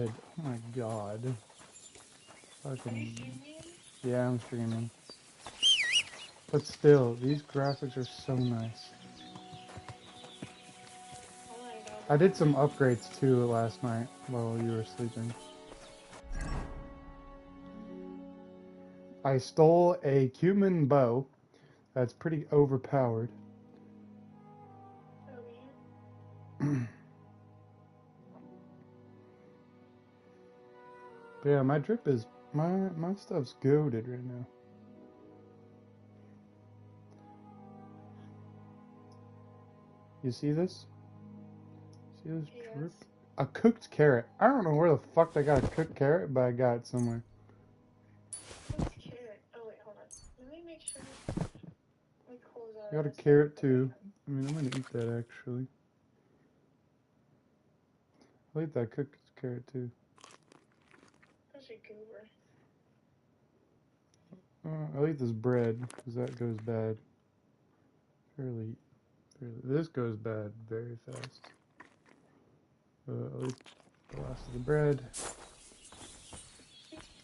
Oh my god. Fucking. Yeah, I'm streaming. But still, these graphics are so nice. I did some upgrades too last night while you were sleeping. I stole a cumin bow that's pretty overpowered. But yeah, my drip is my stuff's goated right now. You see this? See this drip? A cooked carrot. I don't know where the fuck I got a cooked carrot, but I got it somewhere. Cooked carrot. Oh wait, hold on. Let me make sure. My clothes I are got a carrot too. I mean, I'm gonna eat that actually. I'll eat that cooked carrot too. Such a goober. I'll eat this bread because that goes bad fairly. This goes bad very fast. I'll eat the last of the bread.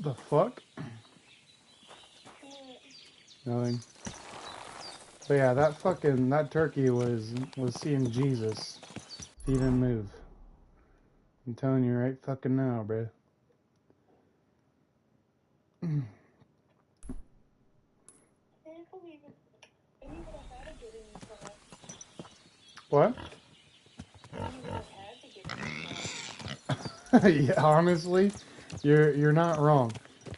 The fuck? Nothing. But yeah, that turkey was seeing Jesus. He didn't move. I'm telling you right fucking now, bruh. What? Yeah, honestly, you're not wrong.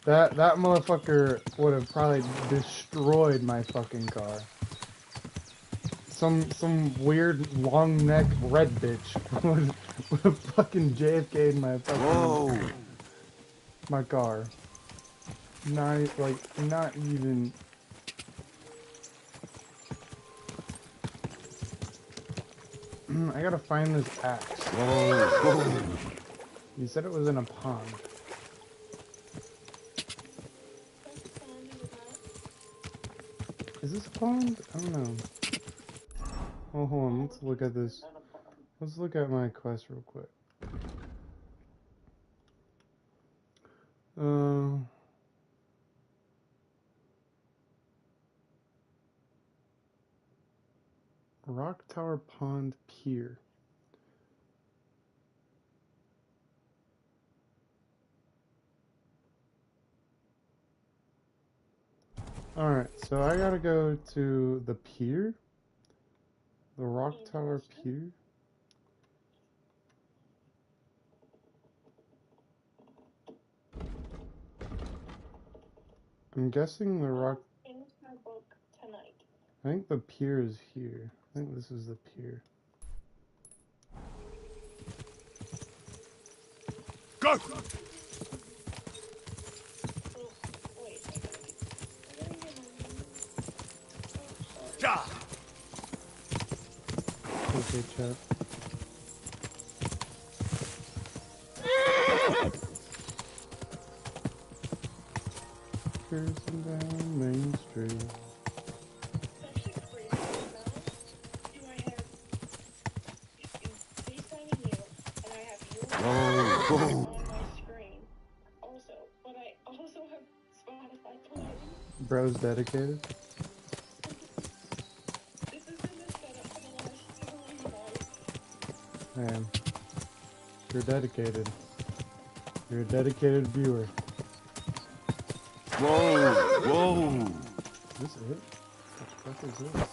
That motherfucker would have probably destroyed my fucking car. Some weird long neck red bitch would have fucking JFK'd my fucking my car. Not even. I gotta find this axe. Whoa. You said it was in a pond. Is this a pond? I don't know. Oh, hold on. Let's look at this. Let's look at my quest real quick. Rock Tower Pond Pier. Alright, so I gotta go to the pier? The Rock Tower Pier? I'm guessing the rock... I think the pier is here. I think this is the pier. Go! Okay, chat. Cruising down Main Street. Bro's dedicated. Man, you're dedicated. You're a dedicated viewer. Whoa! Whoa! Is this it? What the fuck is this?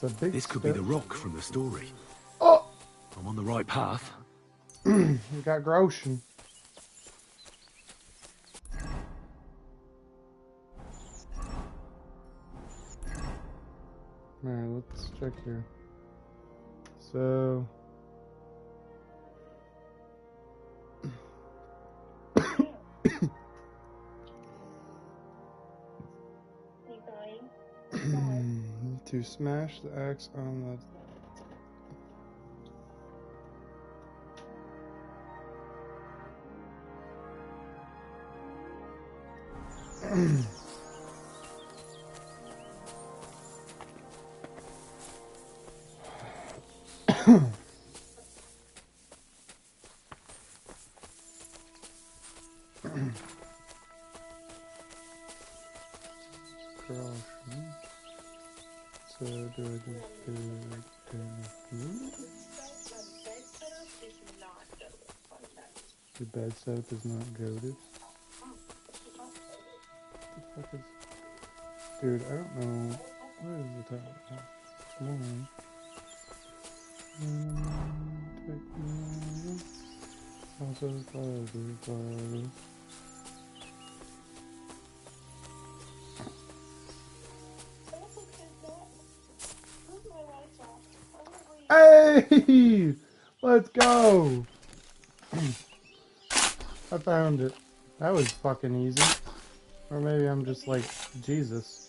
It's a big This could be the rock from the story. Oh! I'm on the right path. We got Groshen. Alright, let's check here. So... to smash the axe on the... So do I just do The bed setup is not good. Fun fact. the bed setup is not goaded? The fuck is... Dude, I don't know. What is the title? Come on. Also, fire. Hey! Let's go! I found it. That was fucking easy. Or maybe I'm just like Jesus.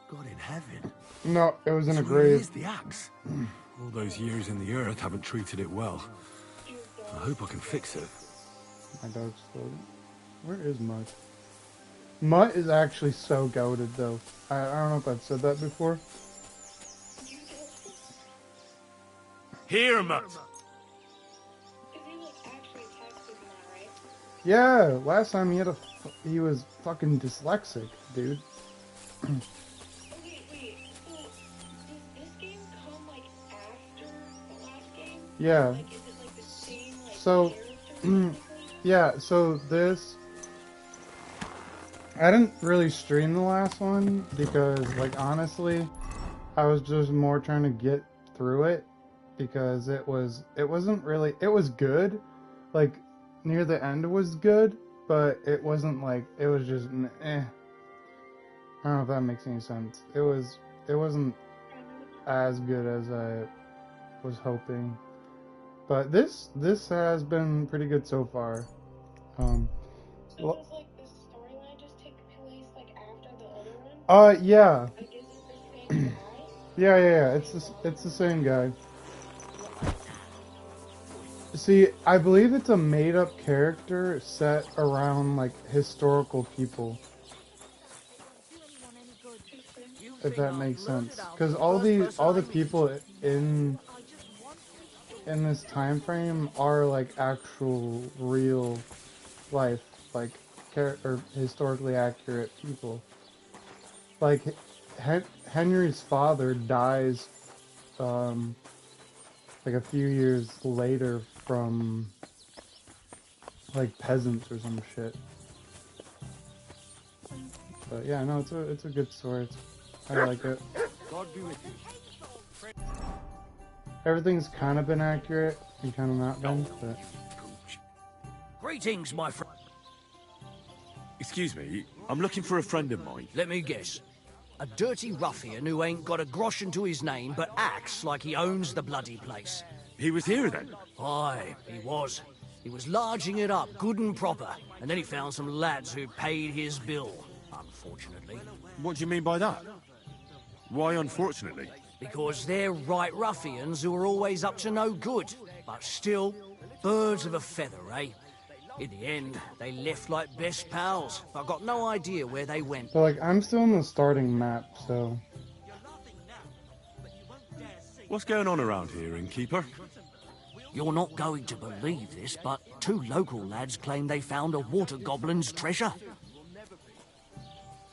God in heaven. No, it was in a So where is grave. the axe? All those years in the earth haven't treated it well. I hope I can fix it. My dog's floating. Where is Mutt? Mutt is actually so goated though. I don't know if I've said that before. Here, Mutt! Yeah, last time he was fucking dyslexic, dude. Wait. So, does this game come, like, after the last game? Yeah. Like, is it, like, the same, like, So, character? yeah, so this... I didn't really stream the last one because, like, honestly, I was just more trying to get through it because it wasn't really... It was good. Like, near the end was good, but it wasn't like... It was just... eh. I don't know if that makes any sense. It wasn't as good as I was hoping. But this has been pretty good so far. So does, like, the storyline just take place, like, after the other one? Yeah. Like, is it the same guy? Yeah. It's the same guy. See, I believe it's a made-up character set around, like, historical people. If that makes sense. Because all the people in this time frame are, like, actual, real life, like, or historically accurate people. Like, Henry's father dies, like, a few years later from, like, peasants or some shit. But yeah, no, it's a good story. I like it. God be with you. Everything's kind of been accurate and kind of not been, but... Greetings, my friend. Excuse me, I'm looking for a friend of mine. Let me guess. A dirty ruffian who ain't got a groschen to his name but acts like he owns the bloody place. He was here then? Aye, he was. He was larging it up good and proper, and then he found some lads who paid his bill, unfortunately. What do you mean by that? Why unfortunately? Because they're right ruffians who are always up to no good, but still, birds of a feather, eh? In the end, they left like best pals. I've got no idea where they went. So, like, I'm still in the starting map, so... What's going on around here, innkeeper? You're not going to believe this, but 2 local lads claim they found a water goblin's treasure.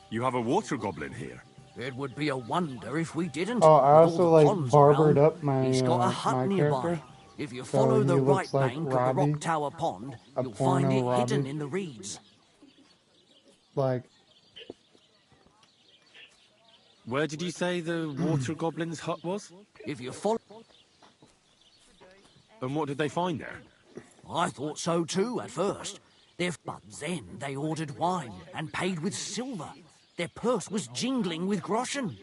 You have a water goblin here? It would be a wonder if we didn't. Oh, I With also, all the like, ponds barbered around, up my, he's got a hut my nearby. character. If you So follow the he right looks like bank of the Robbie, Rock Tower Pond, a you'll find it porno hidden Robbie. in the reeds. Like... Where did you say the water goblin's hut was? If you follow... And what did they find there? I thought so too at first. But then they ordered wine and paid with silver. Their purse was jingling with groschen.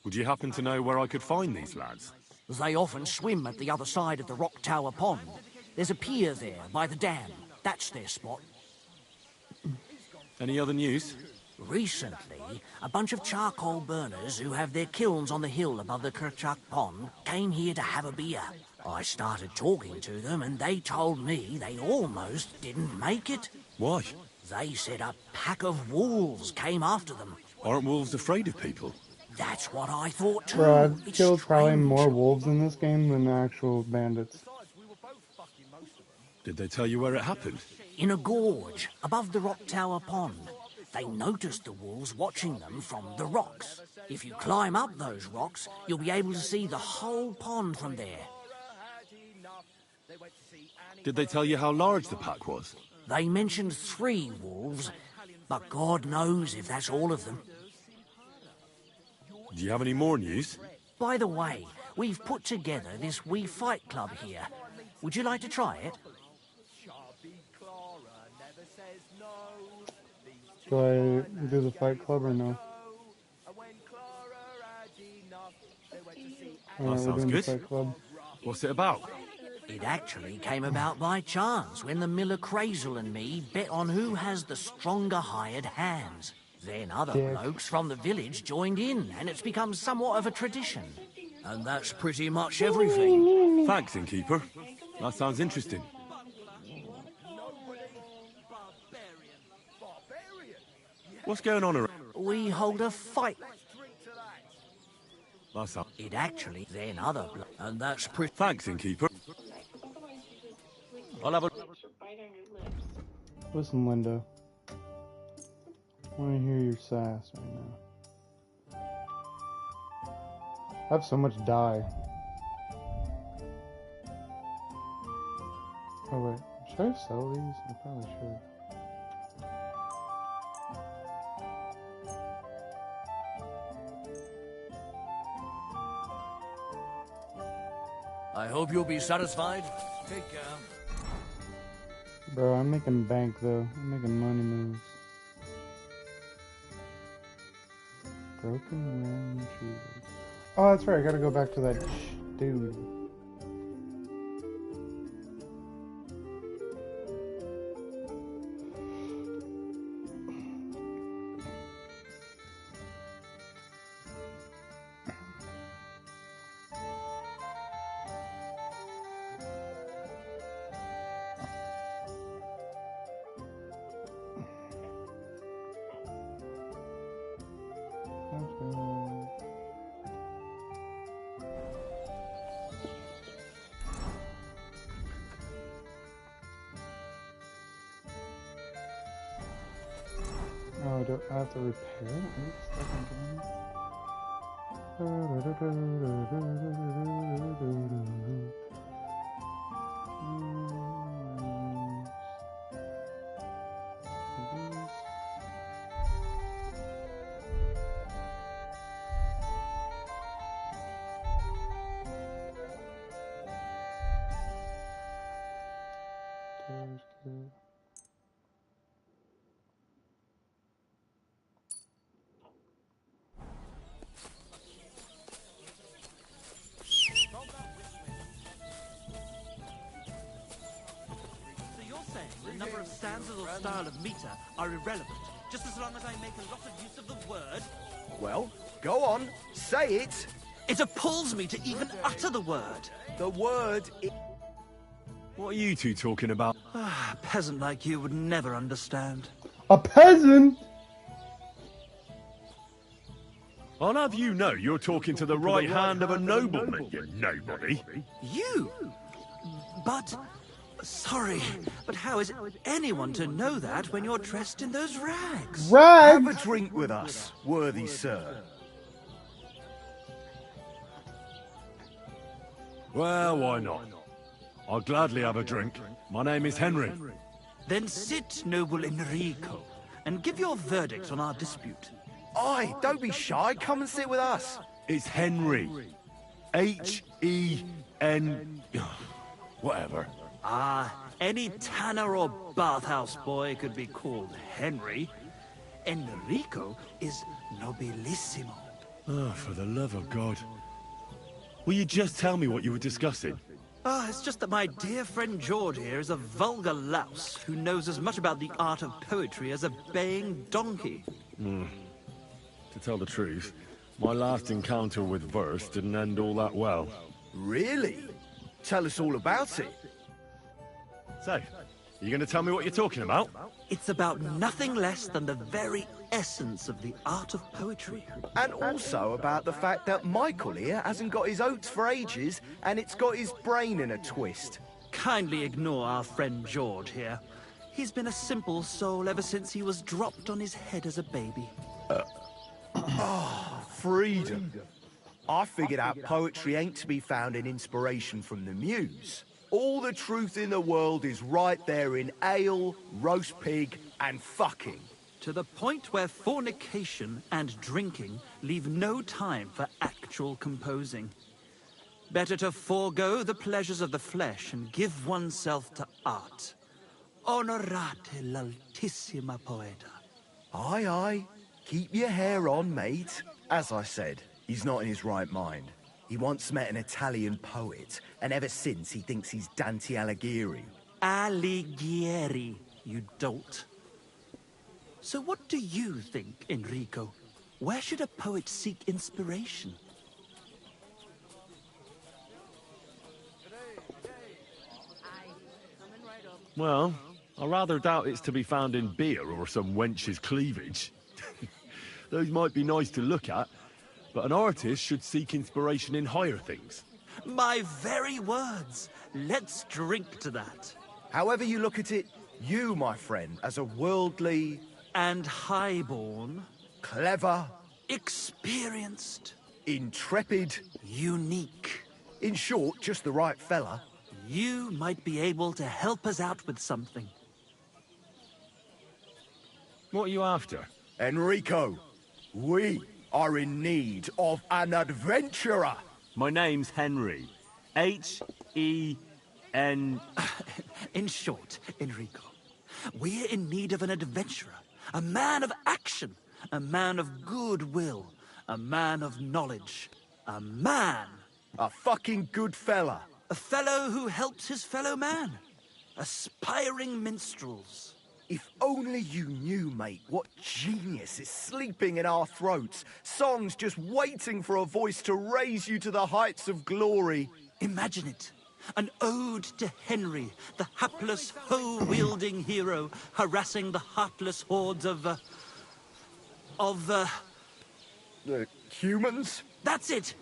Would you happen to know where I could find these lads? They often swim at the other side of the Rock Tower Pond. There's a pier there by the dam. That's their spot. Any other news? Recently, a bunch of charcoal burners who have their kilns on the hill above the Kerchak Pond came here to have a beer. I started talking to them and they told me they almost didn't make it. Why? They said a pack of wolves came after them. Aren't wolves afraid of people? That's what I thought too. Bro, I've It's killed probably strange. more wolves in this game than the actual bandits. Did they tell you where it happened? In a gorge, above the Rock Tower Pond. They noticed the wolves watching them from the rocks. If you climb up those rocks, you'll be able to see the whole pond from there. Did they tell you how large the pack was? They mentioned 3 wolves, but God knows if that's all of them. Do you have any more news? By the way, we've put together this wee fight club here. Would you like to try it? Do I do the fight club or no? Alright, we're sounds doing the good. fight club. What's it about? It actually came about by chance when the Miller Crazel and me bet on who has the stronger hired hands. Then other Dick. blokes from the village joined in, and it's become somewhat of a tradition. And that's pretty much everything. Thanks, innkeeper. That sounds interesting. What's going on around? We hold a fight. That sounds... It actually then other blokes, and that's pretty... Thanks, innkeeper. I'll have a... Listen, Linda. I want to hear your sass right now. I have so much dye. Oh wait, should I sell these? I probably should. I hope you'll be satisfied. Take care. Bro, I'm making bank though. I'm making money moves. Broken round shoes. Oh, that's right. I gotta go back to that dude. Oh, do I have to repair it? Oops, The number of stanzas or style of meter are irrelevant, just as long as I make a lot of use of the word. Well, go on, say it. It appalls me to even utter the word. The word What are you two talking about? A peasant like you would never understand. A peasant? I'll have you know you're talking to the right hand of a nobleman, you nobody. You? But... Sorry, but how is anyone to know that when you're dressed in those rags? Have a Rags? drink with us, worthy sir. Well, why not? I'll gladly have a drink. My name is Henry. Then sit, noble Enrico, and give your verdict on our dispute. Aye, don't be shy, come and sit with us. It's Henry. H-E-N... Whatever. Ah, any tanner or bathhouse boy could be called Henry. Enrico is nobilissimo. Oh, for the love of God. Will you just tell me what you were discussing? Ah, it's just that my dear friend George here is a vulgar louse who knows as much about the art of poetry as a baying donkey. To tell the truth, my last encounter with verse didn't end all that well. Really? Tell us all about it. So, You gonna tell me what you're talking about? It's about nothing less than the very essence of the art of poetry. And also about the fact that Michael here hasn't got his oats for ages and it's got his brain in a twist. Kindly ignore our friend George here. He's been a simple soul ever since he was dropped on his head as a baby. Freedom. I figured out poetry ain't to be found in inspiration from the muse. All the truth in the world is right there in ale, roast pig, and fucking. To the point where fornication and drinking leave no time for actual composing. Better to forego the pleasures of the flesh and give oneself to art. Honorate l'altissima poeta. Aye, aye. Keep your hair on, mate. As I said, he's not in his right mind. He once met an Italian poet, and ever since he thinks he's Dante Alighieri. Alighieri, you dolt. So what do you think, Enrico? Where should a poet seek inspiration? Well, I rather doubt it's to be found in beer or some wench's cleavage. Those might be nice to look at, but an artist should seek inspiration in higher things. My very words. Let's drink to that. However you look at it, you, my friend, as a worldly, And highborn, clever, experienced, intrepid, unique. in short, just the right fella. You might be able to help us out with something. What are you after? Enrico, we are in need of an adventurer. My name's Henry. H-E-N... In short, Enrico, we're in need of an adventurer, a man of action, a man of goodwill, a man of knowledge, a man, A fucking good fella. a fellow who helps his fellow man, aspiring minstrels. If only you knew, mate, what genius is sleeping in our throats. Songs just waiting for a voice to raise you to the heights of glory. Imagine it. An ode to Henry, the hapless, hoe-wielding hero, harassing the heartless hordes of Humans? That's it!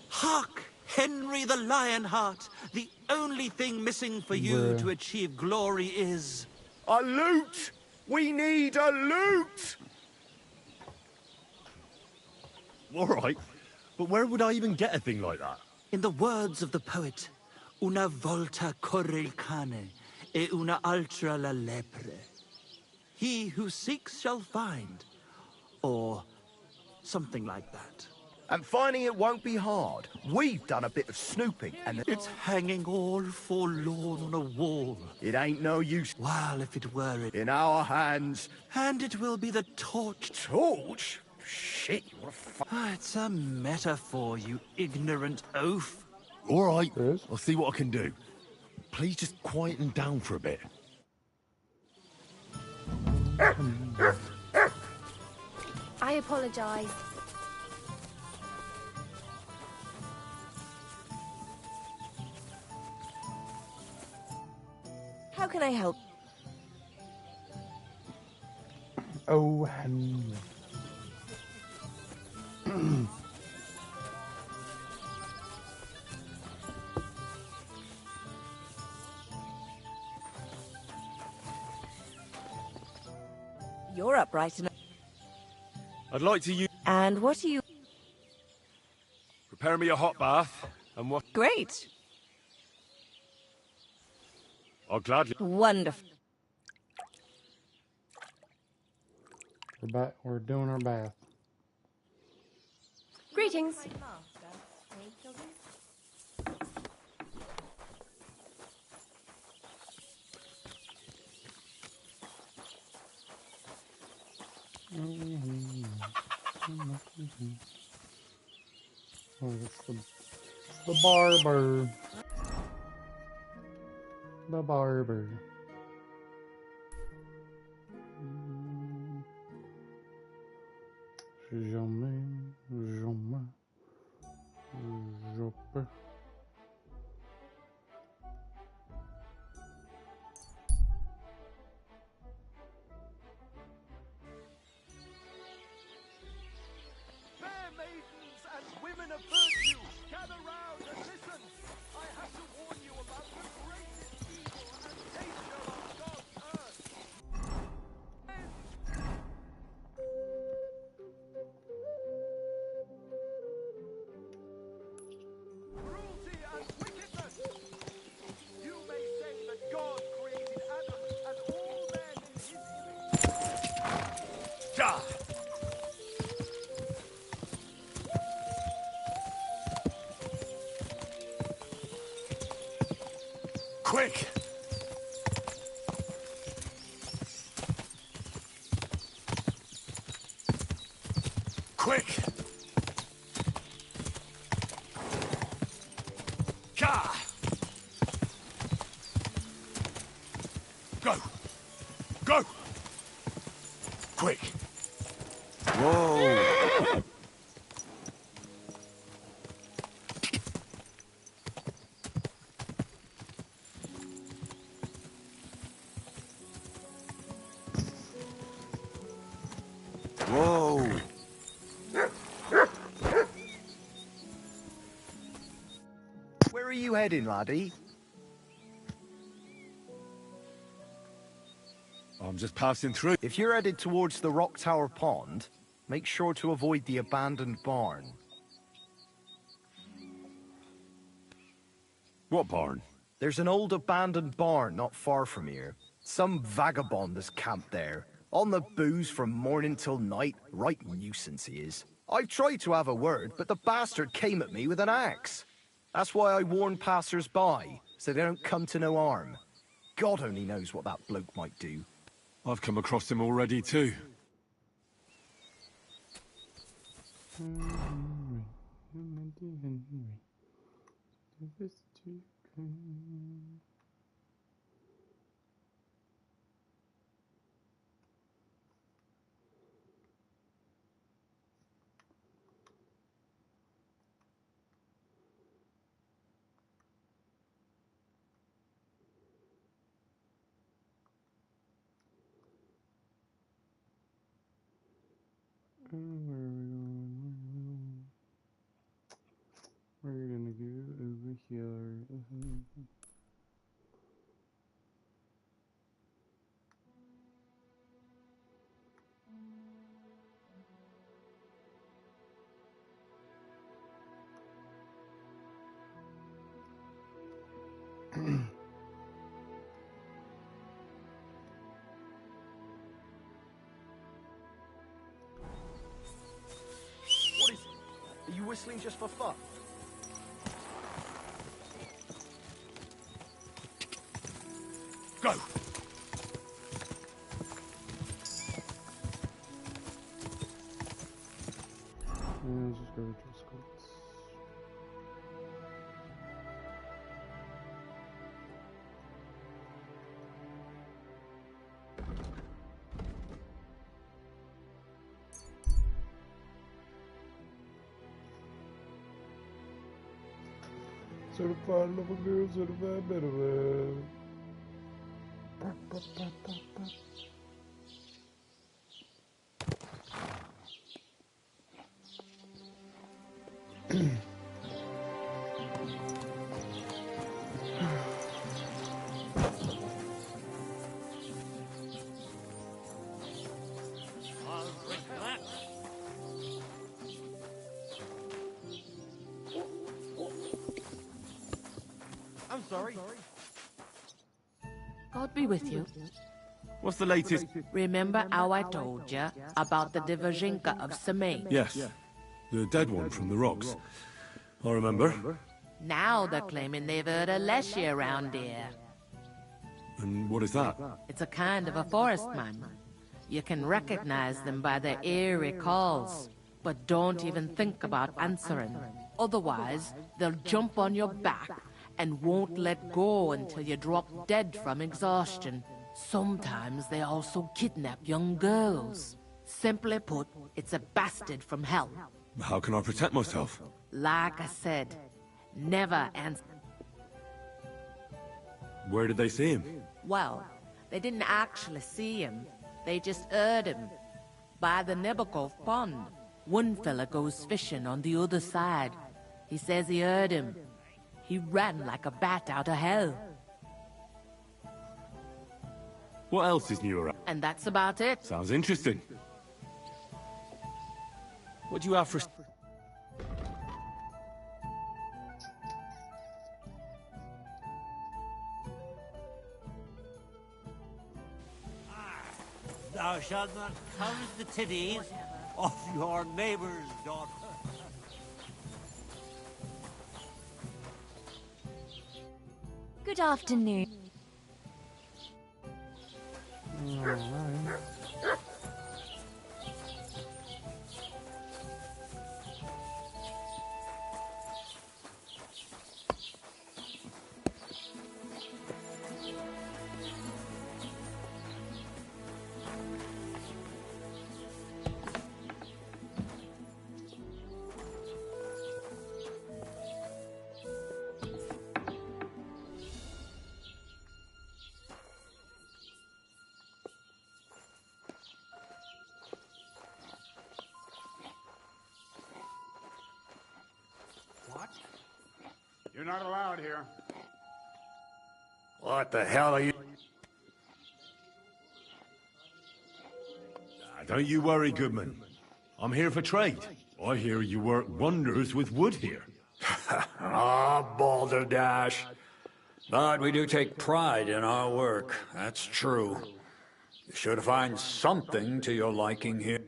Hark! Henry the Lionheart! The only thing missing for you Bruh. to achieve glory is... A loot! We need a loot! All right, but where would I even get a thing like that? In the words of the poet, una volta corre il cane, e una altra la lepre. He who seeks shall find, or something like that. And finding it won't be hard. We've done a bit of snooping, and It's hanging all forlorn on a wall. it ain't no use While if it were it, in our hands. and it will be the torch. Torch? Shit, what a It's a metaphor, you ignorant oaf. All right, There is? I'll see what I can do. Please just quieten down for a bit. I apologize. How can I help? Oh, Henry. You're upright enough. I'd like to use... And what are you? Prepare me a hot bath, and what... Great. I'll gladly... Wonderful. We're doing our bath. Greetings. Oh, it's the barber. The barber. Jamais, jamais, je peux. Quick! Ka! Go! Go! Quick! Whoa! Whoa! Where are you heading, laddie? I'm just passing through. If you're headed towards the Rock Tower Pond, make sure to avoid the abandoned barn. What barn? There's an old abandoned barn not far from here. Some vagabond has camped there. On the booze from morning till night. Right nuisance he is. I've tried to have a word, but the bastard came at me with an axe. That's why I warn passers-by, so they don't come to no harm. God only knows what that bloke might do. I've come across him already too. We're gonna go over here. What is it? Are you whistling just for fun? Go! Let's just go to Driscoll's. Certified lover girl, certified better love. I'll drink that. I'm sorry. God be with you. What's the latest? Remember how I told you about the Divazhinka of Semaine? Yes. The dead one from the rocks. I remember. Now they're claiming they've heard a leshy around here. And what is that? It's a kind of a forest man. You can recognize them by their eerie calls, but don't even think about answering. Otherwise, they'll jump on your back and won't let go until you drop dead from exhaustion. Sometimes they also kidnap young girls. Simply put, it's a bastard from hell. How can I protect myself? Like I said, never answer. Where did they see him? Well, they didn't actually see him. They just heard him. By the Nebakov pond. One fella goes fishing on the other side. He says he heard him. He ran like a bat out of hell. What else is new around? And that's about it. Sounds interesting. What do you have for... Thou shalt not covet the titties of your neighbor's daughter. Good afternoon. Alright. not allowed here. What the hell are you... Don't you worry, Goodman. I'm here for trade. I hear you work wonders with wood here. Ah, balderdash. But we do take pride in our work, that's true. You should find something to your liking here.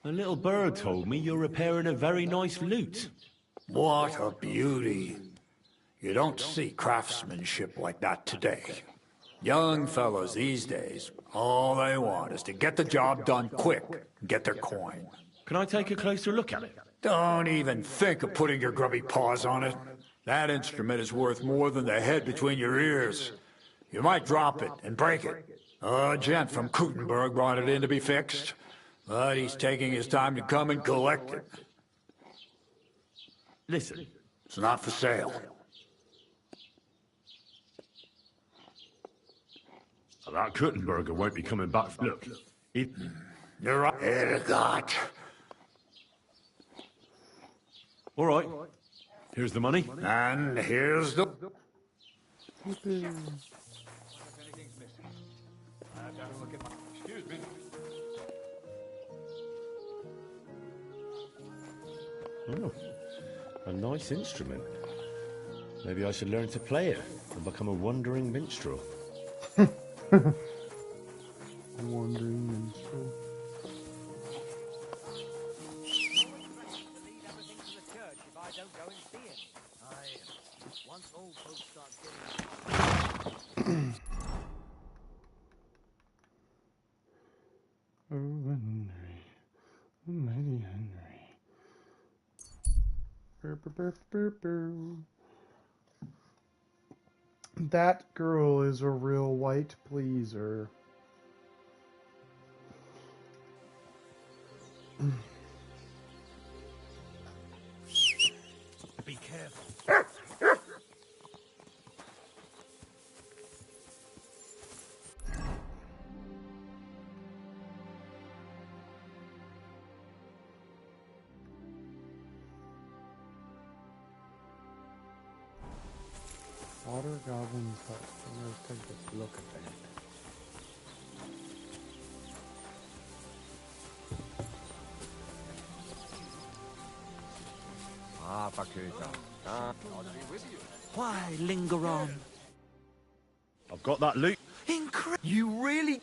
A little bird told me you're repairing a very nice lute. What a beauty. You don't see craftsmanship like that today. Young fellows these days, all they want is to get the job done quick and get their coin. Can I take a closer look at it? Don't even think of putting your grubby paws on it. That instrument is worth more than the head between your ears. You might drop it and break it. A gent from Kuttenberg brought it in to be fixed, but he's taking his time to come and collect it. Listen. It's not for sale. That Kuttenberger won't be coming back. Look, You're right. Edgott. All right. Here's the money. And here's the... Excuse me. Oh, a nice instrument. Maybe I should learn to play it and become a wandering minstrel. Wandering minstrel. Oh, Henry. Oh, mighty Henry. Burr, burr, burr, burr. That girl is a real white pleaser. Be careful. Water Goblin's hut. Let's take a look at that. Why linger on? I've got that loot. Incredible! You really...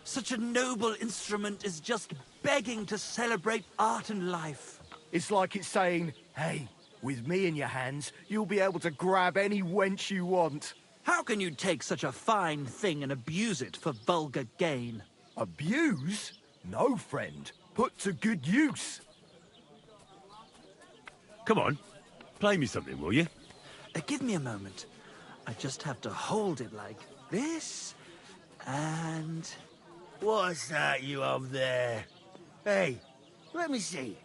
Such a noble instrument is just begging to celebrate art and life. It's like it's saying, hey, with me in your hands, you'll be able to grab any wench you want. How can you take such a fine thing and abuse it for vulgar gain? Abuse? No, friend. Put to good use. Come on, play me something, will you? Give me a moment. I just have to hold it like this, and... What's that you up there? Hey, let me see.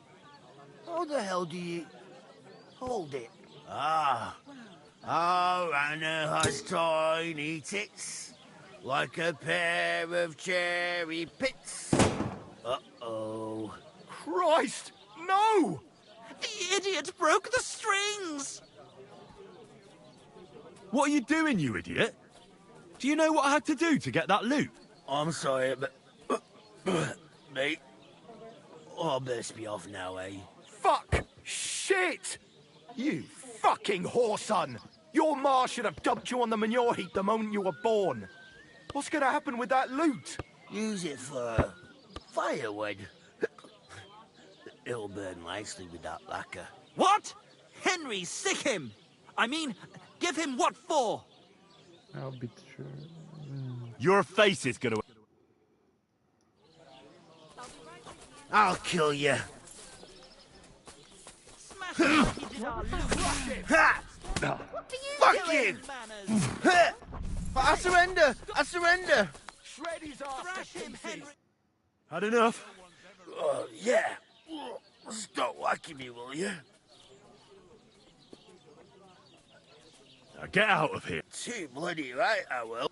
How the hell do you... hold it? Ah. Oh, Anna has tiny tits, like a pair of cherry pits. Uh-oh. Christ, no! The idiot broke the strings! What are you doing, you idiot? Do you know what I had to do to get that loot? I'm sorry, but... mate, I'll best be off now, eh? Fuck! Shit! You fucking whoreson! Your ma should have dumped you on the manure heap the moment you were born. What's gonna happen with that loot? Use it for firewood. It'll burn nicely with that lacquer. What? Henry, sick him! I mean, give him what for? I'll be sure. Your face is gonna... I'll kill you. Ha! Fuck you! I surrender! I surrender! Shred his ass to pieces. Had enough? Yeah. Stop whacking me, will you? Now get out of here. Too bloody right, I will.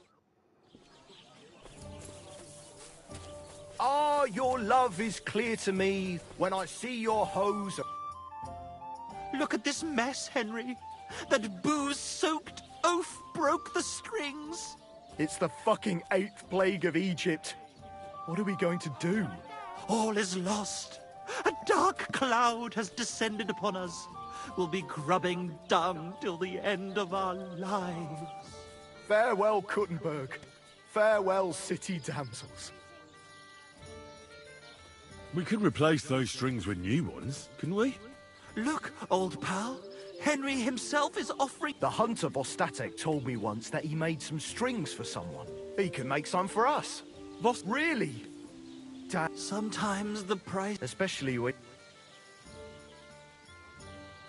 Ah, your love is clear to me when I see your hose. look at this mess, Henry. That booze-soaked oaf broke the strings. It's the fucking 8th plague of Egypt. What are we going to do? All is lost. A dark cloud has descended upon us. We'll be grubbing dung till the end of our lives. Farewell, Kuttenberg. Farewell, city damsels. We could replace those strings with new ones, couldn't we? Look, old pal. Henry himself is offering... The hunter Vostatek told me once that he made some strings for someone. He can make some for us. Really? Sometimes the price... Especially when...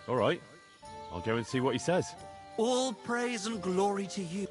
All right. I'll go and see what he says. All praise and glory to you.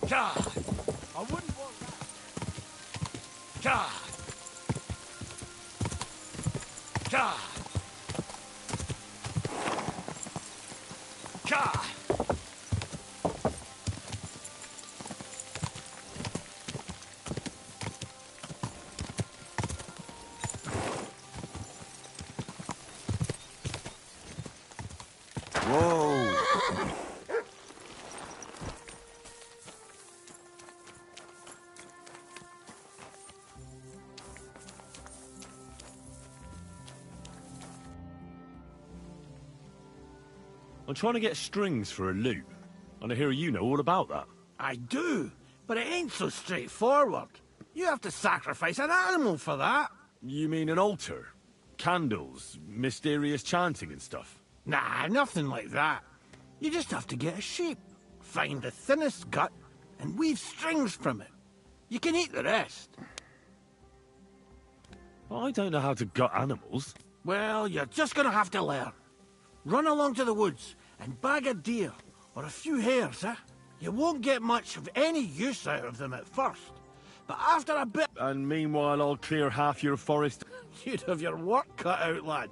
God! I wouldn't want that. God! God! God! Whoa! I'm trying to get strings for a loop, and I hear you know all about that. I do, but it ain't so straightforward. You have to sacrifice an animal for that. You mean an altar? Candles, mysterious chanting and stuff? Nah, nothing like that. You just have to get a sheep, find the thinnest gut, and weave strings from it. You can eat the rest. I don't know how to gut animals. Well, you're just gonna have to learn. Run along to the woods and bag a deer, or a few hares, eh? You won't get much of any use out of them at first, but after a bit... And meanwhile, I'll clear half your forest. You'd have your work cut out, lad.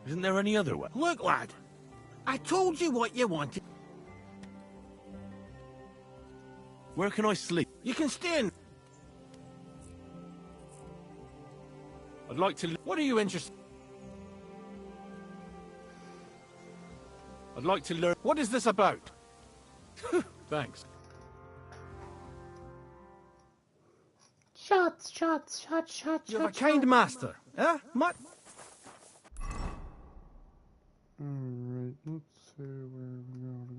Isn't there any other way? Look, lad, I told you what you wanted. Where can I sleep? You can stay in. I'd like to... What are you interested? I'd like to learn... What is this about? Thanks. Shots. You have a kind master, eh? Mutt? Alright, let's see where we gotta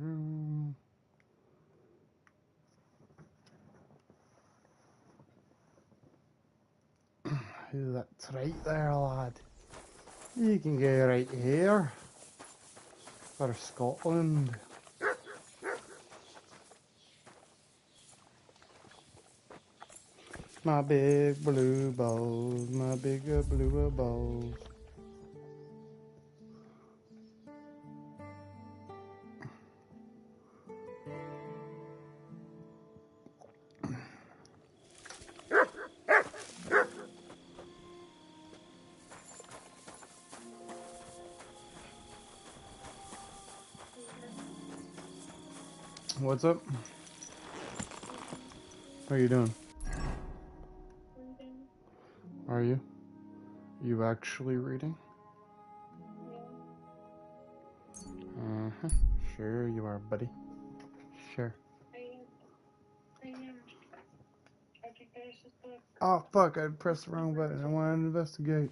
go. That's right there, lad. You can go right here. For Scotland. My big blue balls, my big blue balls. What's up? How are you doing? Are you? You actually reading? Uh-huh. Sure you are, buddy. Sure. I am. I can finish this book. Oh, fuck, I pressed the wrong button. I want to investigate.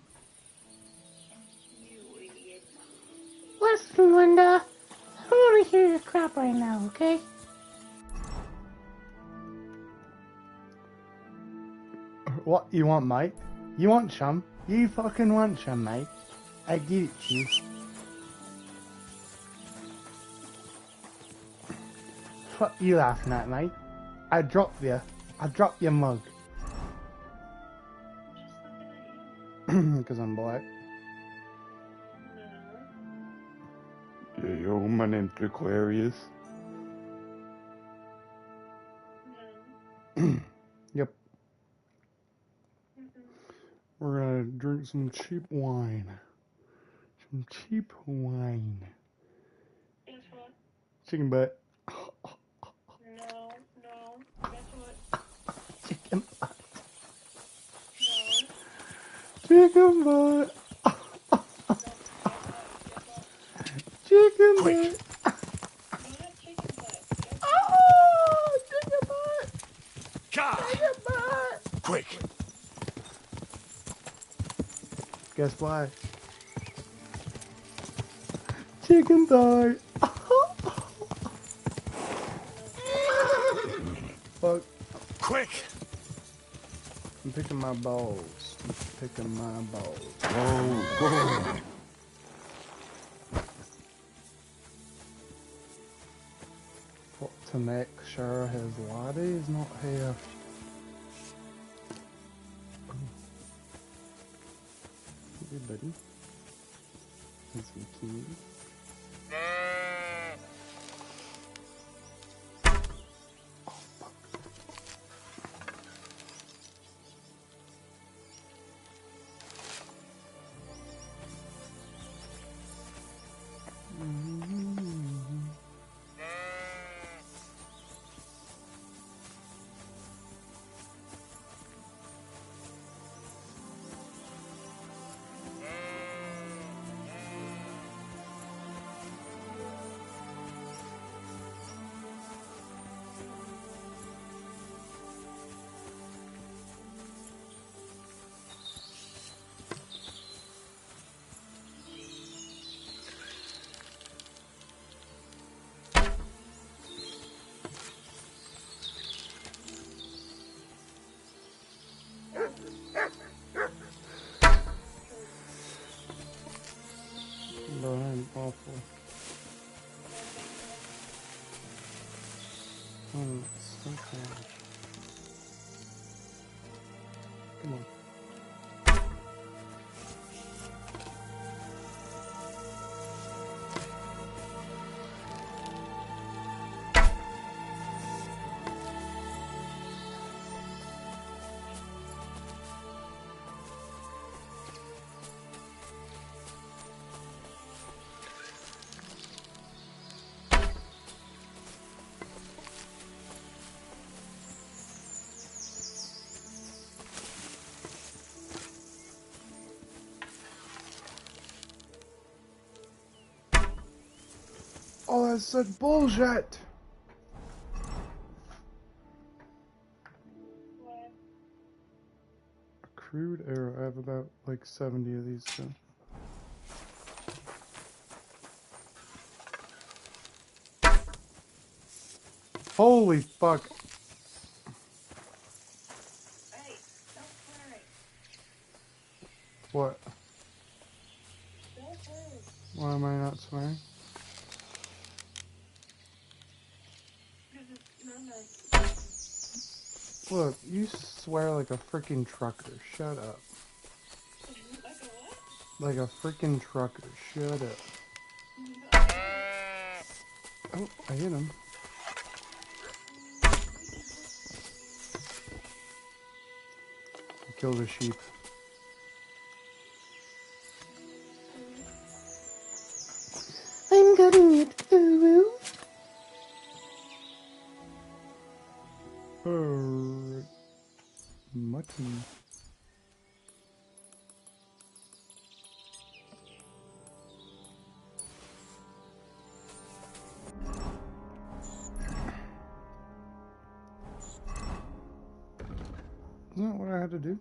You idiot. Listen, Linda. I don't want to hear your crap right now, okay? What, you want mate? You want some? You fucking want some, mate? I give it to you. What you laughing at, mate? I dropped you. I dropped your mug. Because I'm black. Yeah, yo, my name's Aquarius. Yep. We're gonna drink some cheap wine. Some cheap wine. Guess what? Chicken butt. No. Guess what? Chicken butt. No. Chicken butt. Chicken butt. Not chicken butt. Oh, chicken butt. God! Chicken butt. Quick! Guess why? Chicken thigh. Fuck. Quick! I'm picking my balls. I'm picking my balls. Whoa. What to make sure his laddie is not here. Hey, buddy. Here's some keys. I'm awful. Oh, it's so cold. Come on. Oh, that's such bullshit! What? A crude arrow. I have about like 70 of these still. Holy fuck. Hey, stop swearing. What? Don't swear. Why am I not swearing? Because it's not nice. Look, you swear like a freaking trucker. Shut up. Like a what? Like a freaking trucker. Shut up. Oh, I hit him. I killed a sheep. I'm cutting it. Ooh. Alright. Mutton. Isn't that what I had to do?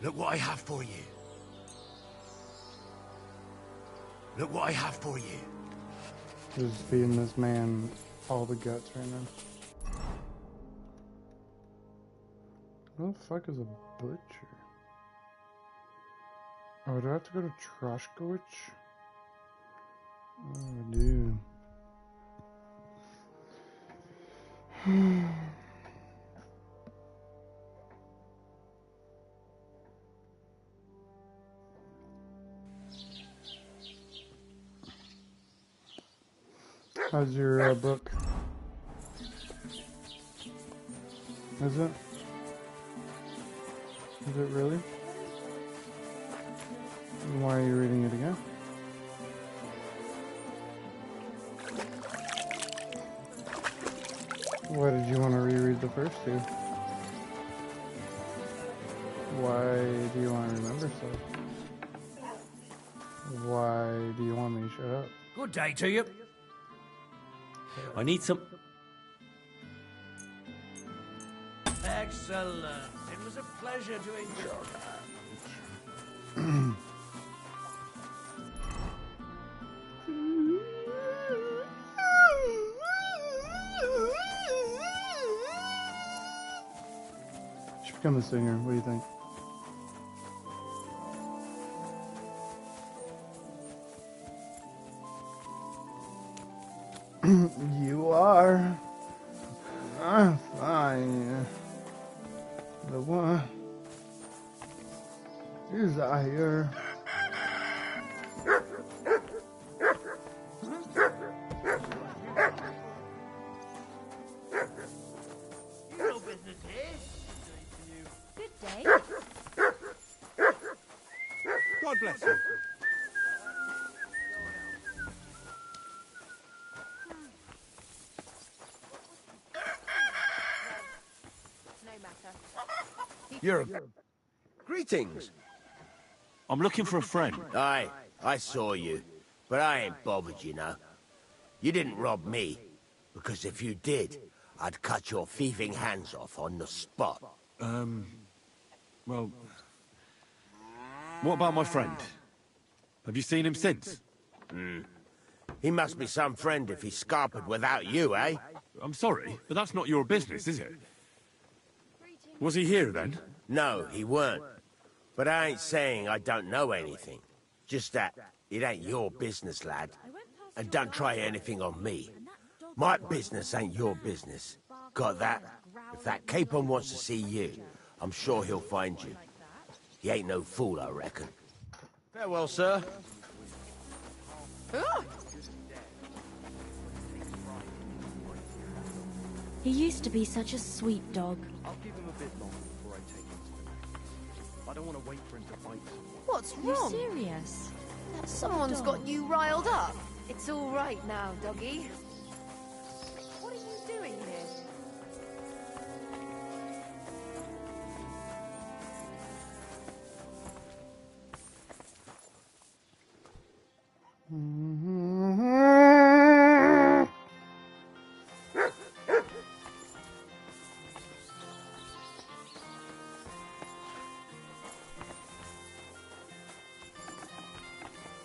Look what I have for you. Look what I have for you. Just feeding this man all the guts right now. Who the fuck is a butcher? Oh, do I have to go to Troshkowicz? Oh, I do. How's your book? Is it? Is it really? Why are you reading it again? Why did you want to reread the first two? Why do you want to remember stuff? Why do you want me to shut up? Good day to you. I need some... Excellent. It was a pleasure to enjoy. Should become a singer. What do you think? You are fine. The one desire. No business here. Good day. God bless you. You're... Greetings. I'm looking for a friend. Aye, I saw you. But I ain't bothered, you know. You didn't rob me. Because if you did, I'd cut your thieving hands off on the spot. Well... What about my friend? Have you seen him since? He must be some friend if he scarpered without you, eh? I'm sorry, but that's not your business, is it? Was he here then? No, he weren't. But I ain't saying I don't know anything. Just that it ain't your business, lad. And don't try anything on me. My business ain't your business. Got that? If that capon wants to see you, I'm sure he'll find you. He ain't no fool, I reckon. Farewell, sir. He used to be such a sweet dog. I'll give him a bit longer before I take him to the next. I don't want to wait for him to fight someone. What's Are you wrong? serious? That's Someone's dog. got you riled up. It's all right now, doggy. What are you doing here?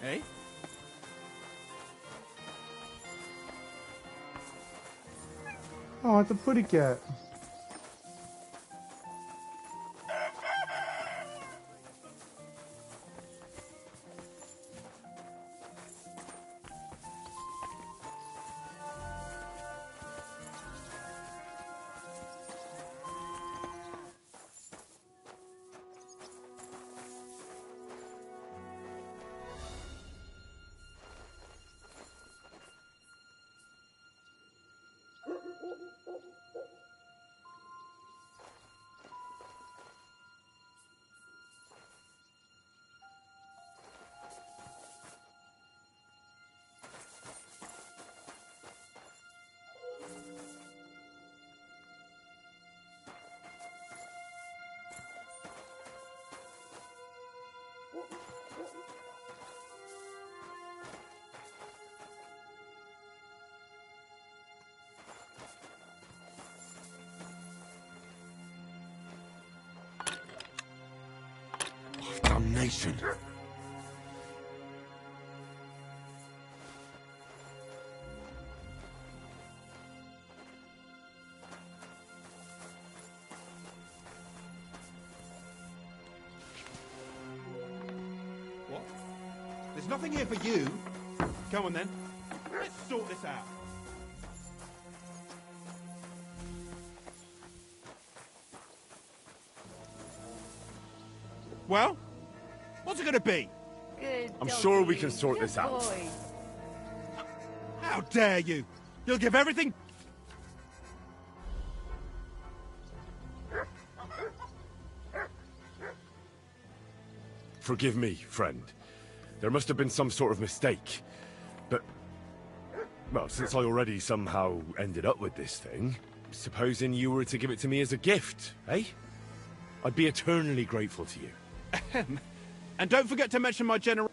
Eh? Oh, it's a putty cat. Damnation. What? There's nothing here for you. Come on then. Let's sort this out. Well, what's it gonna be? Good I'm doggy. sure we can sort Good this out. boy. How dare you? You'll give everything. Forgive me, friend. There must have been some sort of mistake. But, well, since I already somehow ended up with this thing, supposing you were to give it to me as a gift, eh? I'd be eternally grateful to you. And don't forget to mention my general.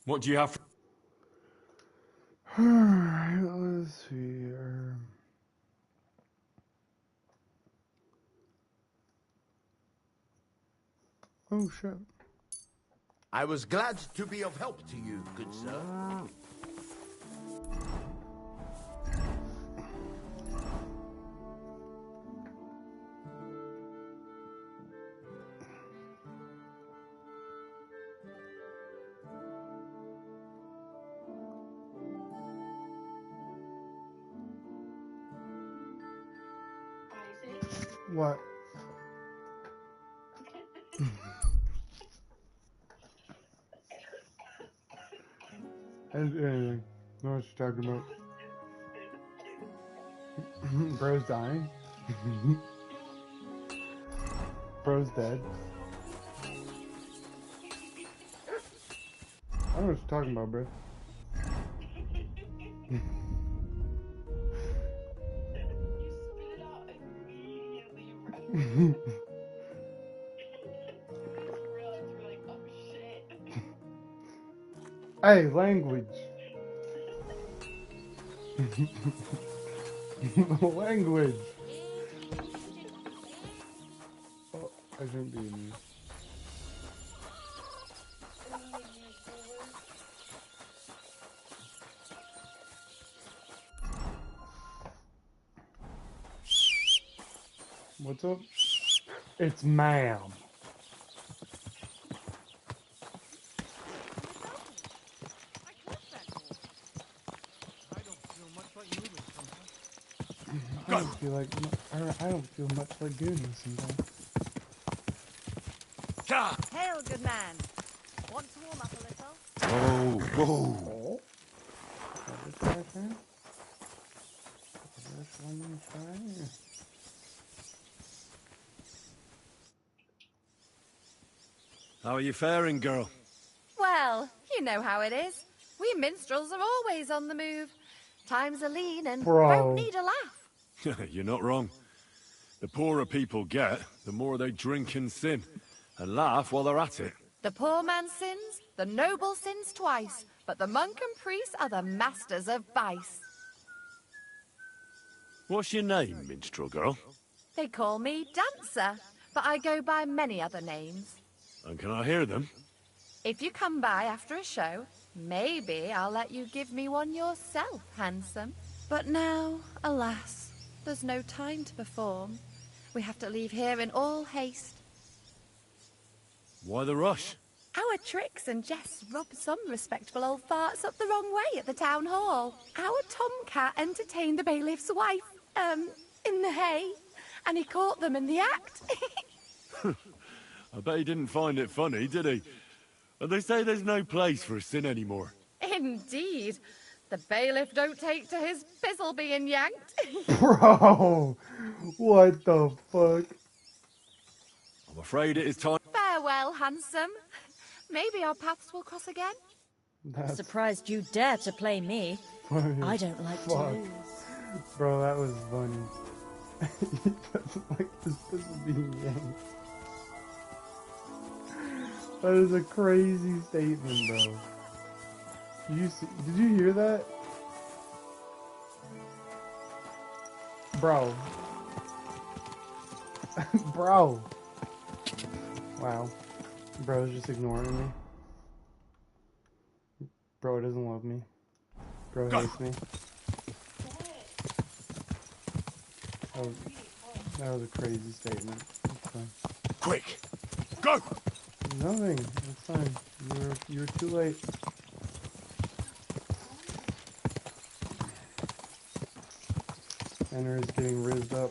What do you have? Alright, let's see here. Oh shit. I was glad to be of help to you, good sir. What? Anything. Know what you're talking about. Bro's dying. Bro's dead. I don't know what you're talking about, bro. Hey, language. Language. Oh, I shouldn't be in here. What's up? It's ma'am. I don't feel much like doing this sometimes. Hail, good man. Want to warm up a little? Whoa. Oh. This guy thing? This one try? How are you faring, girl? Well, you know how it is. We minstrels are always on the move. Times are lean and don't need a laugh. You're not wrong. The poorer people get, the more they drink and sin, and laugh while they're at it. The poor man sins, the noble sins twice, but the monk and priest are the masters of vice. What's your name, minstrel girl? They call me Dancer, but I go by many other names. And can I hear them? If you come by after a show, maybe I'll let you give me one yourself, handsome. But now, alas, there's no time to perform. We have to leave here in all haste. Why the rush? Our tricks and jests rub some respectable old farts up the wrong way at the town hall. Our tomcat entertained the bailiff's wife, in the hay, and he caught them in the act. I bet he didn't find it funny, did he? And they say there's no place for sin anymore. Indeed. The bailiff don't take to his pizzle being yanked. Bro, what the fuck? I'm afraid it is time. Farewell, handsome. Maybe our paths will cross again. That's Surprised you dare to play me. funny I as don't like fuck. to lose. Bro, that was funny. He doesn't like this pistol being yanked. That is a crazy statement, bro. Did you hear that? Bro. Bro. Wow. Bro's just ignoring me. Bro doesn't love me. Bro hates me. That was a crazy statement. It's fine. Quick! Go! Nothing. It's fine. You were too late. Henry's getting rizzed up.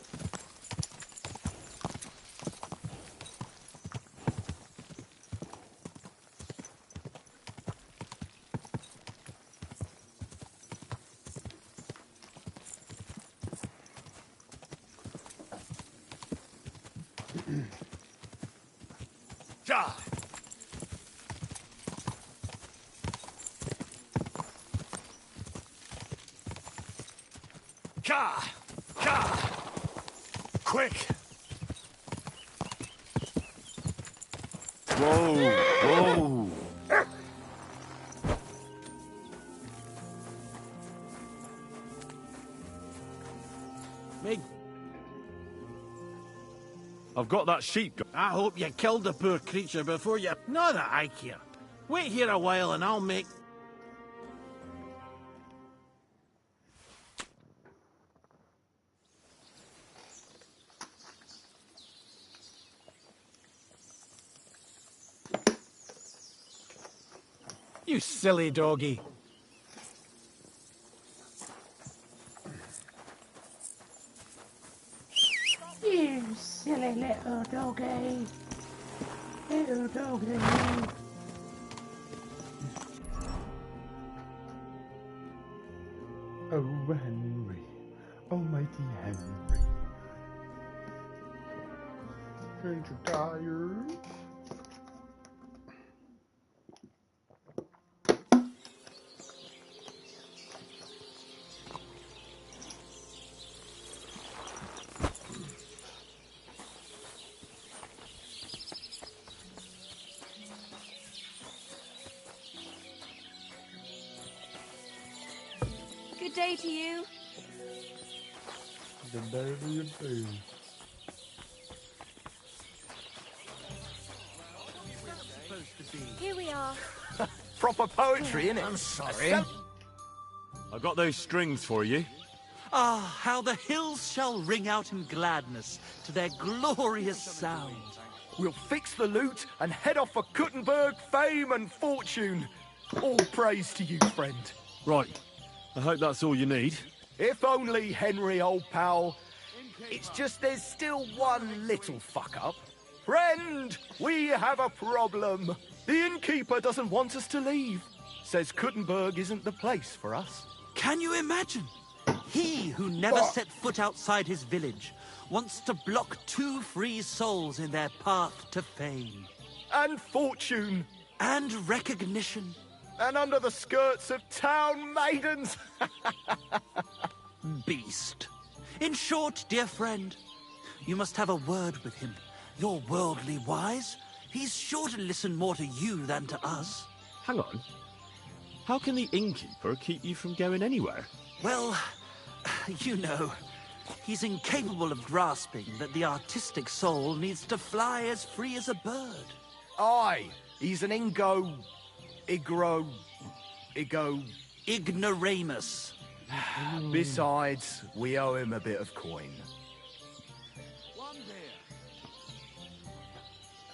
Ja! Ka! Ka! Quick! Whoa! Whoa! Meg, I've got that sheep. I hope you killed the poor creature before you... Not that I care. Wait here a while and I'll make... You silly doggy. You silly little doggy. Little doggy. Oh, Henry. Almighty Henry. Aren't you tired? Good day to you. The day to you too. Here we are. Proper poetry, innit? I'm sorry. I got those strings for you. Ah, how the hills shall ring out in gladness to their glorious sound. We'll fix the loot and head off for Kuttenberg, fame and fortune. All praise to you, friend. Right. I hope that's all you need. If only, Henry, old pal. It's just there's still one little fuck-up. Friend, we have a problem. The innkeeper doesn't want us to leave. Says Kuttenberg isn't the place for us. Can you imagine? He who never set foot outside his village wants to block 2 free souls in their path to fame. And fortune. And recognition. And under the skirts of town maidens. Beast. In short, dear friend, you must have a word with him. You're worldly wise. He's sure to listen more to you than to us. Hang on. How can the innkeeper keep you from going anywhere? Well, you know, he's incapable of grasping that the artistic soul needs to fly as free as a bird. Aye, he's an ignoramus. Besides, we owe him a bit of coin.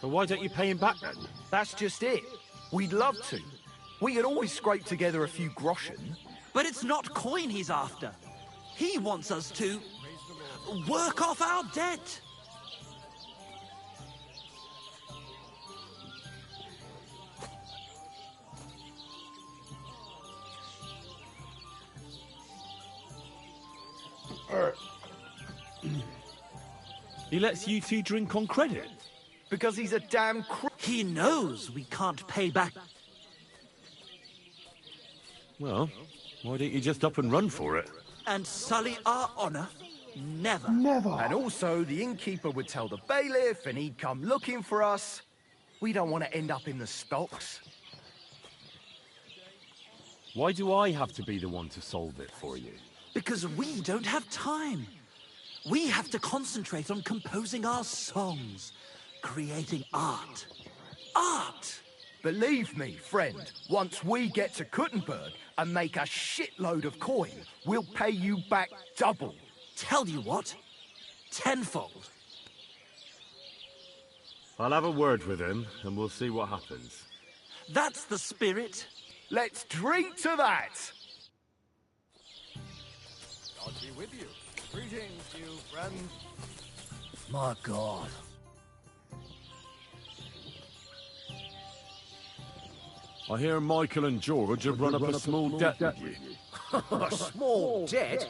Well, why don't you pay him back then? That's just it. We'd love to. We could always scrape together a few groschen. But it's not coin he's after. He wants us to work off our debt. He lets you 2 drink on credit? Because he's a damn He knows we can't pay back. Well, why don't you just up and run for it? And sully our honor? Never. Never. And also, the innkeeper would tell the bailiff and he'd come looking for us. We don't want to end up in the stocks. Why do I have to be the one to solve it for you? Because we don't have time. We have to concentrate on composing our songs, creating art. Art! Believe me, friend, once we get to Kuttenberg and make a shitload of coin, we'll pay you back double. Tell you what, tenfold. I'll have a word with him, and we'll see what happens. That's the spirit. Let's drink to that! God be with you. Greetings, you friend. My God. I hear Michael and George have run up a small debt with you. A small debt?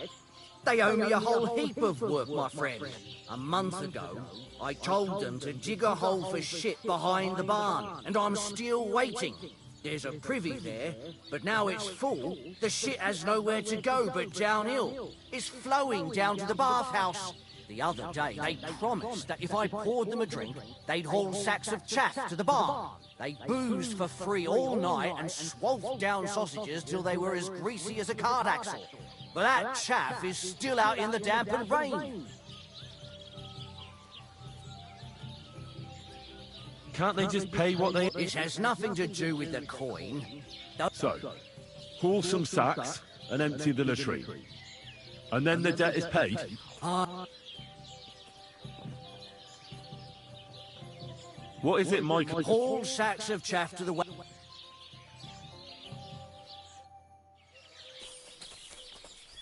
They owe me a whole heap of work, my friend. A month ago, I told them to dig a hole for shit behind the barn, and I'm still waiting. There's a privy there, but now it's full. The shit has nowhere to go but downhill. It's flowing down to the bathhouse. The other day, they promised that if I poured them a drink, they'd haul sacks of chaff to the barn. They boozed for free all night and swolfed down sausages till they were as greasy as a card axle. But that chaff is still out in the damp and rain. Can't they just pay what they... It has nothing to do with the coin. So, haul some sacks and empty the latrine. And then the debt is paid? What is it, Michael? Haul sacks of chaff to the...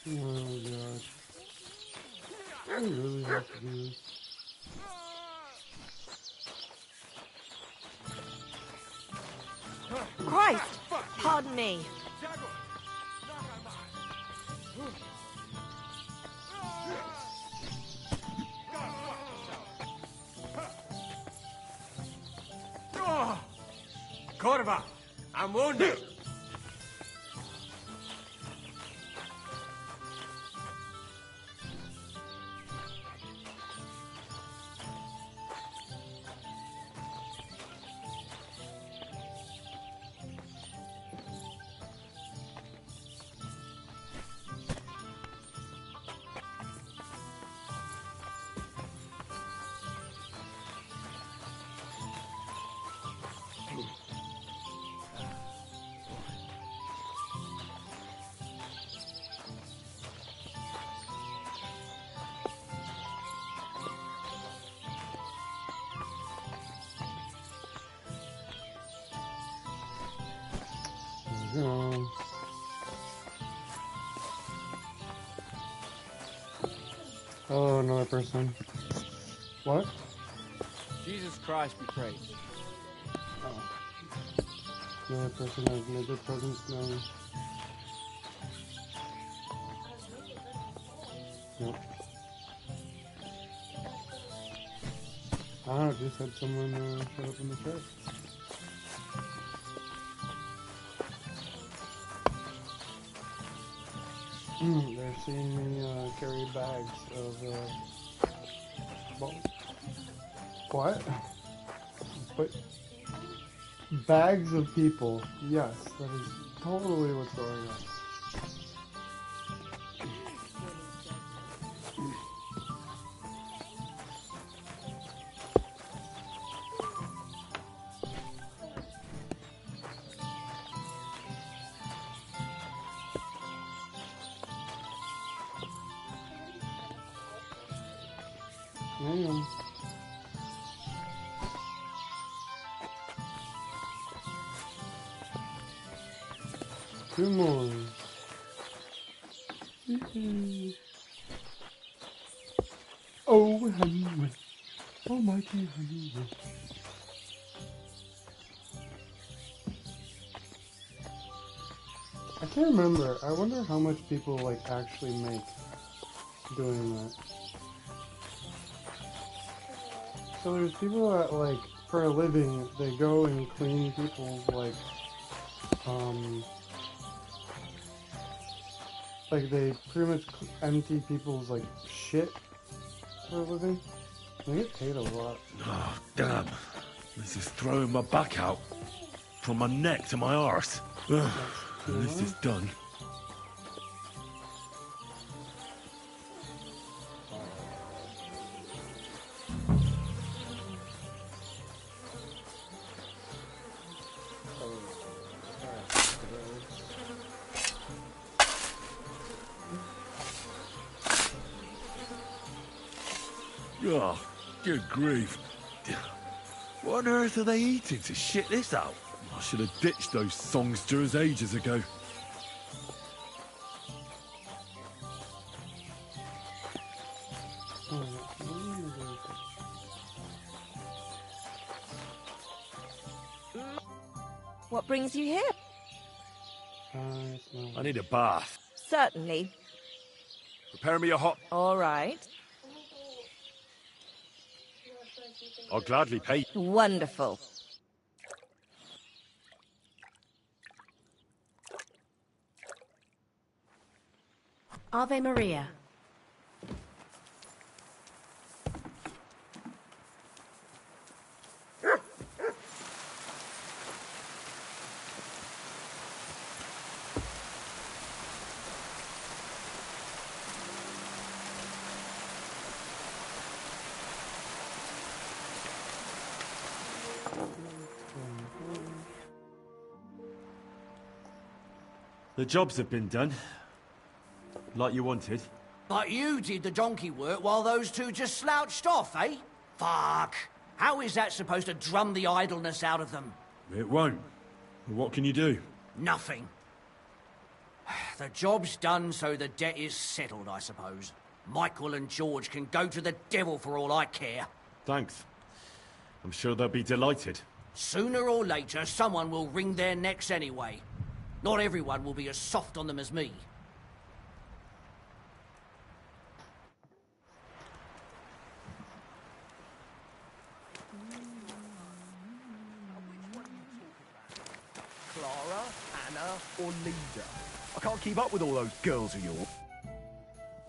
Oh god. I really have to do this. Christ! Pardon me. Corva, I'm wounded. Oh, another person. What? Jesus Christ be praised. Oh. Another person has made their presence known. Nope. I don't know, just had someone show up in the church. They're seeing me carry bags of what? But bags of people. Yes, that is totally what's going on. Damn. Two more. Oh, honey. Oh, my dear honey. I can't remember. I wonder how much people, like, actually make doing that. So there's people that, like, for a living, they go and clean people's, like they pretty much empty people's, like, shit for a living. They get paid a lot. Oh, damn. This is throwing my back out. From my neck to my arse. Ugh, and this is done. Oh, good grief. What on earth are they eating to shit this out? I should have ditched those songsters ages ago. What brings you here? I need a bath. Certainly. Prepare me a hot... All right. I'll gladly pay. Wonderful. Ave Maria. The jobs have been done. Like you wanted. But you did the donkey work while those two just slouched off, eh? Fuck. How is that supposed to drum the idleness out of them? It won't. What can you do? Nothing. The job's done, so the debt is settled, I suppose. Michael and George can go to the devil for all I care. Thanks. I'm sure they'll be delighted. Sooner or later, someone will wring their necks anyway. Not everyone will be as soft on them as me. Clara, Anna, or Lida? I can't keep up with all those girls of yours.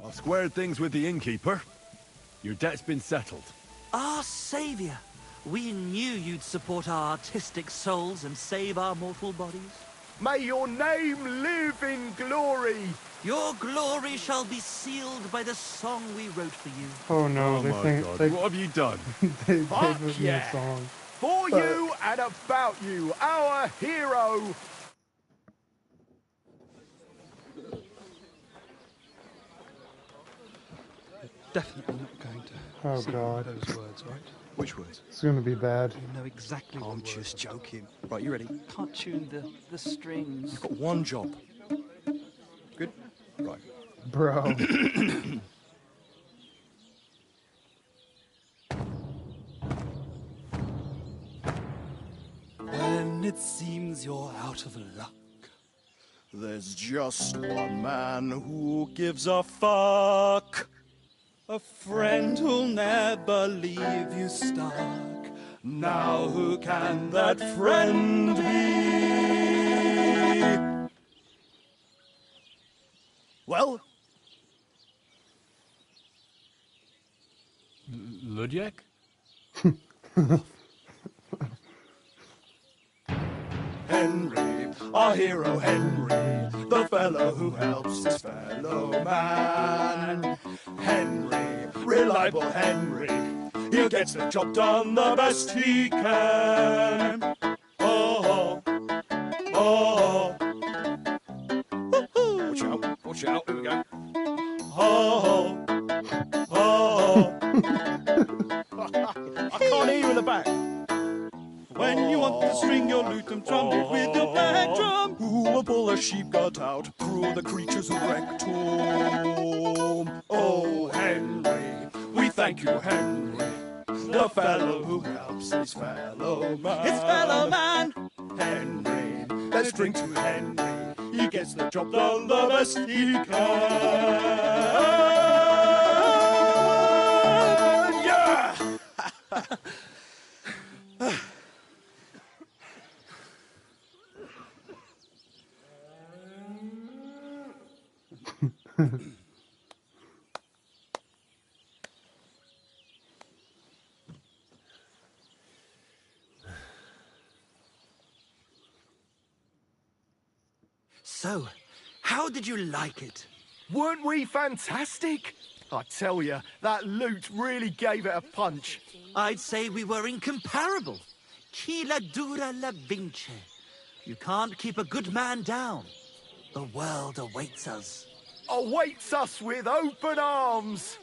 I squared things with the innkeeper. Your debt's been settled. Our savior! We knew you'd support our artistic souls and save our mortal bodies. May your name live in glory! Your glory shall be sealed by the song we wrote for you. Oh no, Oh they my think God, they, what have you done? they Fuck put me yeah. a song. For you and about you, our hero! Definitely not going to Oh sing God. those words, right? Which words? It's gonna be bad. You know exactly what I'm words just are. joking. Right, you ready? Can't tune the strings. You've got one job. Good? Right. Bro. When it seems you're out of luck, there's just one man who gives a fuck. A friend who'll never leave you stuck. Now who can that friend be? Well? Ludiek? Henry, our hero Henry, the fellow who helps his fellow man. Henry, reliable Henry, he gets the job done the best he can. Oh, oh, oh. Watch out, here we go. Oh, oh. I can't hear you in the back. When you want to string your lute and trumpet with your back drum, who will pull a sheep gut out through the creature's rectum? Oh, Henry, we thank you, Henry, the fellow who helps his fellow man. His fellow man! Henry, let's drink to Henry, he gets the job done the best he can. Yeah! So, how did you like it? Weren't we fantastic? I tell you, that loot really gave it a punch. I'd say we were incomparable. Chi la dura la vince. You can't keep a good man down. The world awaits us. Awaits us with open arms.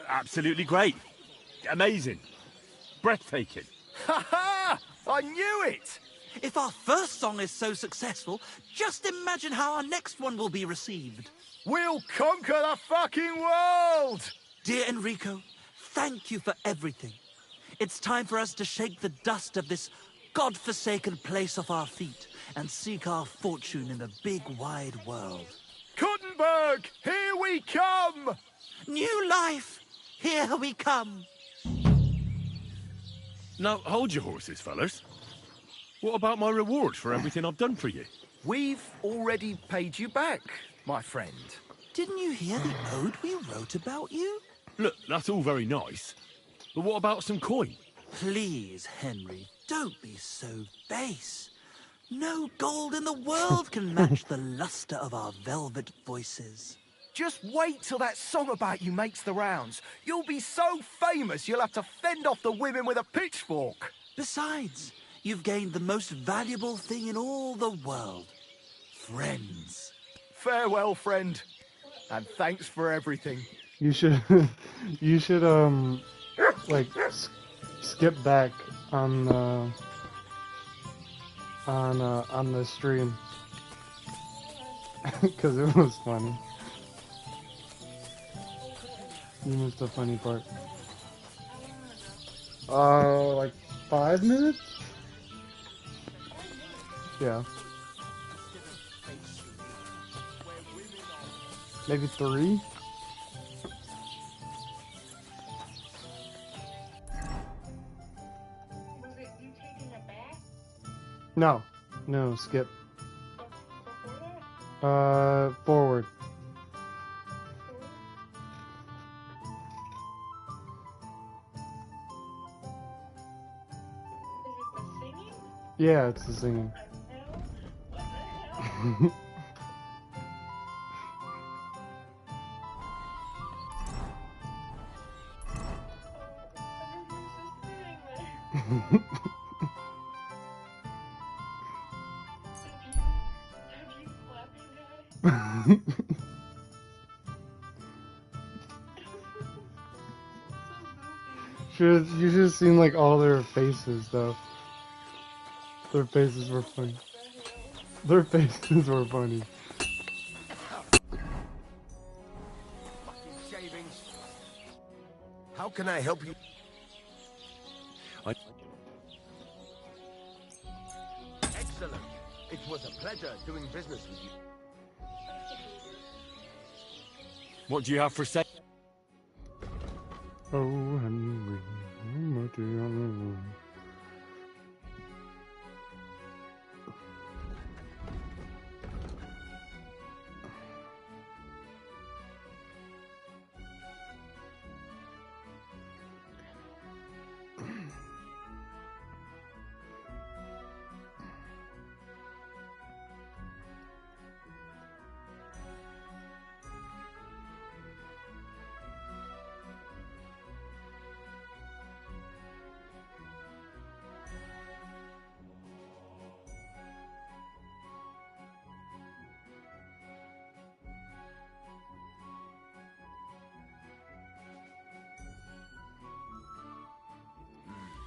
Absolutely great. Amazing. Breathtaking. Ha ha! I knew it! If our first song is so successful, just imagine how our next one will be received. We'll conquer the fucking world! Dear Enrico, thank you for everything. It's time for us to shake the dust of this God-forsaken place off our feet and seek our fortune in the big wide world. Kuttenberg, here we come! New life, here we come. Now, hold your horses, fellas. What about my reward for everything I've done for you? We've already paid you back, my friend. Didn't you hear the ode we wrote about you? Look, that's all very nice. But what about some coin? Please, Henry, don't be so base. No gold in the world can match the luster of our velvet voices. Just wait till that song about you makes the rounds. You'll be so famous you'll have to fend off the women with a pitchfork. Besides, you've gained the most valuable thing in all the world. Friends. Farewell, friend. And thanks for everything. You should, like, skip back on the stream. Because it was funny. You missed the funny part. Like 5 minutes? Yeah. Maybe 3? No. No, skip. Forward. Yeah, it's the singing. You should have seen like all their faces though. Their faces were funny. Their faces were funny. How can I help you? Excellent. It was a pleasure doing business with you. What do you have for sale? Oh, Henry, what do you know?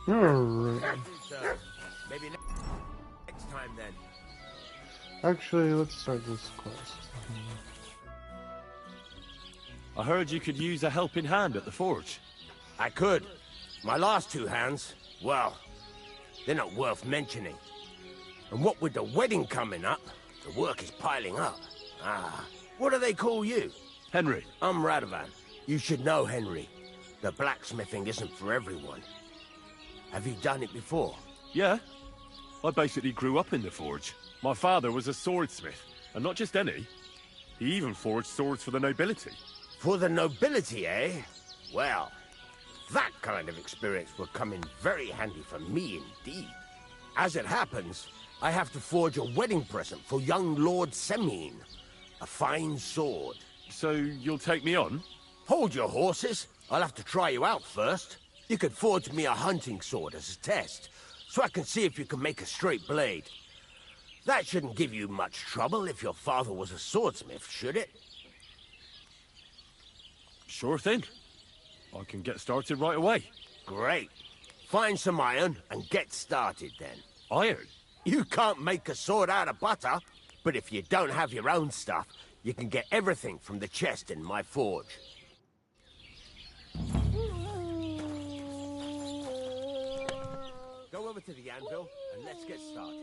Alright. Maybe next time then. Actually, let's start this quest. I heard you could use a helping hand at the forge. I could. My last 2 hands, well, they're not worth mentioning. And what with the wedding coming up, the work is piling up. Ah, what do they call you? Henry. I'm Radovan. You should know, Henry. The blacksmithing isn't for everyone. Have you done it before? Yeah. I basically grew up in the forge. My father was a swordsmith, and not just any. He even forged swords for the nobility. For the nobility, eh? Well, that kind of experience will come in very handy for me indeed. As it happens, I have to forge a wedding present for young Lord Semine. A fine sword. So you'll take me on? Hold your horses. I'll have to try you out first. You could forge me a hunting sword as a test, so I can see if you can make a straight blade. That shouldn't give you much trouble if your father was a swordsmith, should it? Sure thing. I can get started right away. Great. Find some iron and get started then. Iron? You can't make a sword out of butter, but if you don't have your own stuff, you can get everything from the chest in my forge. Go over to the anvil and let's get started.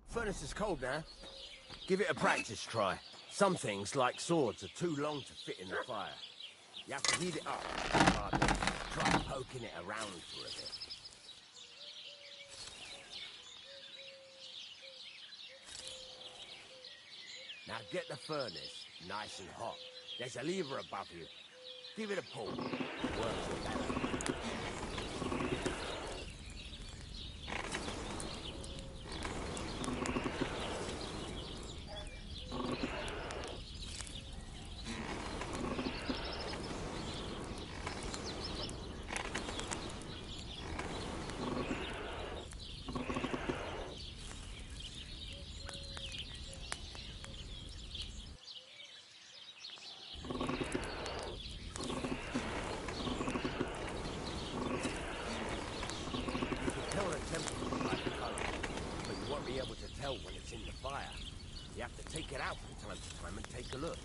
Furnace is cold now. Give it a practice try. Some things, like swords, are too long to fit in the fire. You have to heat it up. Try poking it around for a bit. Now get the furnace nice and hot. There's a lever above you. Give it a pull. Works better. When it's in the fire, you have to take it out from time to time and take a look.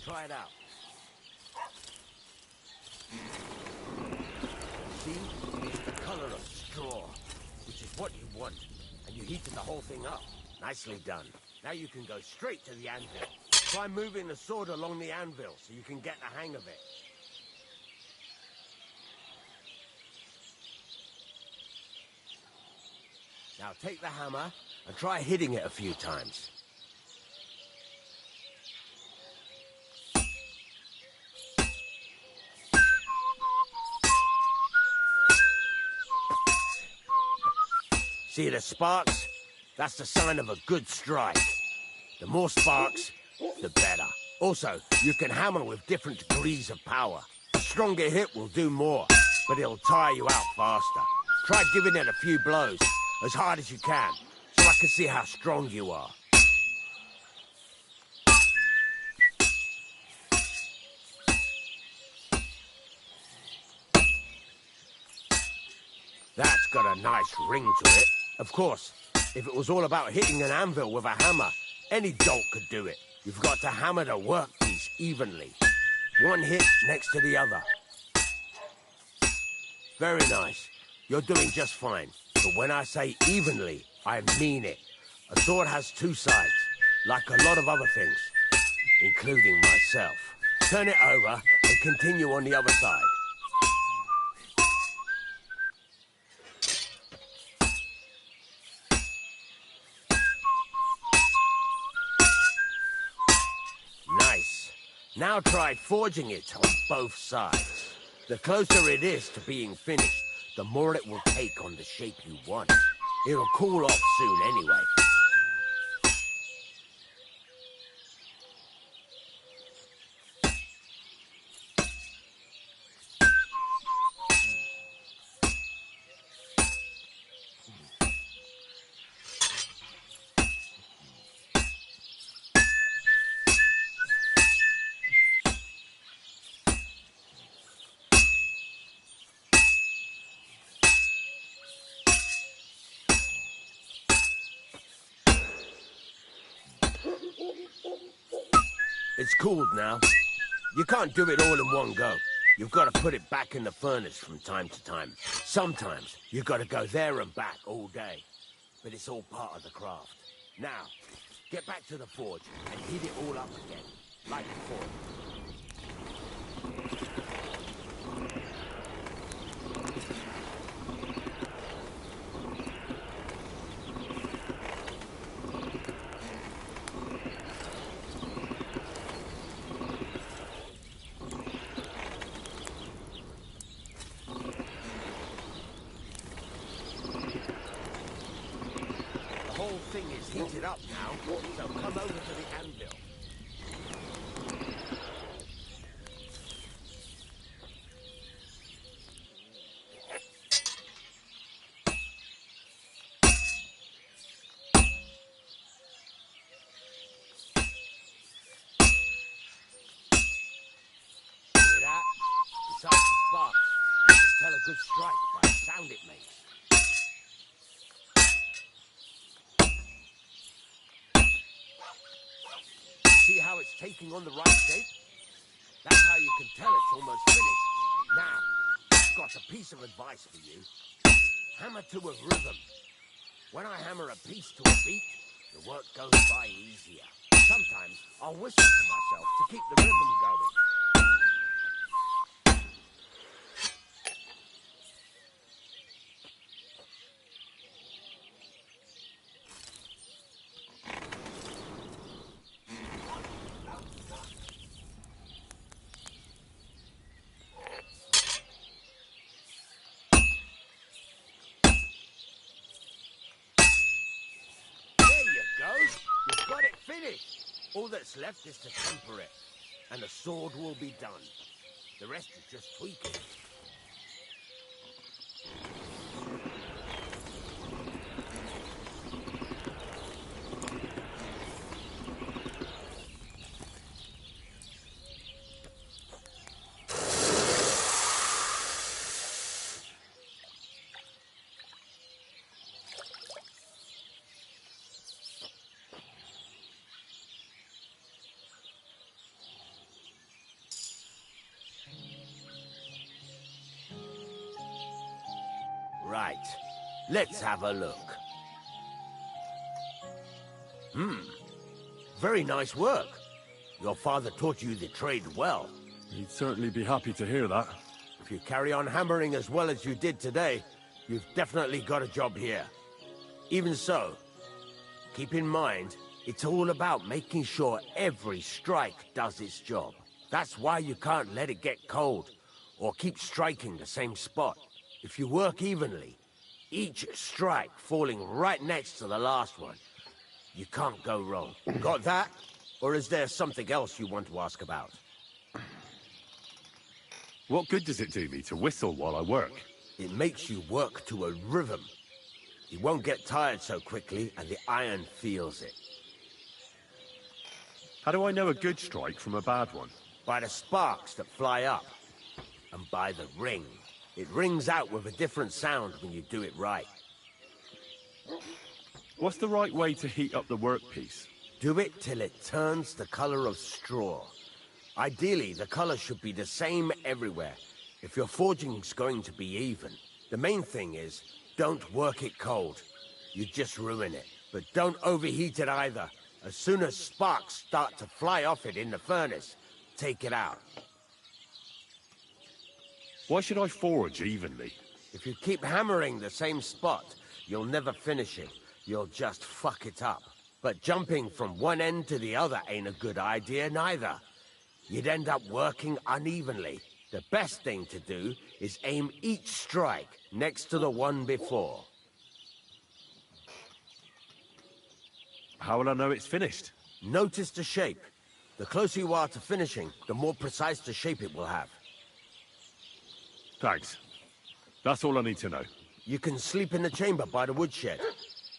Try it out. See? It's the color of straw, which is what you want, and you heated the whole thing up. Nicely done. Now you can go straight to the anvil. Try moving the sword along the anvil so you can get the hang of it. Now take the hammer and try hitting it a few times. See the sparks? That's the sign of a good strike. The more sparks, the better. Also, you can hammer with different degrees of power. A stronger hit will do more, but it'll tire you out faster. Try giving it a few blows, as hard as you can, so I can see how strong you are. That's got a nice ring to it. Of course, if it was all about hitting an anvil with a hammer, any dolt could do it. You've got to hammer the workpiece evenly. One hit next to the other. Very nice. You're doing just fine. But when I say evenly, I mean it. A sword has two sides, like a lot of other things, including myself. Turn it over and continue on the other side. Nice. Now try forging it on both sides. The closer it is to being finished, the more it will take on the shape you want. It'll cool off soon anyway. It's cooled now. You can't do it all in one go. You've got to put it back in the furnace from time to time. Sometimes you've got to go there and back all day. But it's all part of the craft. Now, get back to the forge and heat it all up again, like before. So come over to the anvil. Hear that? Besides the sparks, you can tell a good strike by the sound it makes. See how it's taking on the right shape? That's how you can tell it's almost finished. Now, I've got a piece of advice for you. Hammer to a rhythm. When I hammer a piece to a beat, the work goes by easier. Sometimes I'll whistle to myself to keep the rhythm going. You've got it finished. All that's left is to temper it, and the sword will be done. The rest is just tweaking. Right. Let's have a look. Very nice work. Your father taught you the trade well. He'd certainly be happy to hear that. If you carry on hammering as well as you did today, you've definitely got a job here. Even so, keep in mind, it's all about making sure every strike does its job. That's why you can't let it get cold, or keep striking the same spot. If you work evenly, each strike falling right next to the last one, you can't go wrong. Got that? Or is there something else you want to ask about? What good does it do me to whistle while I work? It makes you work to a rhythm. You won't get tired so quickly, and the iron feels it. How do I know a good strike from a bad one? By the sparks that fly up, and by the ring. It rings out with a different sound when you do it right. What's the right way to heat up the workpiece? Do it till it turns the color of straw. Ideally, the color should be the same everywhere, if your forging's going to be even. The main thing is, don't work it cold. You just ruin it. But don't overheat it either. As soon as sparks start to fly off it in the furnace, take it out. Why should I forge evenly? If you keep hammering the same spot, you'll never finish it. You'll just fuck it up. But jumping from one end to the other ain't a good idea neither. You'd end up working unevenly. The best thing to do is aim each strike next to the one before. How will I know it's finished? Notice the shape. The closer you are to finishing, the more precise the shape it will have. Thanks. That's all I need to know. You can sleep in the chamber by the woodshed.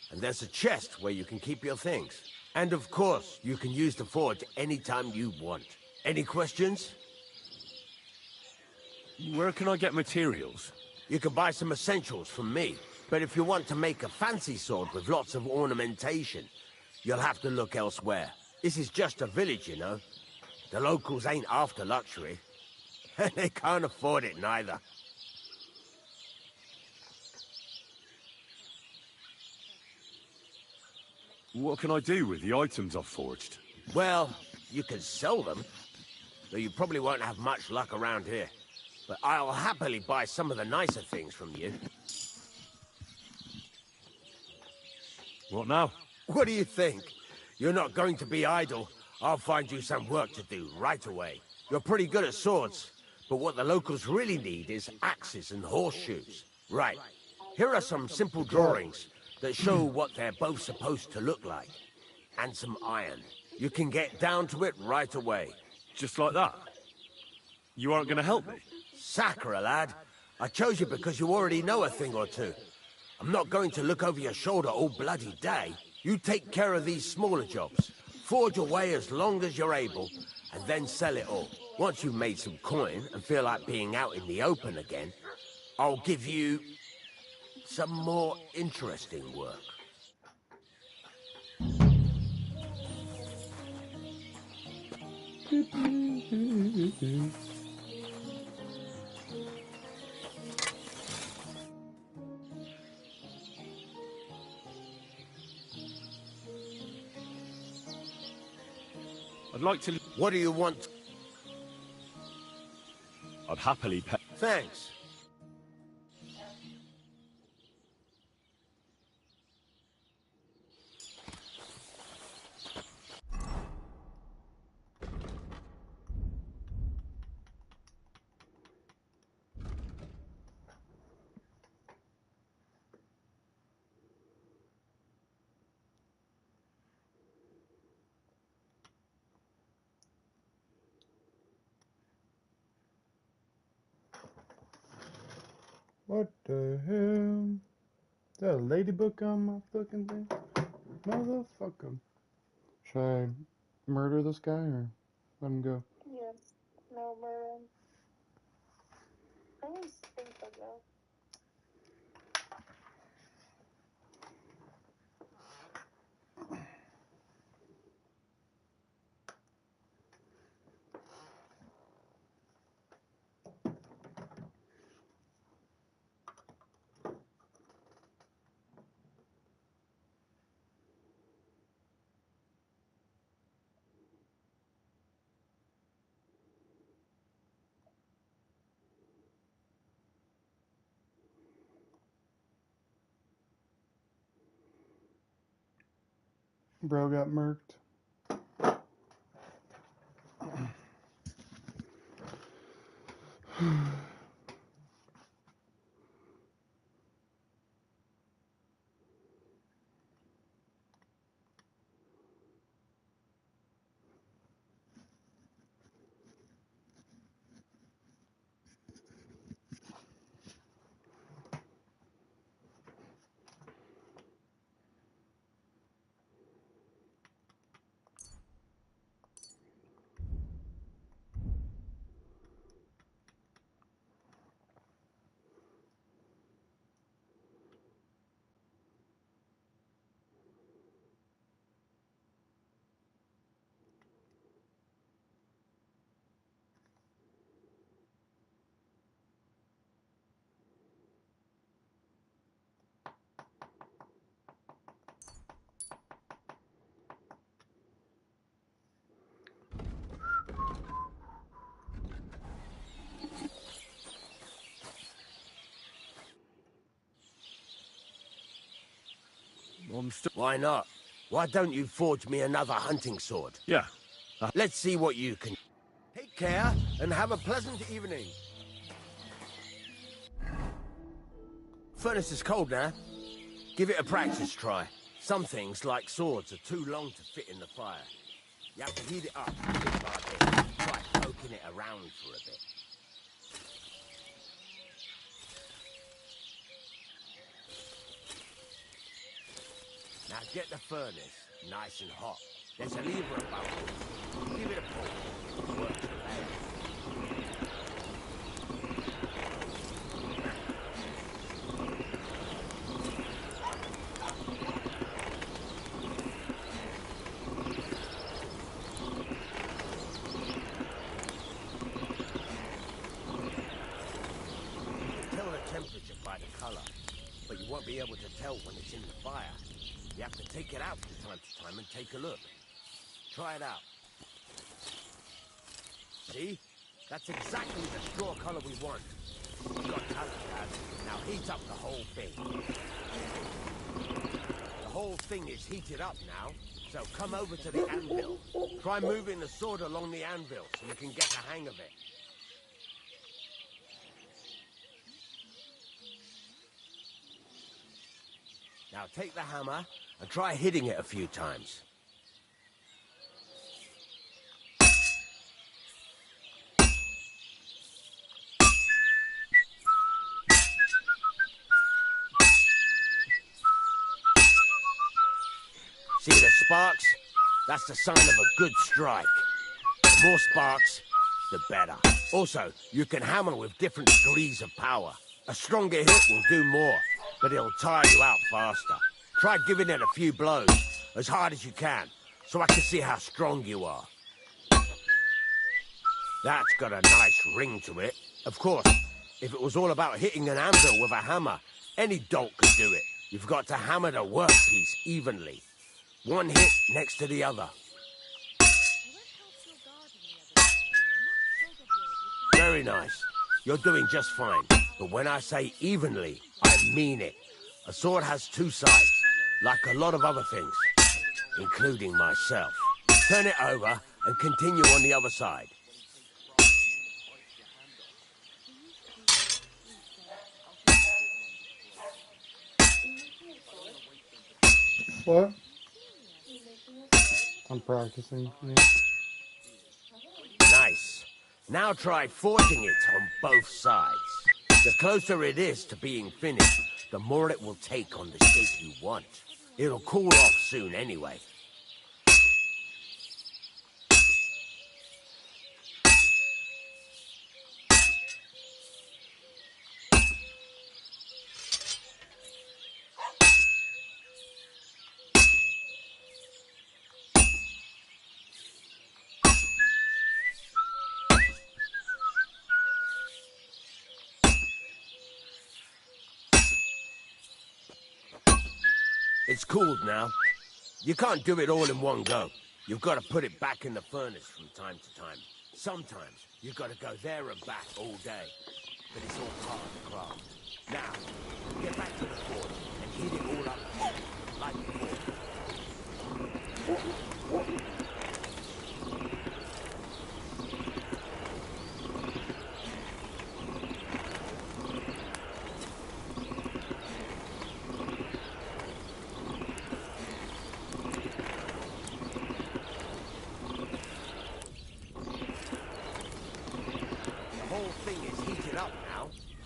And there's a chest where you can keep your things. And of course, you can use the forge anytime you want. Any questions? Where can I get materials? You can buy some essentials from me. But if you want to make a fancy sword with lots of ornamentation, you'll have to look elsewhere. This is just a village, you know. The locals ain't after luxury. And they can't afford it neither. What can I do with the items I've forged? Well, you can sell them. Though you probably won't have much luck around here. But I'll happily buy some of the nicer things from you. What now? What do you think? You're not going to be idle. I'll find you some work to do right away. You're pretty good at swords. But what the locals really need is axes and horseshoes. Right. Here are some simple drawings that show what they're both supposed to look like. and some iron. You can get down to it right away. Just like that? You aren't going to help me? Sacre, lad. I chose you because you already know a thing or two. I'm not going to look over your shoulder all bloody day. You take care of these smaller jobs. Forge away as long as you're able, and then sell it all. Once you've made some coin and feel like being out in the open again, I'll give you some more interesting work. I'd like to... What do you want? I'd happily pay... Thanks. What the hell? Is that a ladybug on my fucking thing? Motherfucker. Should I murder this guy or let him go? Yeah. No, murder. I always think of that. Bro got murked. Why not? Why don't you forge me another hunting sword? Yeah. Let's see what you can... Take care, and have a pleasant evening. Furnace is cold now. Give it a practice try. Some things, like swords, are too long to fit in the fire. You have to heat it up bit by bit. Try poking it around for a bit. Now get the furnace nice and hot. There's a lever above it. Give it a pull. Work your leg. Tell the temperature by the color, but you won't be able to tell when it's in the fire. You have to take it out from time to time and take a look. Try it out. See? That's exactly the straw color we want. You've got color, Dad. Now heat up the whole thing. The whole thing is heated up now, so come over to the anvil. Try moving the sword along the anvil so you can get the hang of it. Now take the hammer and try hitting it a few times. sparks, that's the sign of a good strike. The more sparks, the better. Also, you can hammer with different degrees of power. A stronger hit will do more, but it'll tire you out faster. Try giving it a few blows, as hard as you can, so I can see how strong you are. That's got a nice ring to it. Of course, if it was all about hitting an anvil with a hammer, any dolt could do it. You've got to hammer the workpiece evenly. One hit next to the other. Very nice. You're doing just fine. But when I say evenly, I mean it. A sword has two sides, like a lot of other things, including myself. Turn it over and continue on the other side. What? I'm practicing. Yeah. Nice. Now try forging it on both sides. The closer it is to being finished, the more it will take on the shape you want. It'll cool off soon anyway. It's cooled now. You can't do it all in one go. You've got to put it back in the furnace from time to time. Sometimes you've got to go there and back all day. But it's all part of the craft. Now, get back to the forge and heat it all up like before.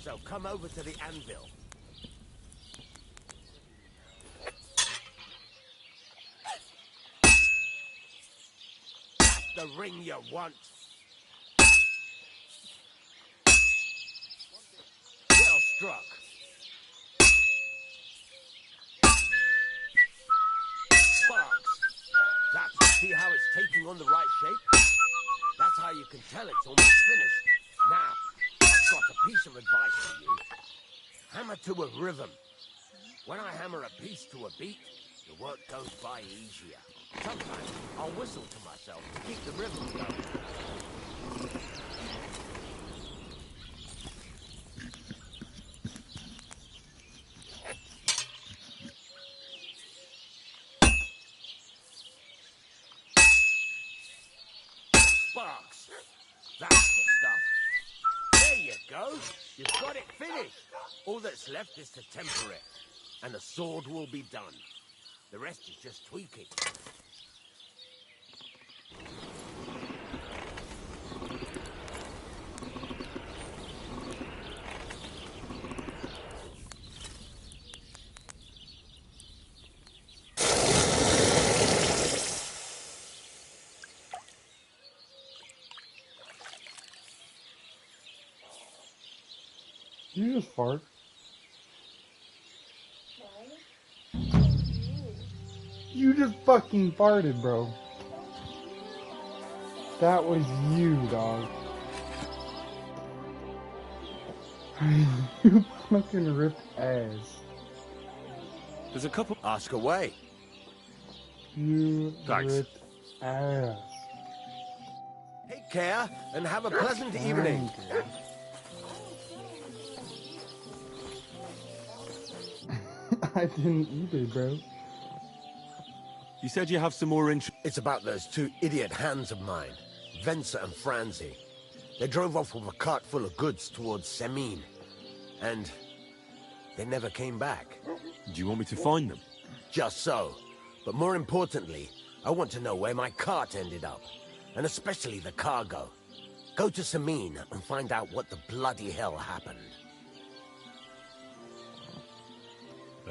So come over to the anvil. That's the ring you want. Well struck. Sparks. See how it's taking on the right shape? That's how you can tell it's almost finished. Now, I've got a piece of advice for you. Hammer to a rhythm. When I hammer a piece to a beat, the work goes by easier. Sometimes I'll whistle to myself to keep the rhythm going. Sparks. That's the stuff. There you go. You've got it finished. All that's left is to temper it, and the sword will be done. The rest is just tweaking. You just fart. You just fucking farted, bro. That was you, dog. You fucking ripped ass. There's a couple. Ask away. You Thanks. ripped ass. Take care and have a pleasant evening. I didn't either, bro. You said you have some more It's about those two idiot hands of mine, Venser and Franzi. They drove off with a cart full of goods towards Semin, and they never came back. Do you want me to find them? Just so. But more importantly, I want to know where my cart ended up, and especially the cargo. Go to Semin and find out what the bloody hell happened.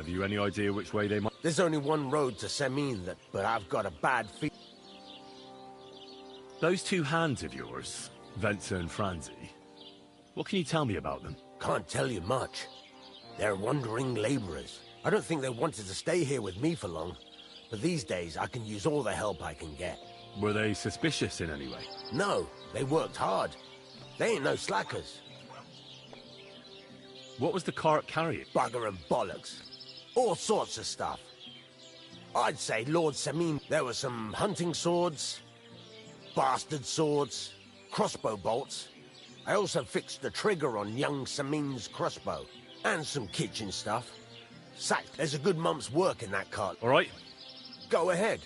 Have you any idea which way they might... There's only one road to Semin, but I've got a bad feeling. Those two hands of yours, Venza and Franzi, what can you tell me about them? Can't tell you much. They're wandering laborers. I don't think they wanted to stay here with me for long, but these days I can use all the help I can get. Were they suspicious in any way? No, they worked hard. They ain't no slackers. What was the cart carrying? Bugger and bollocks. All sorts of stuff. I'd say Lord Semin, there were some hunting swords, bastard swords, crossbow bolts. I also fixed the trigger on young Semin's crossbow, and some kitchen stuff. Sack, there's a good month's work in that cart. All right. Go ahead.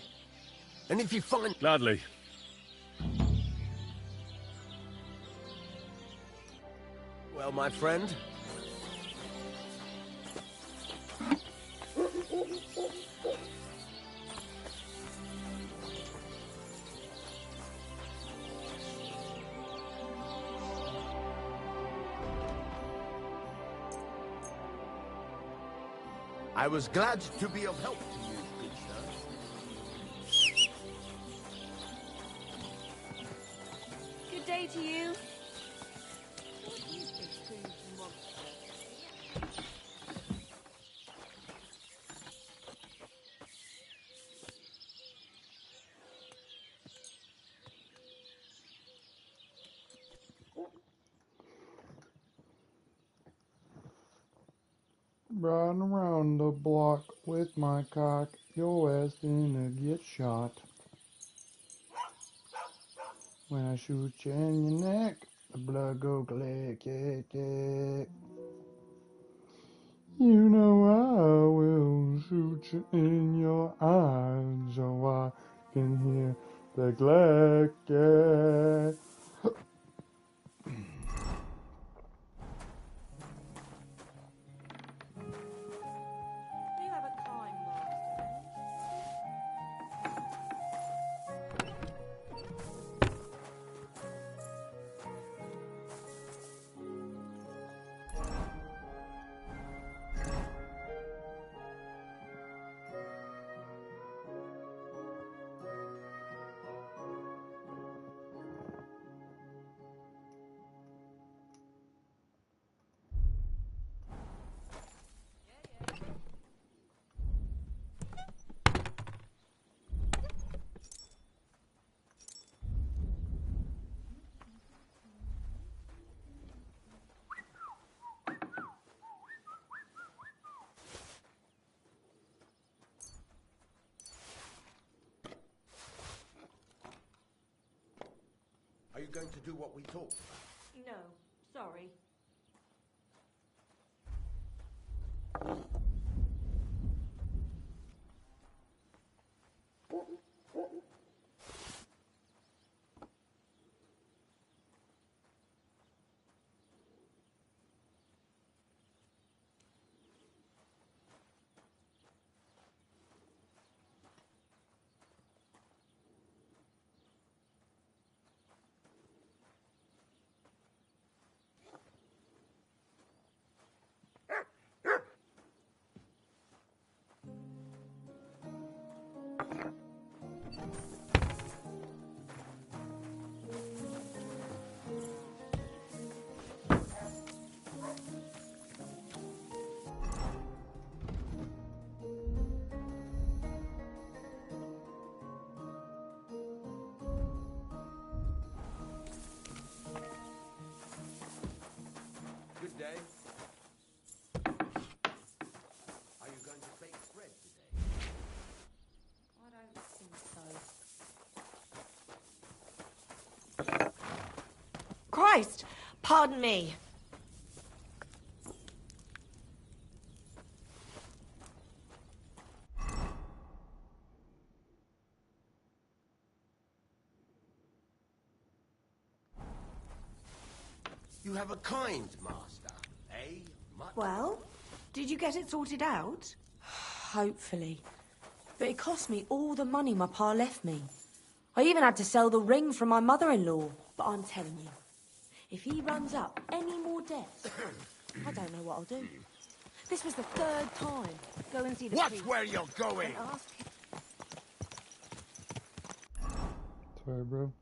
And if you find... Gladly. Well, my friend... I was glad to be of help to you, good sir. Good day to you. Riding around the block with my cock, your ass gonna get shot. When I shoot you in your neck, the blood go click, click, click. You know I will shoot you in your eyes so I can hear the click, click. Are you going to do what we talked about? No, sorry. Good day. Are you going to bake bread today? I don't think so. Christ! Pardon me. You have a kind master, eh? Well, did you get it sorted out? Hopefully. But it cost me all the money my pa left me. I even had to sell the ring from my mother-in-law. But I'm telling you, if he runs up any more debts, I don't know what I'll do. This was the third time. Go and see the Watch priest. where you're going! And ask him. Sorry, bro.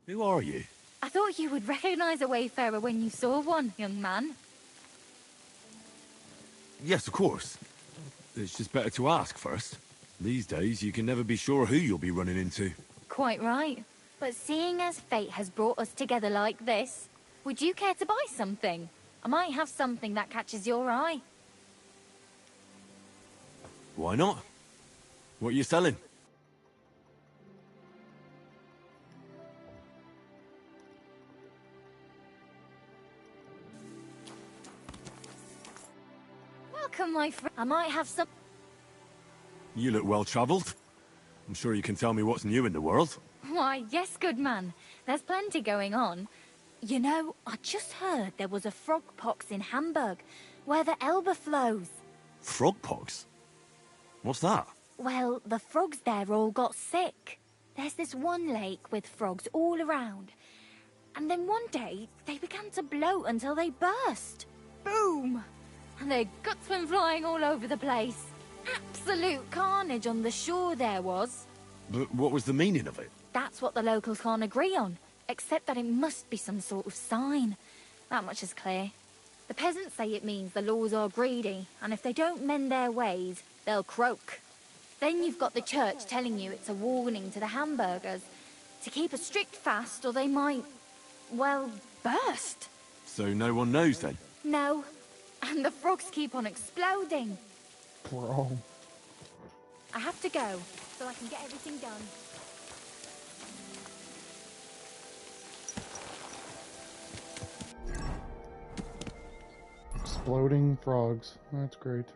Who are you? I thought you would recognize a wayfarer when you saw one, young man. Yes, of course. It's just better to ask first. These days, you can never be sure who you'll be running into. Quite right. But seeing as fate has brought us together like this, would you care to buy something? I might have something that catches your eye. Why not? What are you selling? Welcome, my friend. I might have some... You look well-travelled. I'm sure you can tell me what's new in the world. Why, yes, good man. There's plenty going on. You know, I just heard there was a frog pox in Hamburg, where the Elbe flows. Frog pox? What's that? Well, the frogs there all got sick. There's this one lake with frogs all around. And then one day, they began to bloat until they burst. Boom! And their guts went flying all over the place. Absolute carnage on the shore there was. But what was the meaning of it? That's what the locals can't agree on, except that it must be some sort of sign. That much is clear. The peasants say it means the laws are greedy, and if they don't mend their ways, they'll croak. Then you've got the church telling you it's a warning to the hamburgers to keep a strict fast or they might, well, burst. So no one knows then? No, and the frogs keep on exploding. Bro. I have to go, so I can get everything done. Exploding frogs. That's great.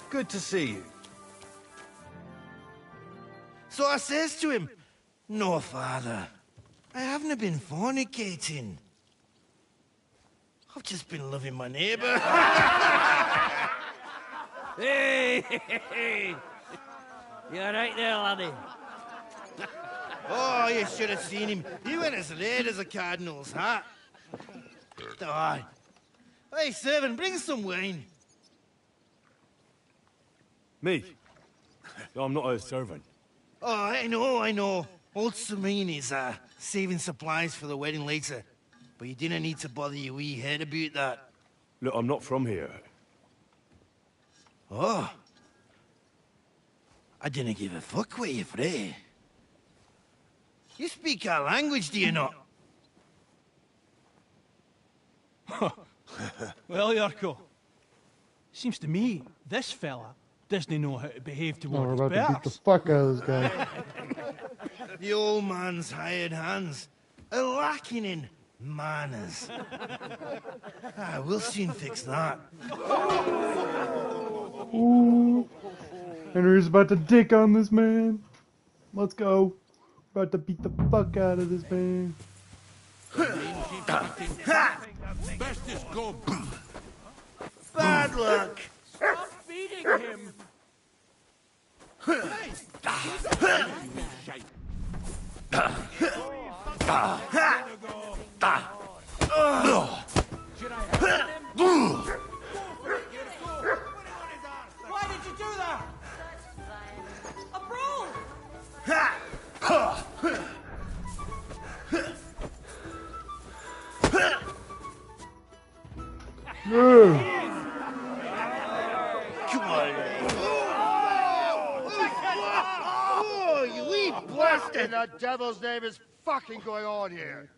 Good to see you. So I says to him, "No, father, I haven't been fornicating. I've just been loving my neighbour." Hey! You alright there, laddie? Oh, you should have seen him. He went as red as a cardinal's hat. Aye. Hey, servant, bring some wine. Me? I'm not a servant. Oh, I know. Old Serene is saving supplies for the wedding later. But you didn't need to bother your wee head about that. Look, I'm not from here. Oh. I didn't give a fuck what you're frae. You speak our language, do you not? Well, Yarko, seems to me this fella doesn't know how to behave Oh, we're towards about to beat the bears. fuck out of this guy. The old man's hired hands are lacking in manners. We'll soon fix that. Ooh. Henry's about to dick on this man. Let's go. About to beat the fuck out of this man. Best is go. Bad luck. Stop beating him! Why did you do that? A brawl! What in the devil's name is fucking going on here?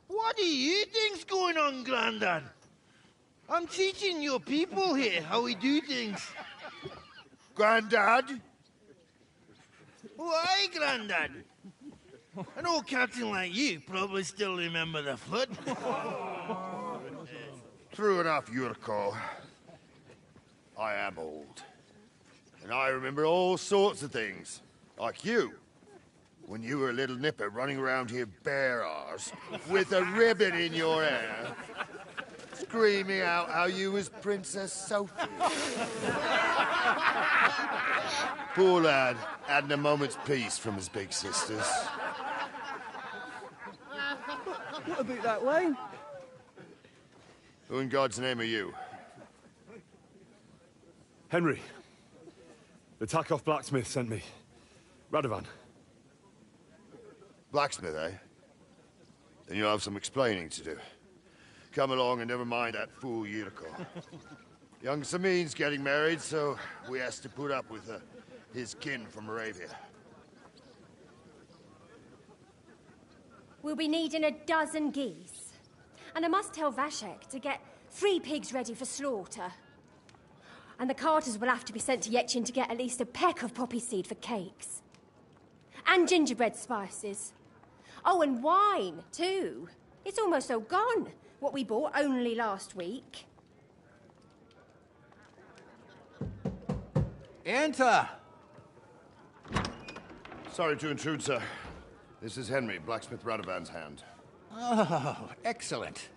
What do you think's going on, Grandad? I'm teaching your people here how we do things. Grandad? Why, Grandad? An old captain like you probably still remember the flood. True enough, Yurko. I am old. And I remember all sorts of things. Like you. When you were a little nipper running around here bare arse, with a ribbon in your hair, screaming out how you was Princess Sophie. Poor lad, hadn't a moment's peace from his big sisters. What about that wine? Who in God's name are you? Henry. The Takoff blacksmith sent me. Radovan. Blacksmith, eh? Then you'll have some explaining to do. Come along and never mind that fool Yurko. Young Samin's getting married, so we has to put up with his kin from Moravia. We'll be needing 12 geese. And I must tell Vashek to get 3 pigs ready for slaughter. And the carters will have to be sent to Yetchin to get at least a peck of poppy seed for cakes. And gingerbread spices. Oh, and wine, too. It's almost all gone, what we bought only last week. Enter! Sorry to intrude, sir. This is Henry, blacksmith Radovan's hand. Oh, excellent.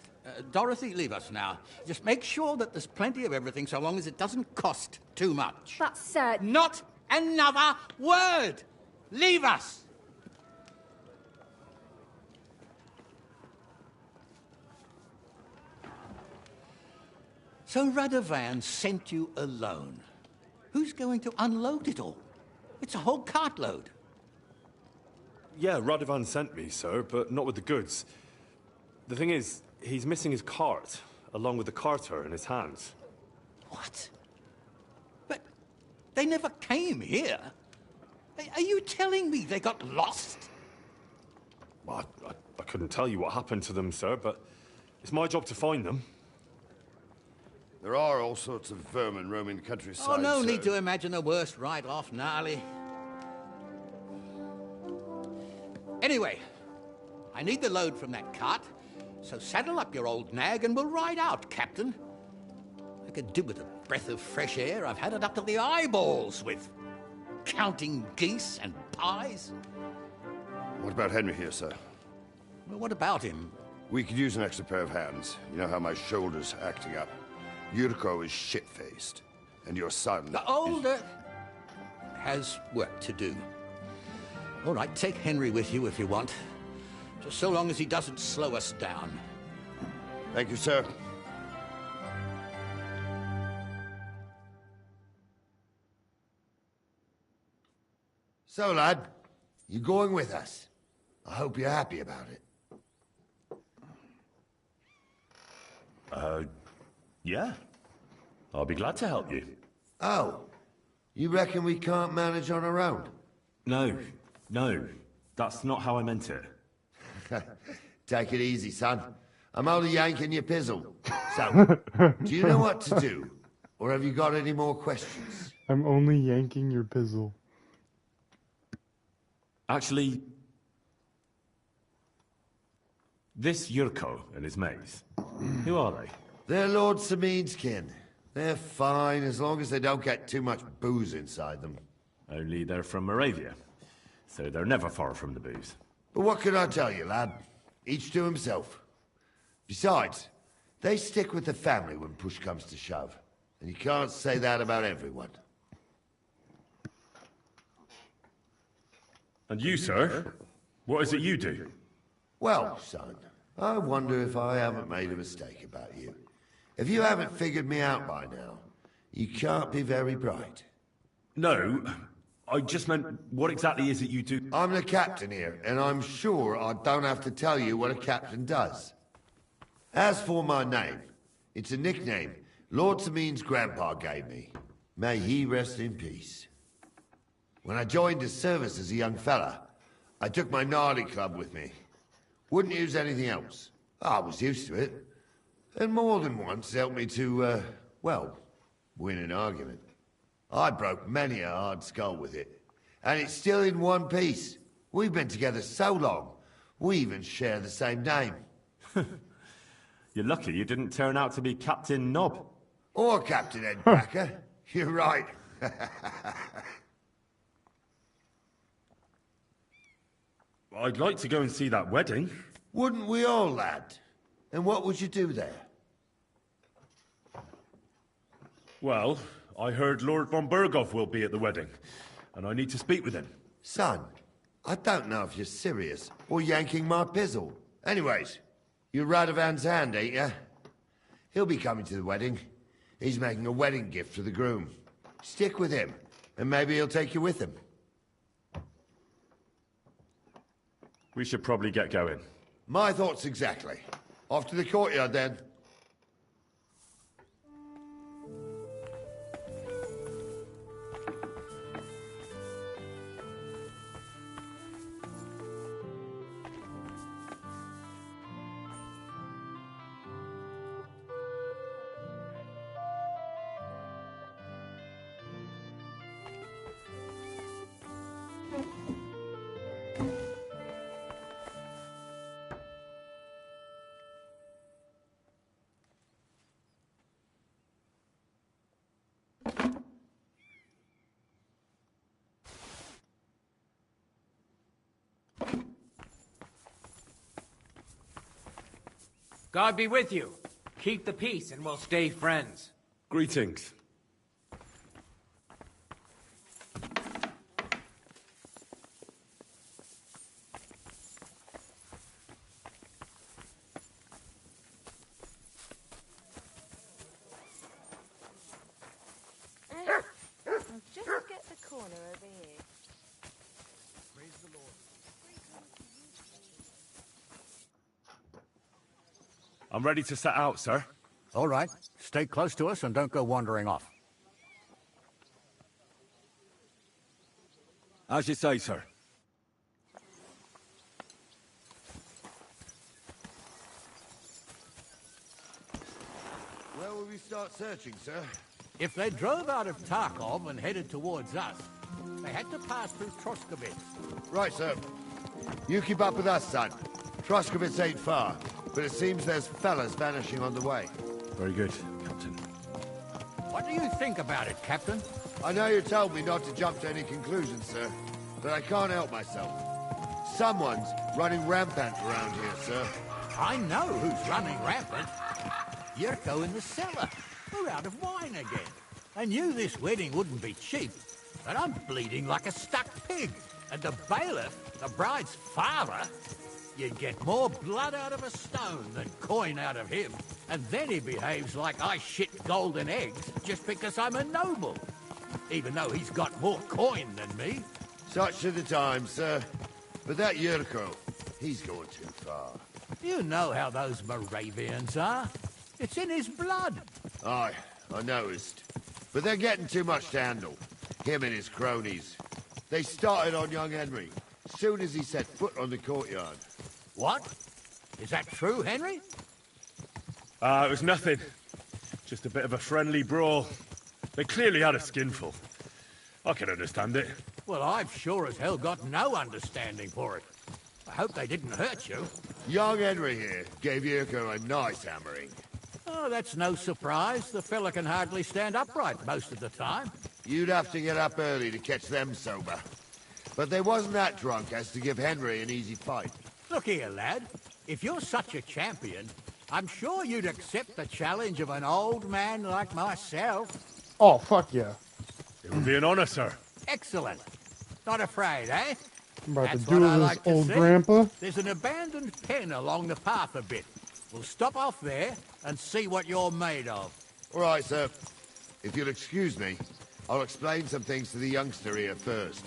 Dorothy, leave us now. Just make sure that there's plenty of everything so long as it doesn't cost too much. But, sir... Not another word! Leave us! So Radovan sent you alone. Who's going to unload it all? It's a whole cartload. Yeah, Radovan sent me, sir, but not with the goods. The thing is, he's missing his cart, along with the carter in his hands. What? But they never came here. Are you telling me they got lost? Well, I couldn't tell you what happened to them, sir, but it's my job to find them. There are all sorts of vermin roaming the countryside. Oh, no need to imagine the worst right off, gnarly. Anyway, I need the load from that cart, so saddle up your old nag and we'll ride out, Captain. I could do with a breath of fresh air. I've had it up to the eyeballs with counting geese and pies. What about Henry here, sir? Well, what about him? We could use an extra pair of hands. You know how my shoulder's acting up. Yurko is shit-faced, and your son... The older has work to do. All right, take Henry with you if you want. Just so long as he doesn't slow us down. Thank you, sir. So, lad, you going with us? I hope you're happy about it. Yeah. I'll be glad to help you. Oh, you reckon we can't manage on our own? No, that's not how I meant it. Take it easy, son. I'm only yanking your pizzle. So, do you know what to do? Or have you got any more questions? I'm only yanking your pizzle. Actually, this Yurko and his mates, who are they? They're Lord Samin's kin. They're fine as long as they don't get too much booze inside them. Only they're from Moravia, so they're never far from the booze. But what can I tell you, lad? Each to himself. Besides, they stick with the family when push comes to shove. And you can't say that about everyone. And you, sir? What is it you do? Well, son, I wonder if I haven't made a mistake about you. If you haven't figured me out by now, you can't be very bright. No, I just meant, what exactly is it you do? I'm the captain here, and I'm sure I don't have to tell you what a captain does. As for my name, it's a nickname Lord Samin's grandpa gave me. May he rest in peace. When I joined his service as a young fella, I took my gnarly club with me. Wouldn't use anything else. I was used to it. And more than once helped me to, well, win an argument. I broke many a hard skull with it. And it's still in one piece. We've been together so long, we even share the same name. You're lucky you didn't turn out to be Captain Knob. Or Captain Headcracker. You're right. I'd like to go and see that wedding. Wouldn't we all, lad? And what would you do there? Well, I heard Lord von Burgov will be at the wedding, and I need to speak with him. Son, I don't know if you're serious or yanking my pizzle. Anyways, you're Radovan's hand, ain't ya? He'll be coming to the wedding. He's making a wedding gift for the groom. Stick with him, and maybe he'll take you with him. We should probably get going. My thoughts exactly. Off to the courtyard, then. God be with you. Keep the peace and we'll stay friends. Greetings. I'll just get the corner over here. Praise the Lord. I'm ready to set out, sir. All right. Stay close to us and don't go wandering off. As you say, sir. Where will we start searching, sir? If they drove out of Tarkov and headed towards us, they had to pass through Troskovitz. Right, sir. You keep up with us, son. Troskovitz ain't far, but it seems there's fellas vanishing on the way. Very good, Captain. What do you think about it, Captain? I know you told me not to jump to any conclusions, sir, but I can't help myself. Someone's running rampant around here, sir. I know who's running rampant. Yurko in the cellar. We're out of wine again. I knew this wedding wouldn't be cheap, but I'm bleeding like a stuck pig. And the bailiff, the bride's father, you'd get more blood out of a stone than coin out of him. And then he behaves like I shit golden eggs just because I'm a noble. Even though he's got more coin than me. Such are the times, sir. But that Yurko, he's going too far. You know how those Moravians are. It's in his blood. Aye, I noticed. But they're getting too much to handle. Him and his cronies. They started on young Henry, soon as he set foot on the courtyard. What? Is that true, Henry? It was nothing. Just a bit of a friendly brawl. They clearly had a skinful. I can understand it. Well, I've sure as hell got no understanding for it. I hope they didn't hurt you. Young Henry here gave Yurko a nice hammering. Oh, that's no surprise. The fella can hardly stand upright most of the time. You'd have to get up early to catch them sober. But they wasn't that drunk as to give Henry an easy fight. Look here, lad. If you're such a champion, I'm sure you'd accept the challenge of an old man like myself. Oh, fuck yeah. It would be an honor, sir. Excellent. Not afraid, eh? I'm about That's to do what I this like to old see. grandpa. There's an abandoned pen along the path a bit. We'll stop off there and see what you're made of. All right, sir. If you'll excuse me, I'll explain some things to the youngster here first.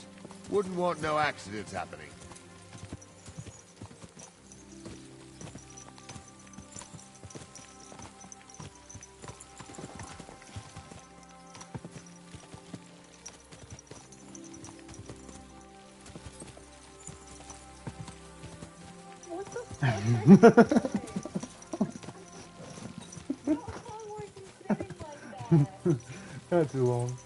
Wouldn't want no accidents happening. Not too long.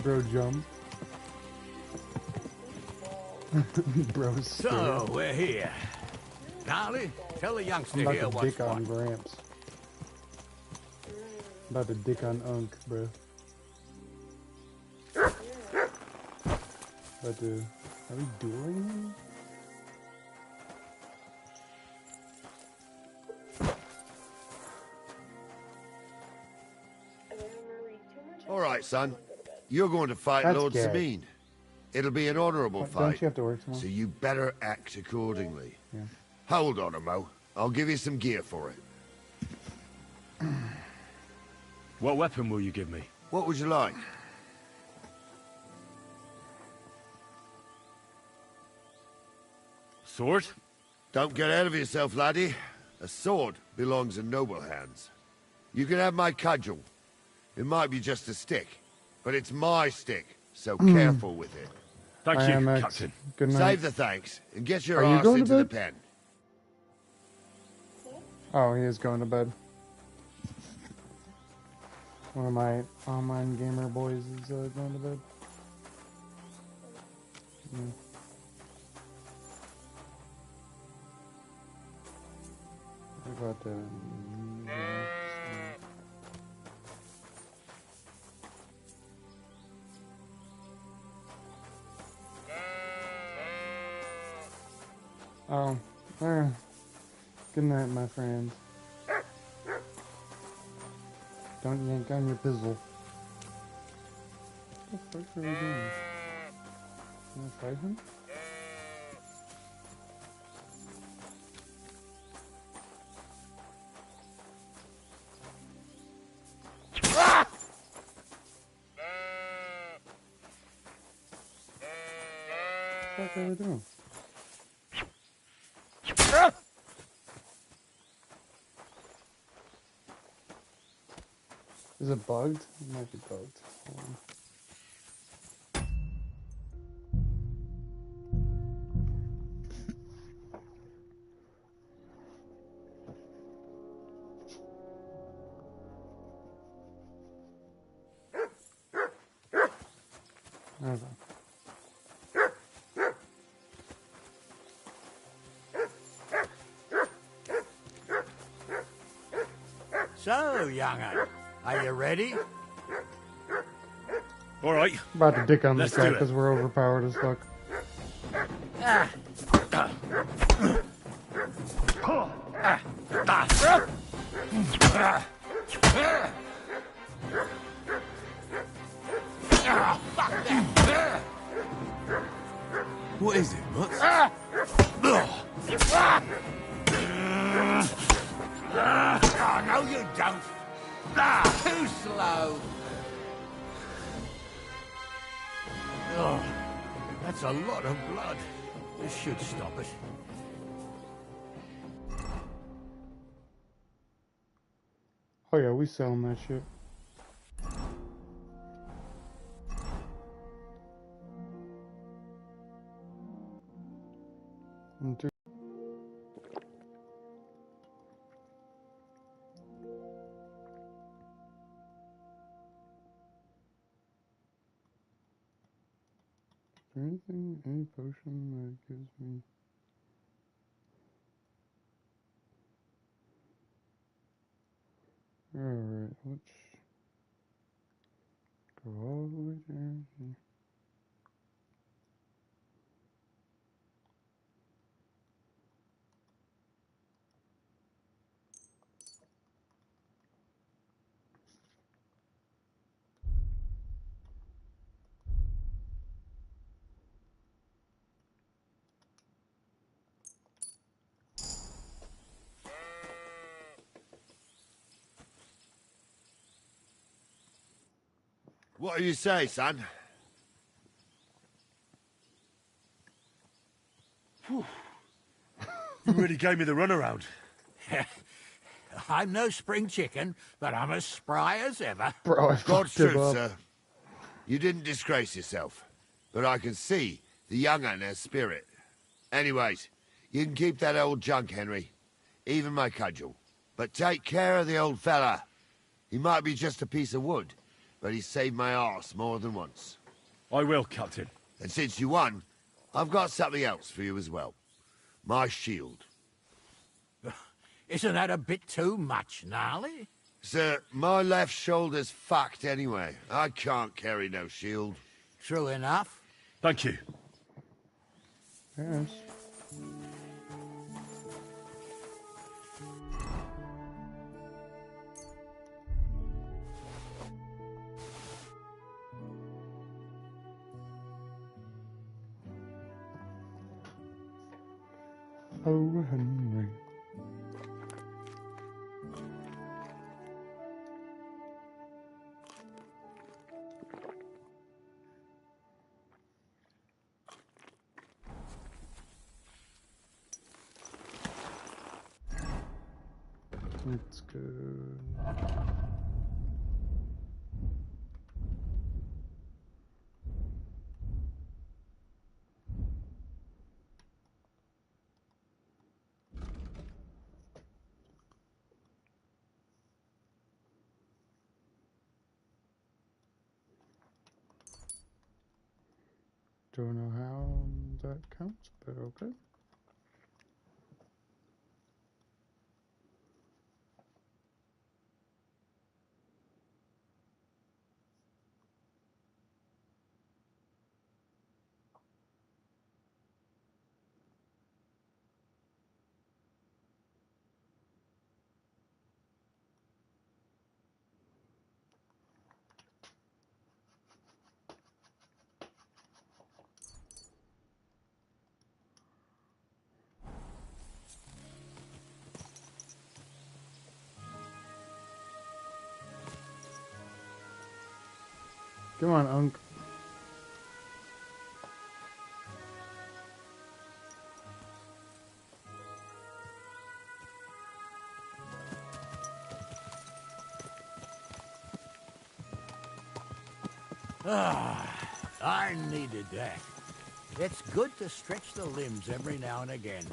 Bro jump. Bro's scared. So, we're here. Gnarly, tell the I'm youngster about here to what's dick what. on Gramps. I'm about to dick on Unk, bro. About to... Are we dueling? All right, son. You're going to fight That's Lord gay. Sabine. It'll be an honorable Don't fight. you have to work tomorrow? So you better act accordingly. Yeah. Hold on, Mo. I'll give you some gear for it. What weapon will you give me? What would you like? Sword? Don't get ahead of yourself, laddie. A sword belongs in noble hands. You can have my cudgel. It might be just a stick, but it's my stick, so careful with it. Thank I you, am Captain. Good night. Save the thanks, and get your Are you arse going to into the bed? pen. Oh, he is going to bed. One of my online gamer boys is going to bed. Yeah. What about the... Oh, good night, my friends. Don't yank on your pizzle. What the fuck are we doing? Can I fight him? What the fuck are we doing? Is it bugged? It might be bugged. Hold on. Okay. So, young'un, are you ready? All right. About to dick on this Let's guy do it. because we're overpowered as fuck. What is it, Mutz? Oh, no, you don't. Too slow. Oh, that's a lot of blood. This should stop it. Oh yeah, we selling that shit. Is there anything, any potion that gives me... Alright, let's go all the way down here. What do you say, son? You really gave me the runaround. I'm no spring chicken, but I'm as spry as ever. Bro, I God's fucked him truth, up. sir. You didn't disgrace yourself, but I can see the young un has spirit. Anyways, you can keep that old junk, Henry. Even my cudgel. But take care of the old fella. He might be just a piece of wood, but he saved my arse more than once. I will, Captain. And since you won, I've got something else for you as well. My shield. Isn't that a bit too much, Gnarly? Sir, my left shoulder's fucked anyway. I can't carry no shield. True enough. Thank you. Yes. Oh, Henry. Let's go. Don't know how that counts, but okay. Come on, Unc. I needed that. It's good to stretch the limbs every now and again.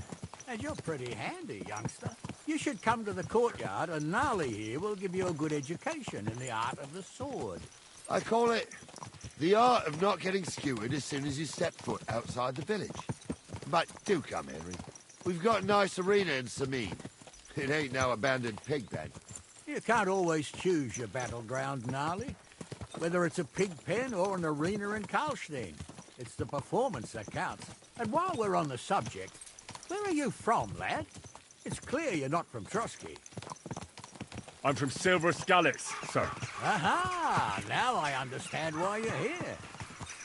And you're pretty handy, youngster. You should come to the courtyard, and Gnarly here will give you a good education in the art of the sword. I call it the art of not getting skewered as soon as you step foot outside the village. But do come, Henry. We've got a nice arena in Sameen. It ain't no abandoned pig pen. You can't always choose your battleground, Gnarly. Whether it's a pig pen or an arena in Karlstein, it's the performance that counts. And while we're on the subject, where are you from, lad? It's clear you're not from Trotsky. I'm from Silver Scallops, sir. Aha! Now I understand why you're here.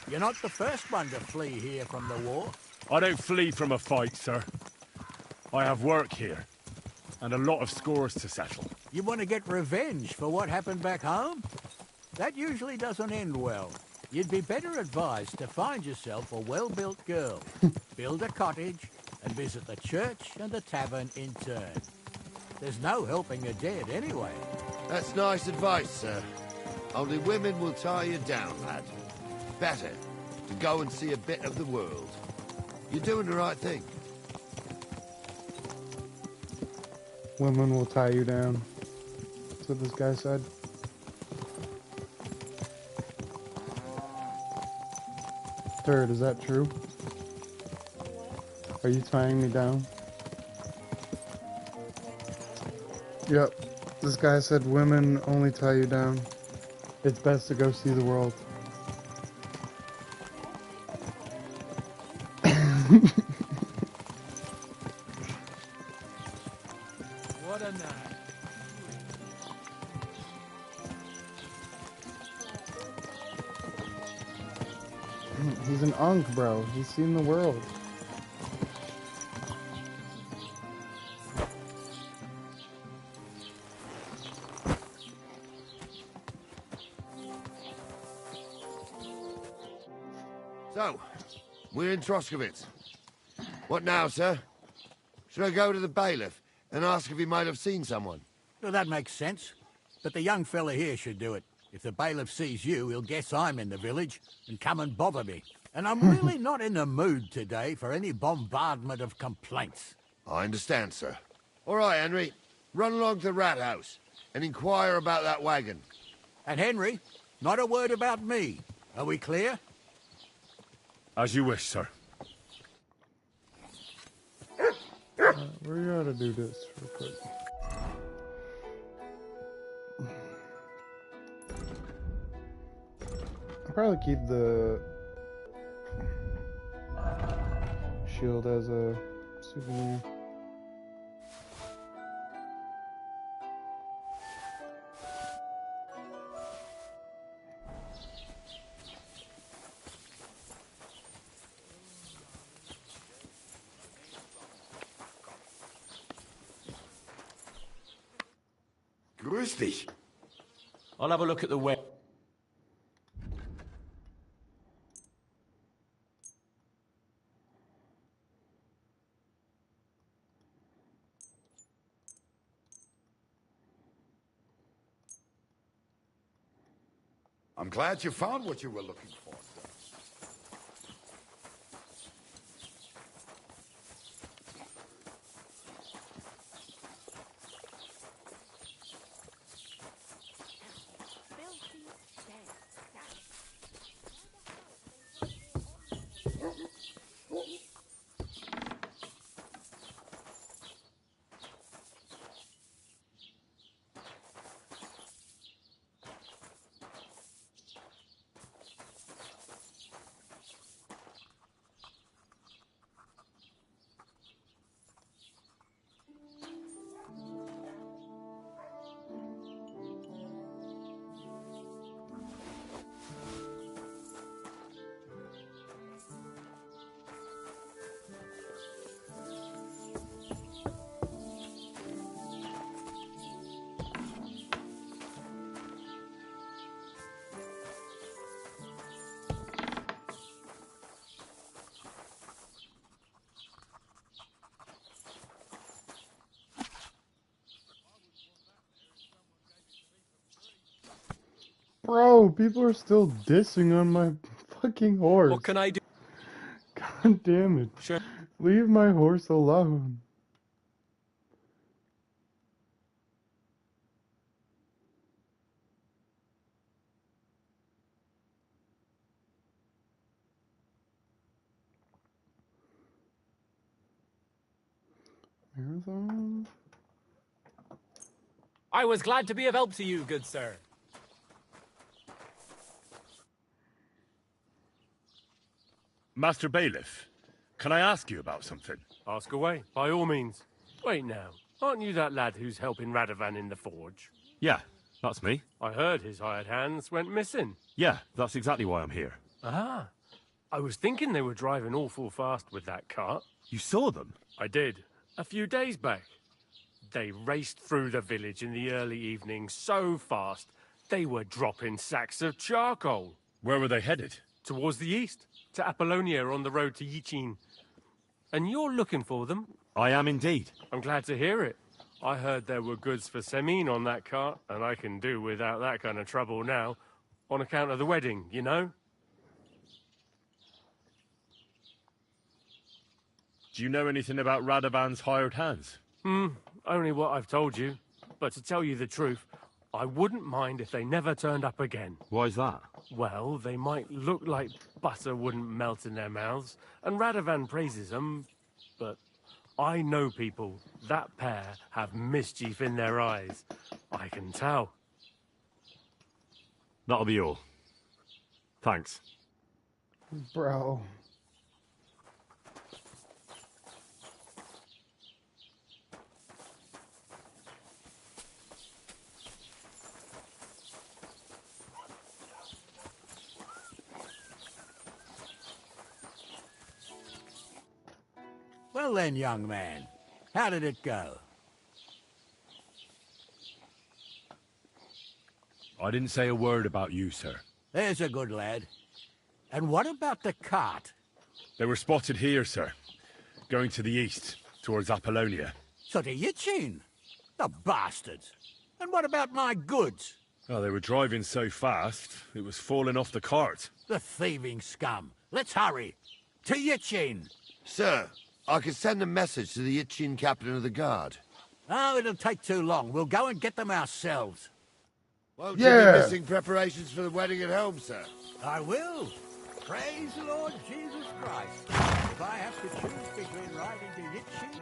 You're not the first one to flee here from the war. I don't flee from a fight, sir. I have work here, and a lot of scores to settle. You want to get revenge for what happened back home? That usually doesn't end well. You'd be better advised to find yourself a well-built girl, build a cottage, and visit the church and the tavern in turn. There's no helping the dead anyway. That's nice advice, sir. Only women will tie you down, lad. Better to go and see a bit of the world. You're doing the right thing. Women will tie you down. That's what this guy said. Third, is that true? Are you tying me down? Yep. This guy said women only tie you down. It's best to go see the world. What a night. He's an Unk, bro. He's seen the world. So, we're in Troskovitz. What now, sir? Should I go to the bailiff and ask if he might have seen someone? Well, that makes sense. But the young fella here should do it. If the bailiff sees you, he'll guess I'm in the village and come and bother me. And I'm really not in the mood today for any bombardment of complaints. I understand, sir. All right, Henry. Run along to the rat house and inquire about that wagon. And Henry, not a word about me. Are we clear? As you wish, sir. We gotta do this real quick. I'll probably keep the shield as a souvenir. Grüß dich. I'll have a look at the web. I'm glad you found what you were looking for. Bro, people are still dissing on my fucking horse. What can I do? God damn it. Sure. Leave my horse alone. Marathon? I was glad to be of help to you, good sir. Master Bailiff, can I ask you about something? Ask away, by all means. Wait now, aren't you that lad who's helping Radovan in the forge? Yeah, that's me. I heard his hired hands went missing. Yeah, that's exactly why I'm here. Ah, I was thinking they were driving awful fast with that cart. You saw them? I did, a few days back. They raced through the village in the early evening so fast, they were dropping sacks of charcoal. Where were they headed? Towards the east, to Apollonia on the road to Yichin. And you're looking for them? I am indeed. I'm glad to hear it. I heard there were goods for Semine on that cart, and I can do without that kind of trouble now, on account of the wedding, you know? Do you know anything about Radovan's hired hands? Only what I've told you. But to tell you the truth, I wouldn't mind if they never turned up again. Why's that? Well, they might look like butter wouldn't melt in their mouths, and Radovan praises them, but I know people. That pair have mischief in their eyes. I can tell. That'll be all. Thanks. Bro. Well then, young man, how did it go? I didn't say a word about you, sir. There's a good lad. And what about the cart? They were spotted here, sir. Going to the east, towards Apollonia. So to Yitchin? The bastards. And what about my goods? Oh, they were driving so fast, it was falling off the cart. The thieving scum. Let's hurry. To Yitchin. Sir, I could send a message to the Yitchin captain of the guard. Oh, it'll take too long. We'll go and get them ourselves. Won't you be missing preparations for the wedding at home, sir? I will. Praise the Lord Jesus Christ. If I have to choose between riding to Yitchin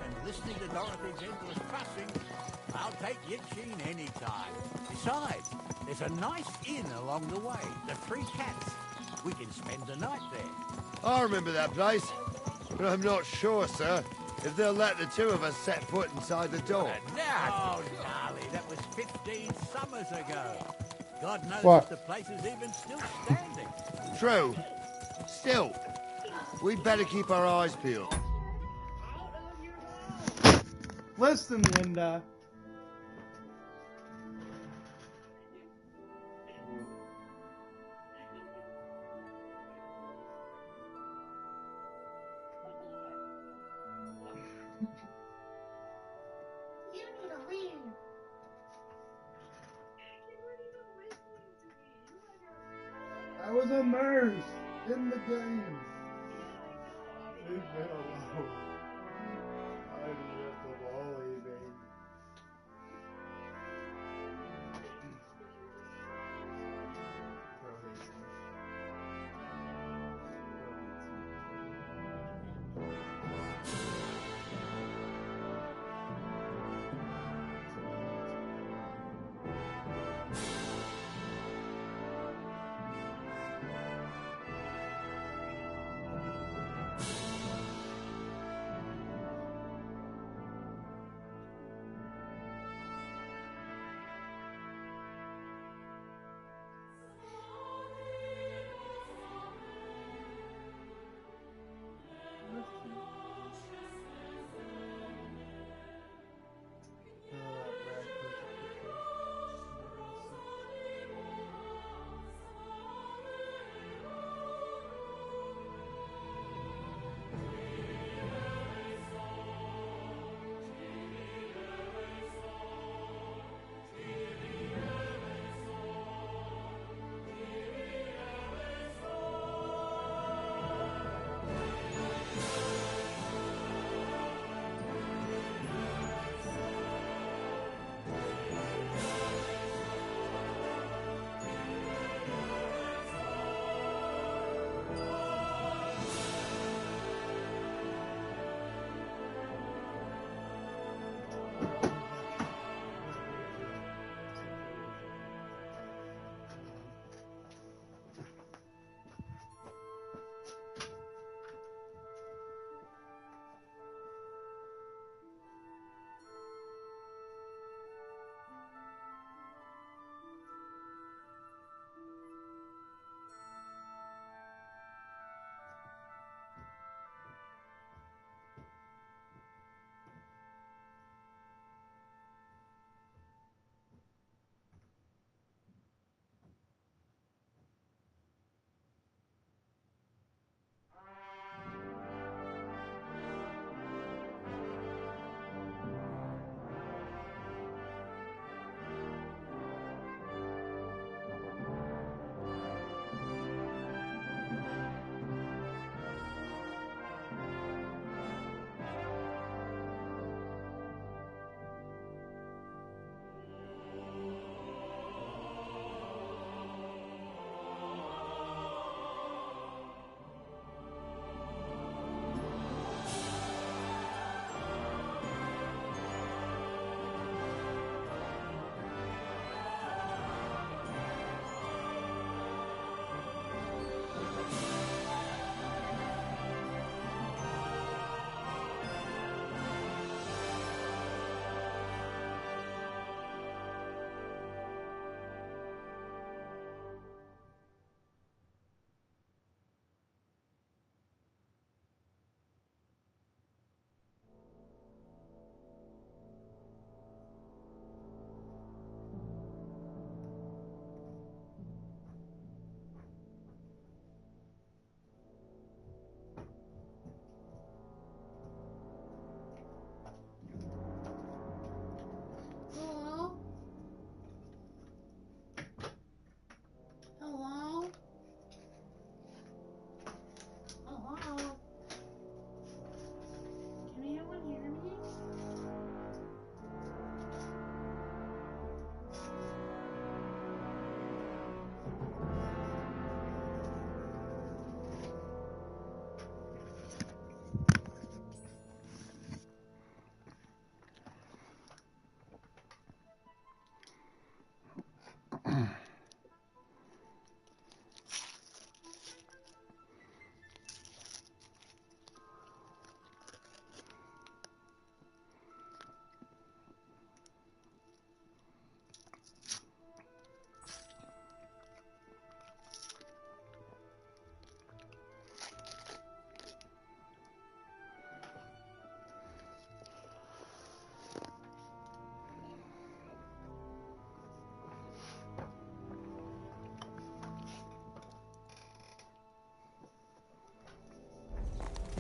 and listening to Dorothy's endless fussing, I'll take Yitchin any time. Besides, there's a nice inn along the way, the Three Cats. We can spend the night there. I remember that place, but I'm not sure, sir, if they'll let the two of us set foot inside the door. Oh, Gnarly, that was 15 summers ago. God knows What? if the place is even still standing. True. Still, we'd better keep our eyes peeled. Listen, Linda. I was immersed in the game. Leave me alone. I'm just a bully, baby.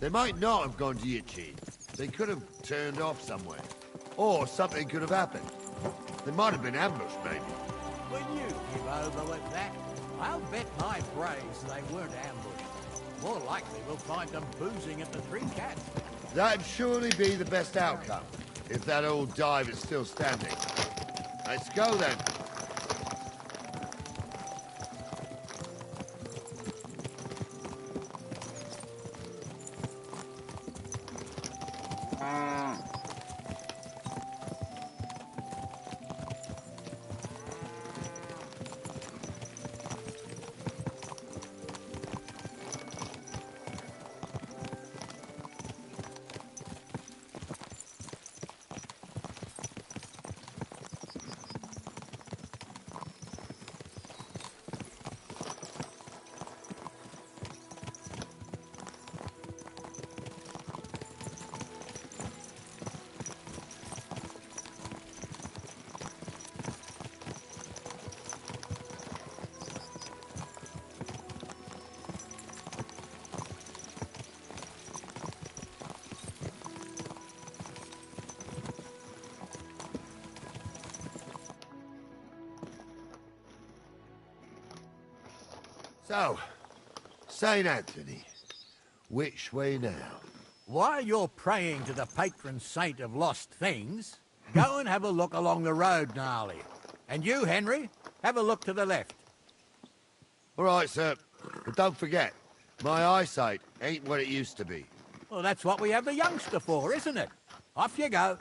They might not have gone to Yitchin. They could have turned off somewhere. Or something could have happened. They might have been ambushed, maybe. Will you give over with that? I'll bet my brains they weren't ambushed. More likely we'll find them boozing at the Three Cats. That'd surely be the best outcome, if that old dive is still standing. Let's go then. So, St. Anthony, which way now? While you're praying to the patron saint of lost things, go and have a look along the road, Gnarly. And you, Henry, have a look to the left. All right, sir. But don't forget, my eyesight ain't what it used to be. Well, that's what we have the youngster for, isn't it? Off you go.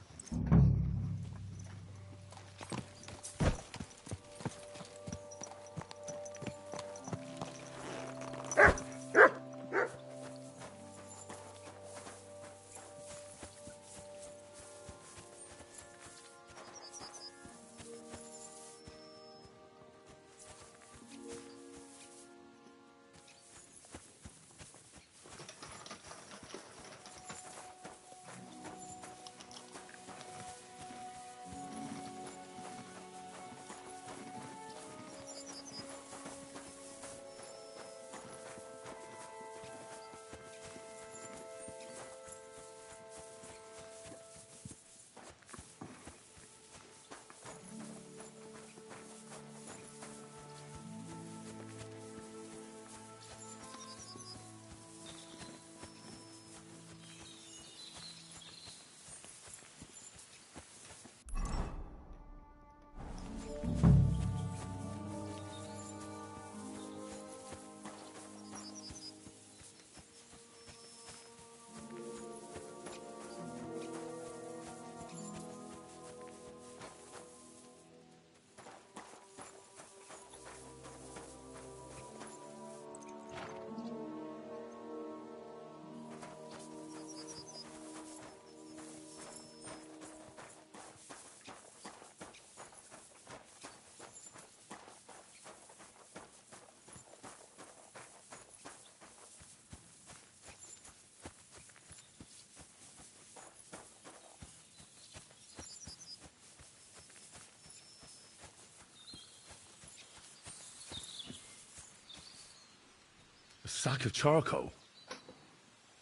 A sack of charcoal?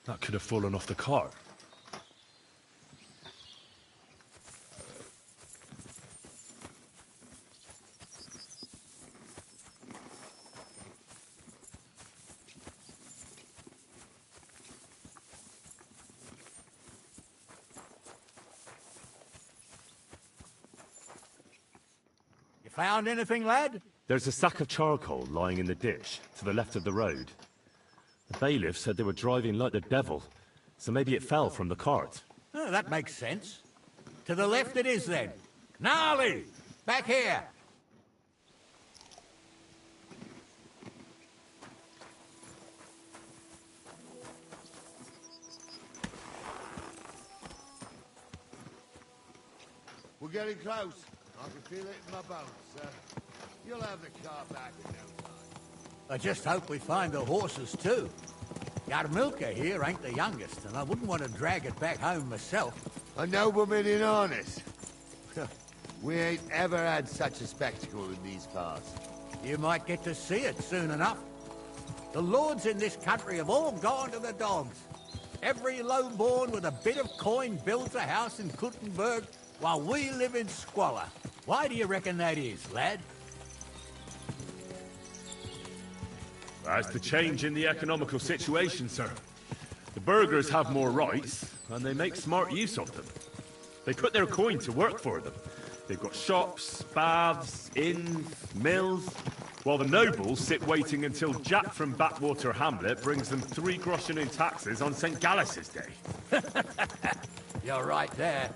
That could have fallen off the cart. You found anything, lad? There's a sack of charcoal lying in the ditch, to the left of the road. The bailiff said they were driving like the devil, so maybe it fell from the cart. Oh, that makes sense. To the left it is, then. Gnarly! Back here! We're getting close. I can feel it in my bones, sir. You'll have the car back in no time. I just hope we find the horses, too. Yarmilka here ain't the youngest, and I wouldn't want to drag it back home myself. A nobleman in harness. We ain't ever had such a spectacle in these parts. You might get to see it soon enough. The lords in this country have all gone to the dogs. Every lowborn with a bit of coin builds a house in Kuttenberg while we live in squalor. Why do you reckon that is, lad? That's the change in the economical situation, sir. The burghers have more rights, and they make smart use of them. They put their coin to work for them. They've got shops, baths, inns, mills, while the nobles sit waiting until Jack from Backwater Hamlet brings them 3 groschen in taxes on St. Gallus's Day. You're right there.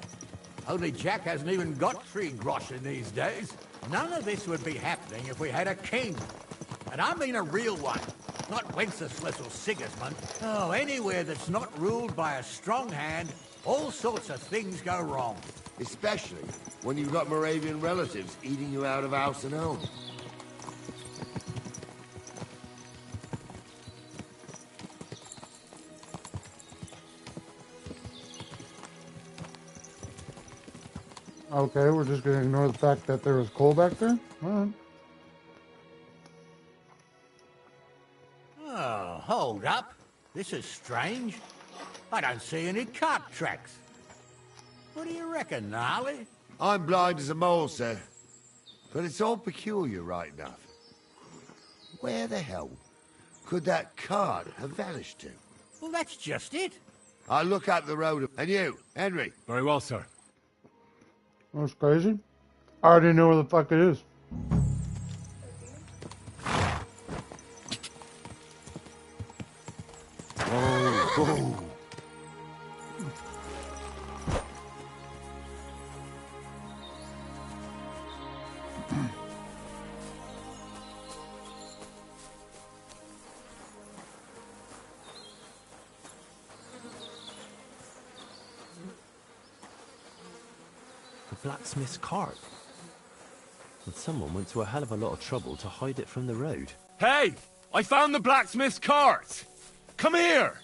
Only Jack hasn't even got 3 groschen these days. None of this would be happening if we had a king. And I mean a real one. Not Wenceslas or Sigismund. Oh, anywhere that's not ruled by a strong hand, all sorts of things go wrong. Especially when you've got Moravian relatives eating you out of house and home. Okay, we're just gonna ignore the fact that there was coal back there? Alright. Oh, hold up. This is strange. I don't see any cart tracks. What do you reckon, Gnarly? I'm blind as a mole, sir. But it's all peculiar, right enough. Where the hell could that cart have vanished to? Well, that's just it. I'll look up the road. And you, Henry? Very well, sir. That's crazy. I already know where the fuck it is. Oh. The blacksmith's cart. And someone went to a hell of a lot of trouble to hide it from the road. Hey! I found the blacksmith's cart! Come here!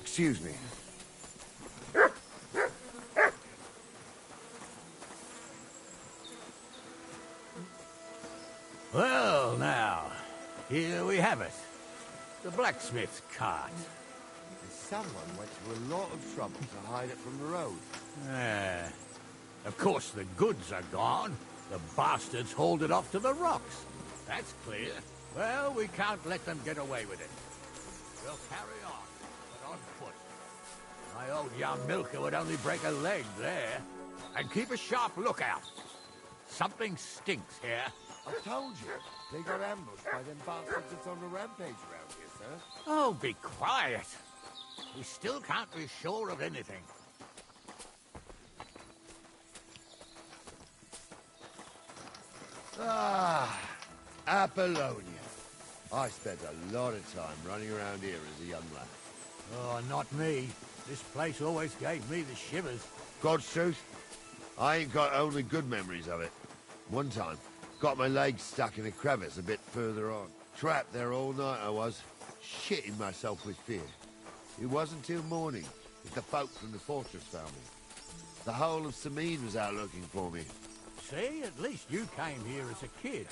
Excuse me. Well, now, here we have it. The blacksmith's cart. Someone went to a lot of trouble to hide it from the road. Of course, the goods are gone. The bastards hauled it off to the rocks. That's clear. Well, we can't let them get away with it. We'll carry on, but on foot. My old young milker would only break a leg there. And keep a sharp lookout. Something stinks here. I told you, they got ambushed by them bastards that's on the rampage around here, sir. Oh, be quiet. We still can't be sure of anything. Ah, Apollonia. I spent a lot of time running around here as a young lad. Oh, not me. This place always gave me the shivers. God's truth, I ain't got only good memories of it. One time, got my legs stuck in a crevice a bit further on. Trapped there all night I was, shitting myself with fear. It wasn't till morning that the folk from the fortress found me. The whole of Samine was out looking for me. See, at least you came here as a kid.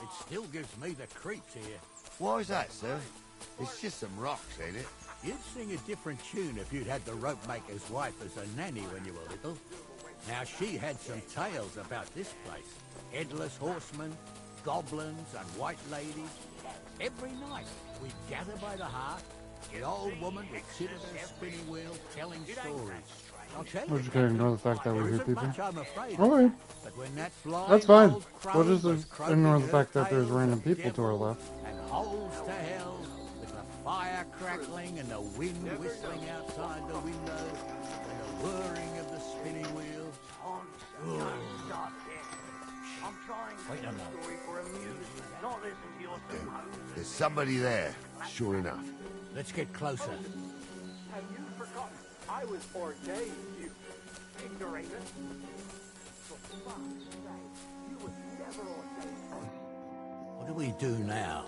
It still gives me the creeps here. Why's that, sir? It's just some rocks, ain't it? You'd sing a different tune if you'd had the rope maker's wife as a nanny when you were little. Now, she had some tales about this place. Headless horsemen, goblins, and white ladies. Every night, we'd gather by the hearth. The old woman would sit at her spinning wheel telling stories. I'll tell you, We're just gonna ignore the fact that we're here, people. Alright. Okay. But when that flying That's fine. old crow We'll just was croaking ignore the her fact that there's tales random of people to our devils left. and holes to hell, with the fire crackling and the wind whistling outside the window, and the whirring of the spinning wheel. Wait a minute. There's somebody there, sure enough. Let's get closer. Have you forgotten I was ordained, you ignoramus? For fuck's sake, you were never ordained. What do we do now?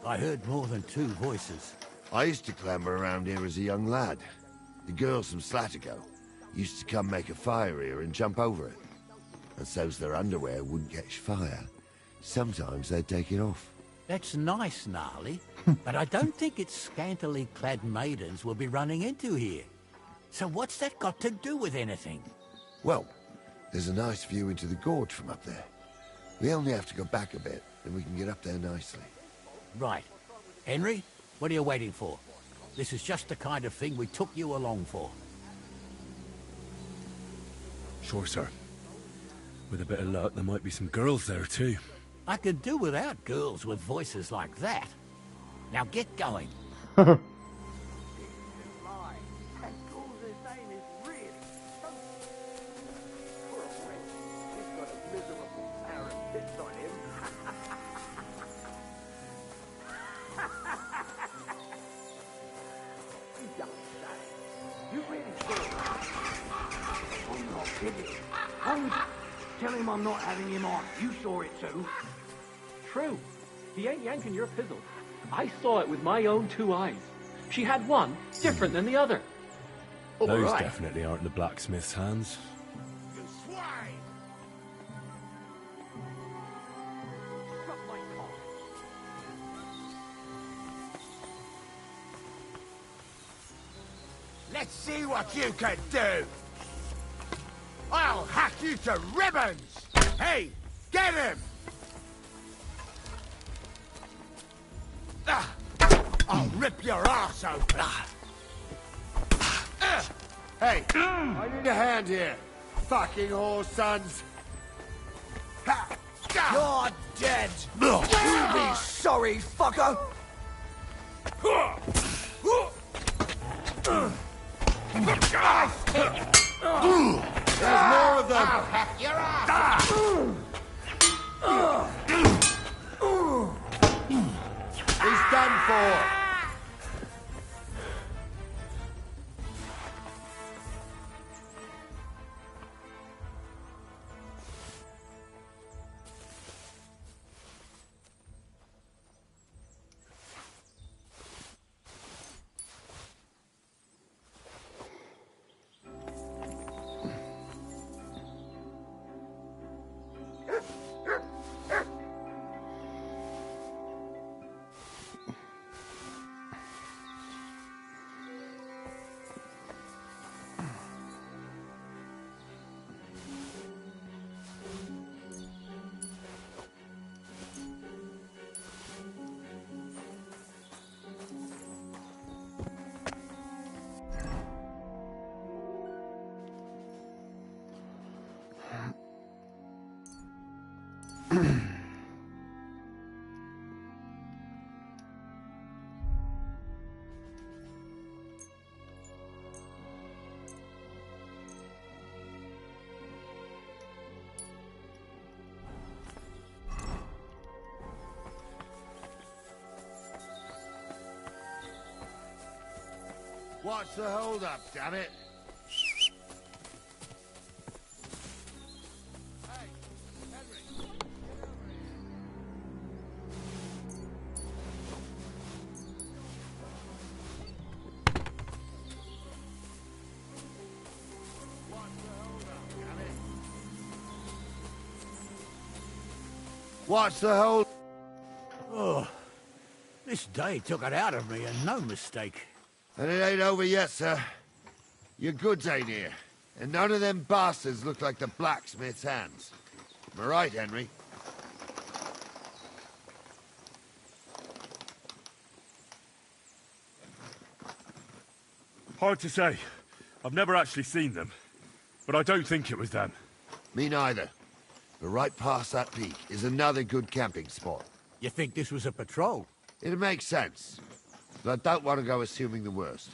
I heard more than 2 voices. I used to clamber around here as a young lad. The girls from Slatigo used to come make a fire here and jump over it. and so's their underwear wouldn't catch fire, sometimes they'd take it off. That's nice, Gnarly, but I don't think it's scantily clad maidens we'll be running into here. So what's that got to do with anything? Well, there's a nice view into the gorge from up there. We only have to go back a bit, and we can get up there nicely. Right. Henry, what are you waiting for? This is just the kind of thing we took you along for. Sure, sir. With a bit of luck, there might be some girls there, too. I could do without girls with voices like that. Now get going. Tell him I'm not having him on. You saw it too. True. He ain't yanking your pizzle. I saw it with my own 2 eyes. She had one different than the other. Those definitely aren't the blacksmith's hands. Let's see what you can do. I'll hack you to ribbons! Hey, get him! I'll rip your ass open! Hey, I need a hand here. Fucking whore sons. You're dead! You'll be sorry, fucker! There's more of them! I'll hack your ass! He's done for! What's the hold-up, damn it? What's the hold? Oh, this day took it out of me, and no mistake. And it ain't over yet, sir. Your goods ain't here. And none of them bastards look like the blacksmith's hands. Am I right, Henry? Hard to say. I've never actually seen them. But I don't think it was them. Me neither. But right past that peak is another good camping spot. You think this was a patrol? It makes sense. But I don't want to go assuming the worst.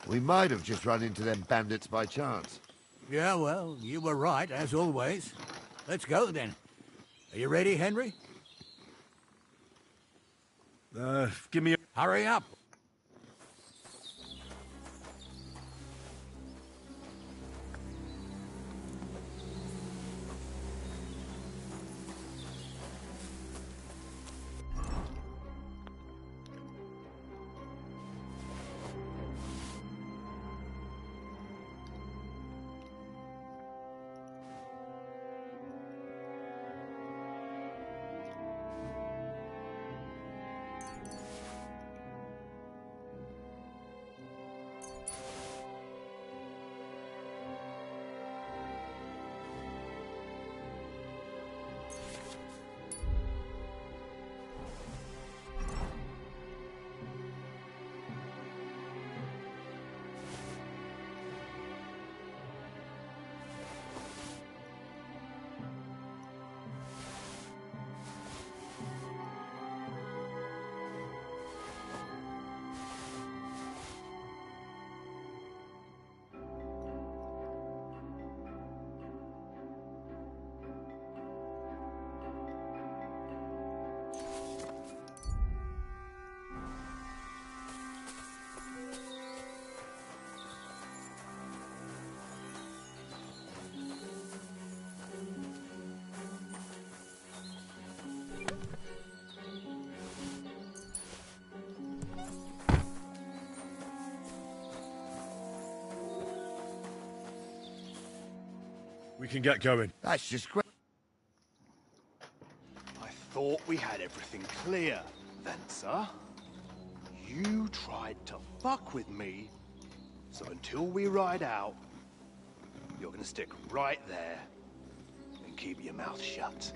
We might have just run into them bandits by chance. Yeah, well, you were right, as always. Let's go, then. Are you ready, Henry? Give me a... Hurry up. We can get going. That's just great. I thought we had everything clear, Venser. You tried to fuck with me, so until we ride out, you're gonna stick right there and keep your mouth shut.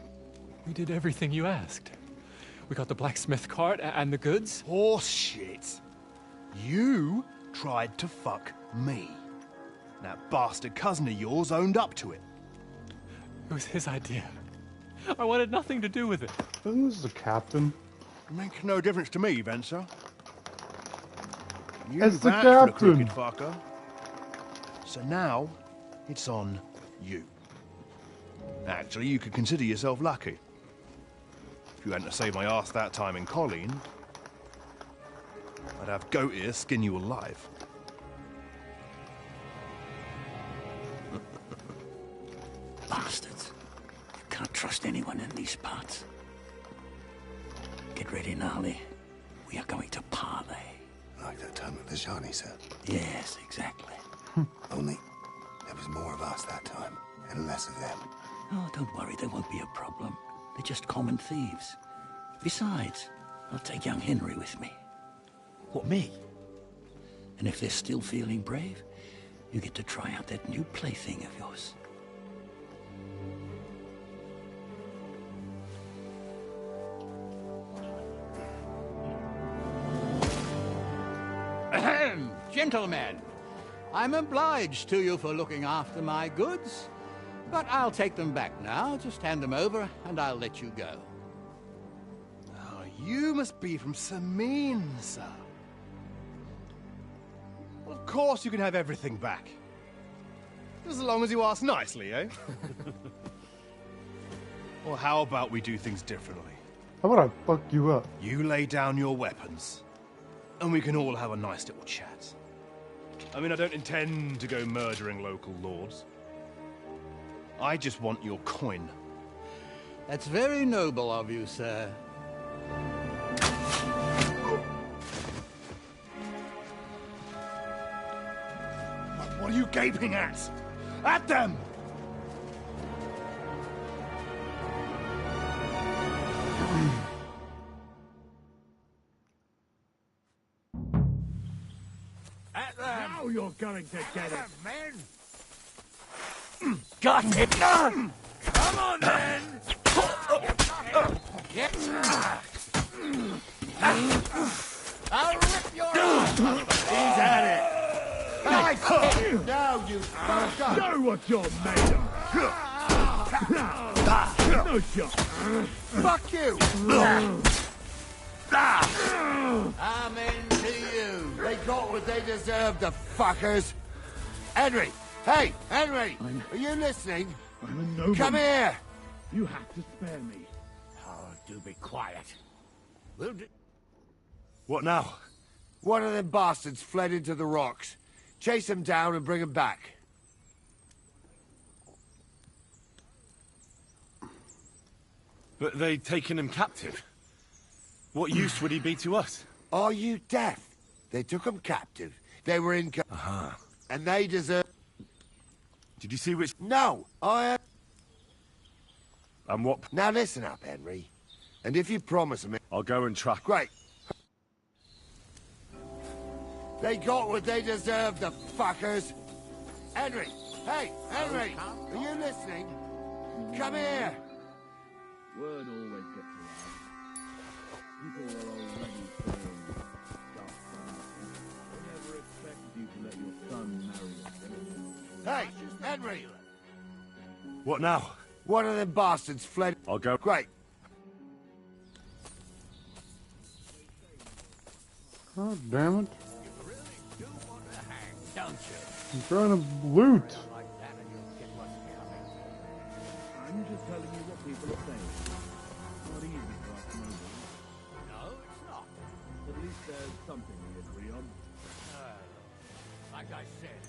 We did everything you asked. We got the blacksmith cart and the goods. Horse shit. You tried to fuck me. That bastard cousin of yours owned up to it. It was his idea. I wanted nothing to do with it. Isn't this the captain? Makes no difference to me, Venser. You It's the vouched for the captain. crooked fucker. So now, it's on you. Actually, you could consider yourself lucky. If you hadn't have saved my ass that time in Colleen, I'd have goat ear skin you alive. Bastards. You can't trust anyone in these parts. Get ready, Gnarly. We are going to parley. Like that time at the Shani said. Yes, exactly. Only there was more of us that time, and less of them. Oh, don't worry, there won't be a problem. They're just common thieves. Besides, I'll take young Henry with me. What, me? And if they're still feeling brave, you get to try out that new plaything of yours. Ahem, gentlemen, I'm obliged to you for looking after my goods, but I'll take them back now. Just hand them over, and I'll let you go. Oh, you must be from Samin, sir. Well, of course you can have everything back. As long as you ask nicely, eh? Well, how about we do things differently? How about I fuck you up? You lay down your weapons, and we can all have a nice little chat. I mean, I don't intend to go murdering local lords. I just want your coin. That's very noble of you, sir. What are you gaping at? At them! At them! Now you're going to get it! Men! Got it! Come on, then! I'll rip your ass! He's at it. Nice hit. Now you fucker. Know what you're made of! No shot! Fuck you. Amen to you! They got what they deserved, the fuckers. Henry. Hey, Henry. Are you listening? I'm a nobleman. Come here. You have to spare me. Oh, do be quiet. We'll do... What now? One of them bastards fled into the rocks. Chase him down and bring him back. But they'd taken him captive. What use would he be to us? Are you deaf? They took him captive. They were in... And they deserve... Did you see which... No, I... And what... Now listen up, Henry. And if you promise me... I'll go and track... Great. They got what they deserved, the fuckers. Henry! Hey, Henry! Are you listening? Come here! Word always gets around. People are already saying stuff. They never expected you to let your son marry a Hey, Henry! What now? One of them bastards fled... I'll go... Great. God damn it. Don't you? I'm trying to loot. I'm just telling you what people are saying. It's not easy for us nobles. No, it's not. At least there's something we agree on. Like I said,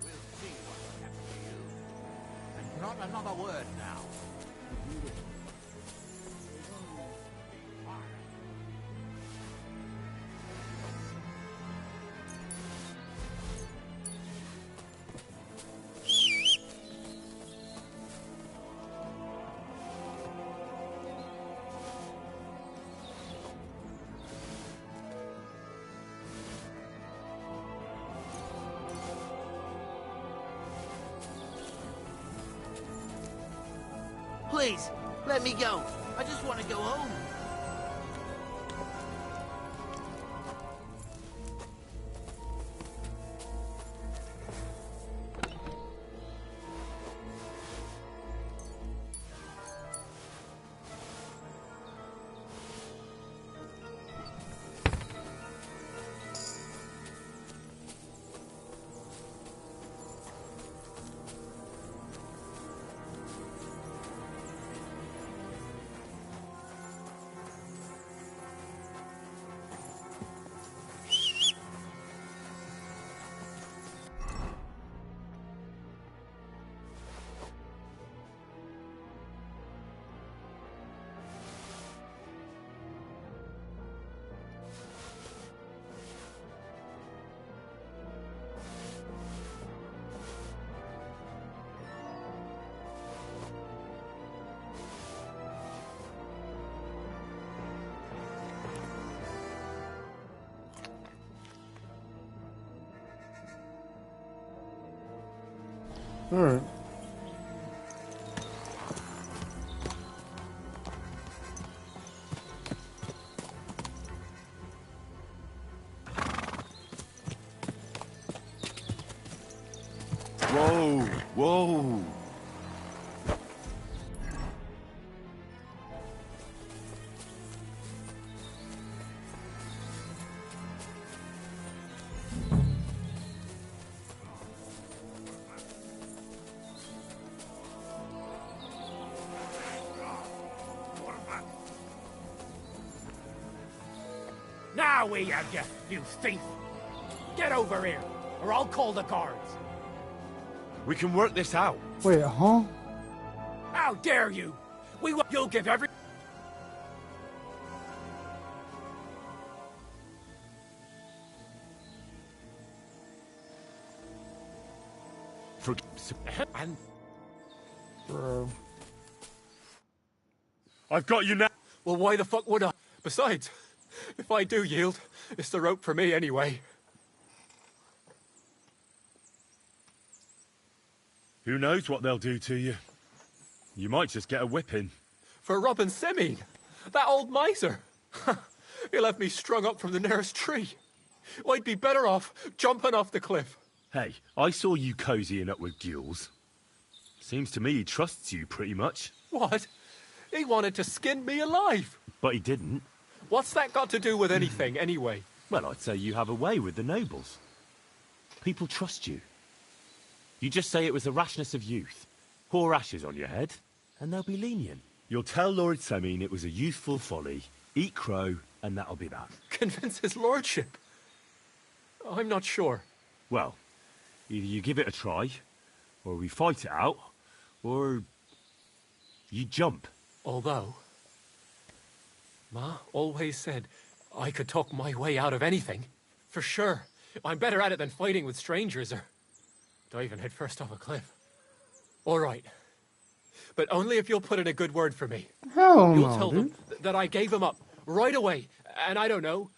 we'll see what happens to you. And not another word now. Please, let me go. I just want to go home. Alright. Whoa, whoa. Now we have you thief! Get over here, or I'll call the guards. We can work this out. Wait, huh? How dare you! You'll give every... And... Bro. I've got you now. Well, why the fuck would I? Besides, if I do yield, it's the rope for me anyway. Who knows what they'll do to you? You might just get a whipping. For robbing Semine, that old miser. He'll have me strung up from the nearest tree. I'd be better off jumping off the cliff. Hey, I saw you cozying up with Gules. Seems to me he trusts you pretty much. What? He wanted to skin me alive. But he didn't. What's that got to do with anything, anyway? Well, I'd say you have a way with the nobles. People trust you. You just say it was the rashness of youth. Pour ashes on your head, and they'll be lenient. You'll tell Lord Semine it was a youthful folly, eat crow, and that'll be that. Convince his lordship? I'm not sure. Well, either you give it a try, or we fight it out, or you jump. Although, Ma always said I could talk my way out of anything. For sure. I'm better at it than fighting with strangers or diving headfirst off a cliff. All right. But only if you'll put in a good word for me. Hell You'll no, tell dude. them that I gave him up right away. And I don't know,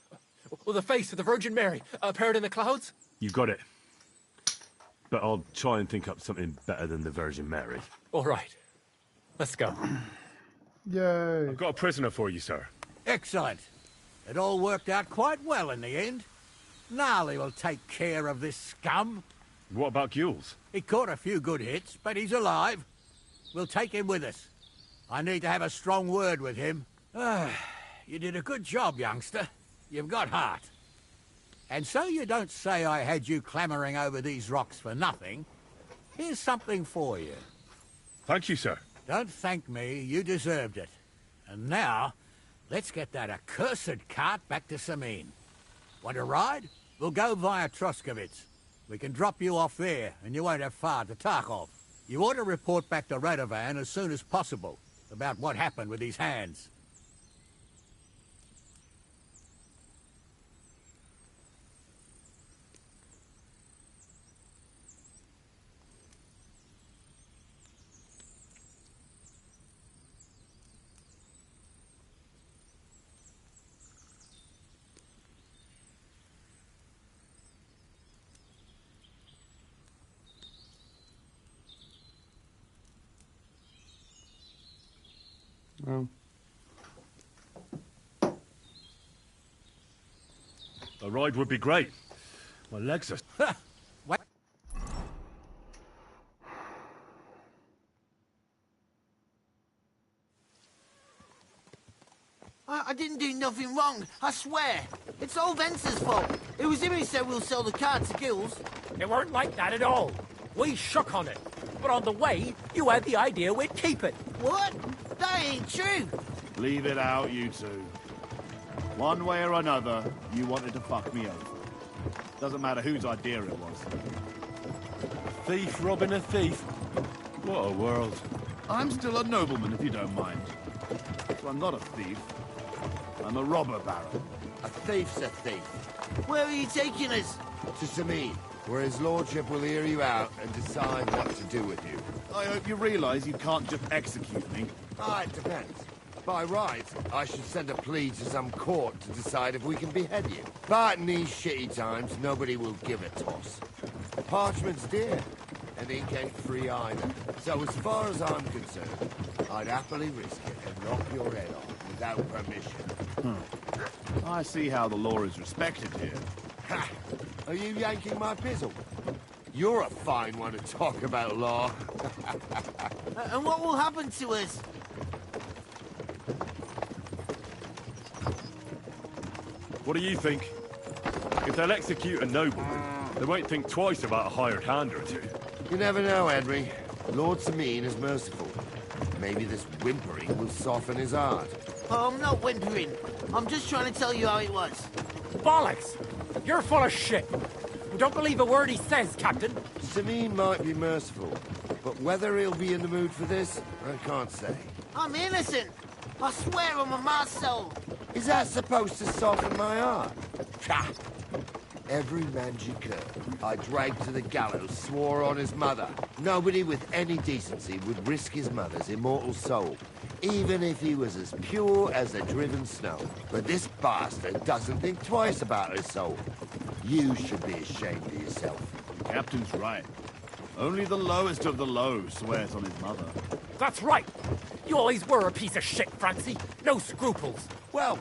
well, the face of the Virgin Mary appeared in the clouds? You got it. But I'll try and think up something better than the Virgin Mary. All right. Let's go. Yay. I've got a prisoner for you, sir. Excellent. It all worked out quite well in the end. Gnarly will take care of this scum. What about Gules? He caught a few good hits, but he's alive. We'll take him with us. I need to have a strong word with him. You did a good job, youngster. You've got heart. And so you don't say I had you clambering over these rocks for nothing. Here's something for you. Thank you, sir. Don't thank me, you deserved it. And now, let's get that accursed cart back to Semine. Want to ride? We'll go via Troskovitz. We can drop you off there, and you won't have far to Tarkov. You ought to report back to Radovan as soon as possible about what happened with these hands. Oh. A ride would be great. My legs are... I didn't do nothing wrong, I swear. It's old Venser's fault. It was him who said we'll sell the car to Gills. It weren't like that at all. We shook on it. But on the way, you had the idea we'd keep it. What? That ain't true. Leave it out, you two. One way or another, you wanted to fuck me over. Doesn't matter whose idea it was. Thief robbing a thief? What a world. I'm still a nobleman, if you don't mind. So I'm not a thief. I'm a robber baron. A thief's a thief. Where are you taking us? To Samin, where his lordship will hear you out and decide what to do with you. I hope you realize you can't just execute me. Ah, it depends. By right, I should send a plea to some court to decide if we can behead you. But in these shitty times, nobody will give a toss. Parchment's dear, and ink ain't free either. So as far as I'm concerned, I'd happily risk it and knock your head off without permission. I see how the law is respected here. Ha! Are you yanking my pizzle? You're a fine one to talk about law. And what will happen to us? What do you think? If they'll execute a nobleman, they won't think twice about a hired hand or two. You never know, Henry. Lord Samin is merciful. Maybe this whimpering will soften his heart. Oh, I'm not whimpering. I'm just trying to tell you how it was. Bollocks! You're full of shit. We don't believe a word he says, Captain. Samin might be merciful, but whether he'll be in the mood for this, I can't say. I'm innocent. I swear on my ma's soul. Is that supposed to soften my heart? Ha! Every Manjikur I dragged to the gallows swore on his mother. Nobody with any decency would risk his mother's immortal soul, even if he was as pure as the driven snow. But this bastard doesn't think twice about his soul. You should be ashamed of yourself. Captain's right. Only the lowest of the low swears on his mother. That's right. You always were a piece of shit, Francie. No scruples. Well,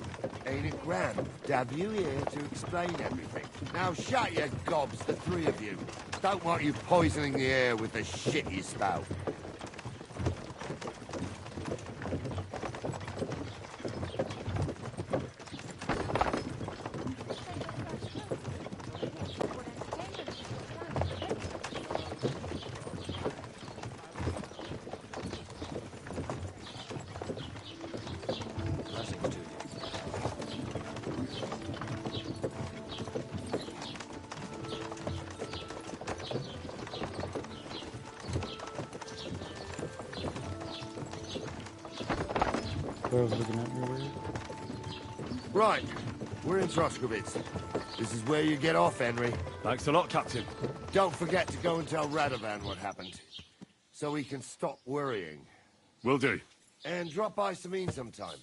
ain't it grand to have you here to explain everything? Now shut your gobs, the three of you. Don't want you poisoning the air with the shit you spout. I was looking at me weird. Right, we're in Troskowitz. This is where you get off, Henry. Thanks a lot, Captain. Don't forget to go and tell Radovan what happened, so he can stop worrying. Will do. And drop by Samin sometime.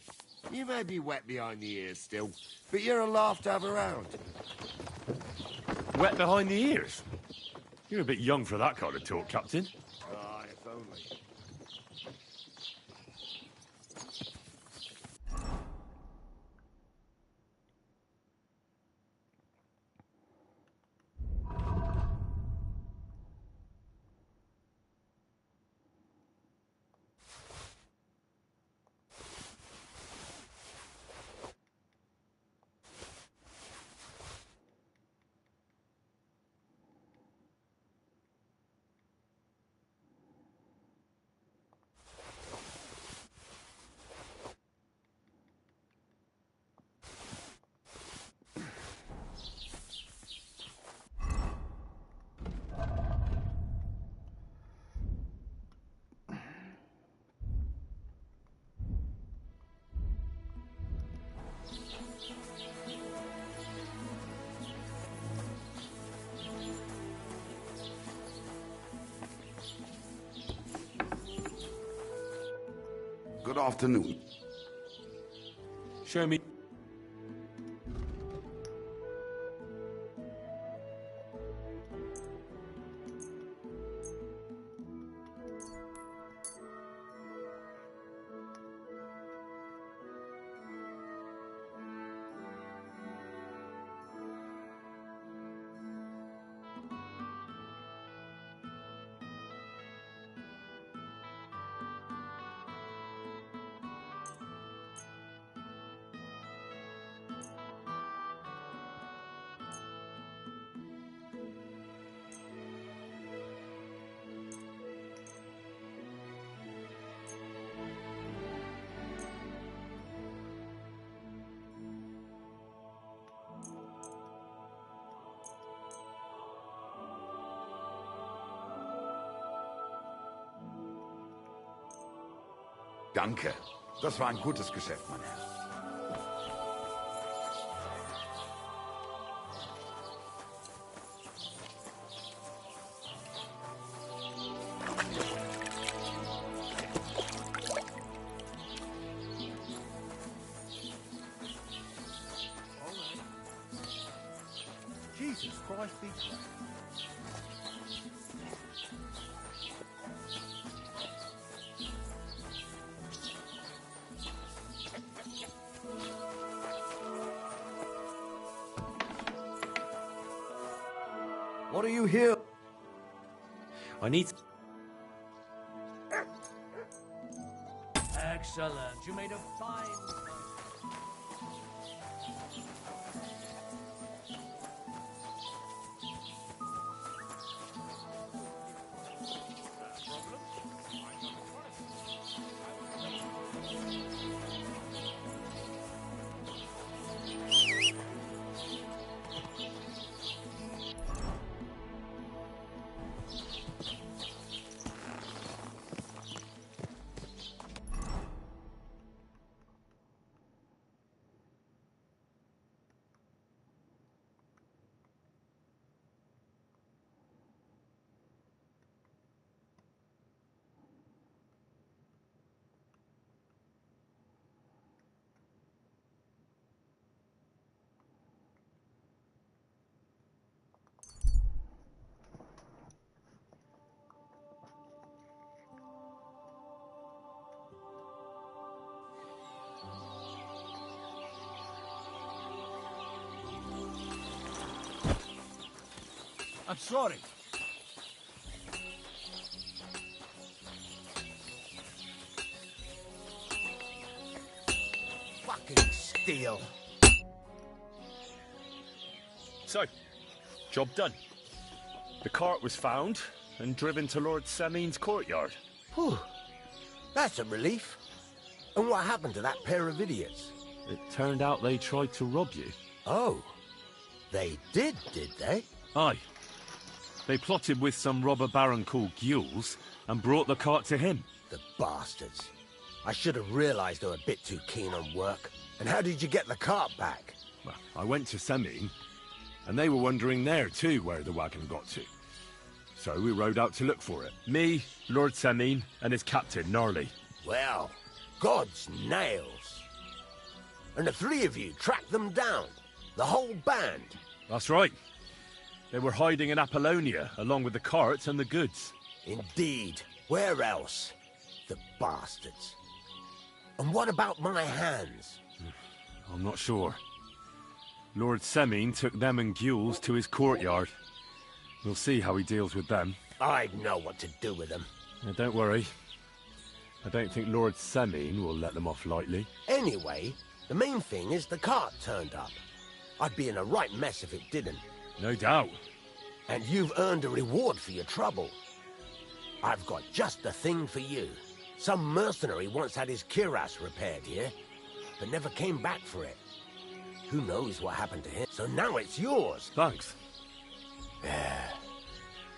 You may be wet behind the ears still, but you're a laugh to have around. Wet behind the ears? You're a bit young for that kind of talk, Captain. Ah, if only. Good afternoon. Show me. Danke. Das war ein gutes Geschäft, mein Herr. Jesus Christ be praised. What are you here? I need... Excellent. You made a fine... I'm sorry. Fucking steal. So, job done. The cart was found and driven to Lord Semin's courtyard. Whew. That's a relief. And what happened to that pair of idiots? It turned out they tried to rob you. Oh. They did they? Aye. They plotted with some robber baron called Gules and brought the cart to him. The bastards. I should have realized they were a bit too keen on work. And how did you get the cart back? Well, I went to Semin, and they were wondering there too where the wagon got to. So we rode out to look for it. Me, Lord Semin, and his captain, Gnarly. Well, God's nails. And the three of you tracked them down? The whole band? That's right. They were hiding in Apollonia, along with the cart and the goods. Indeed. Where else? The bastards. And what about my hands? I'm not sure. Lord Semin took them and Gules to his courtyard. We'll see how he deals with them. I know what to do with them. Now, don't worry. I don't think Lord Semin will let them off lightly. Anyway, the main thing is the cart turned up. I'd be in a right mess if it didn't. No doubt. And you've earned a reward for your trouble. I've got just the thing for you. Some mercenary once had his cuirass repaired here, but never came back for it. Who knows what happened to him? So now it's yours. Thanks.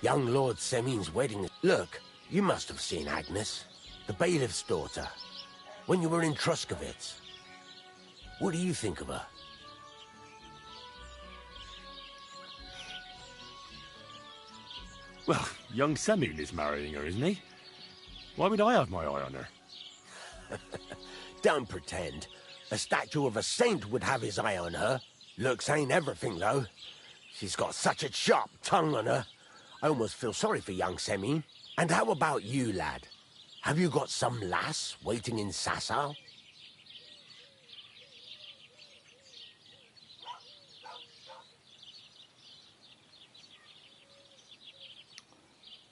Young Lord Semin's wedding. Look, you must have seen Agnes, the bailiff's daughter, when you were in Truscovitz. What do you think of her? Well, young Semin is marrying her, isn't he? Why would I have my eye on her? Don't pretend. A statue of a saint would have his eye on her. Looks ain't everything, though. She's got such a sharp tongue on her. I almost feel sorry for young Semin. And how about you, lad? Have you got some lass waiting in Sasau?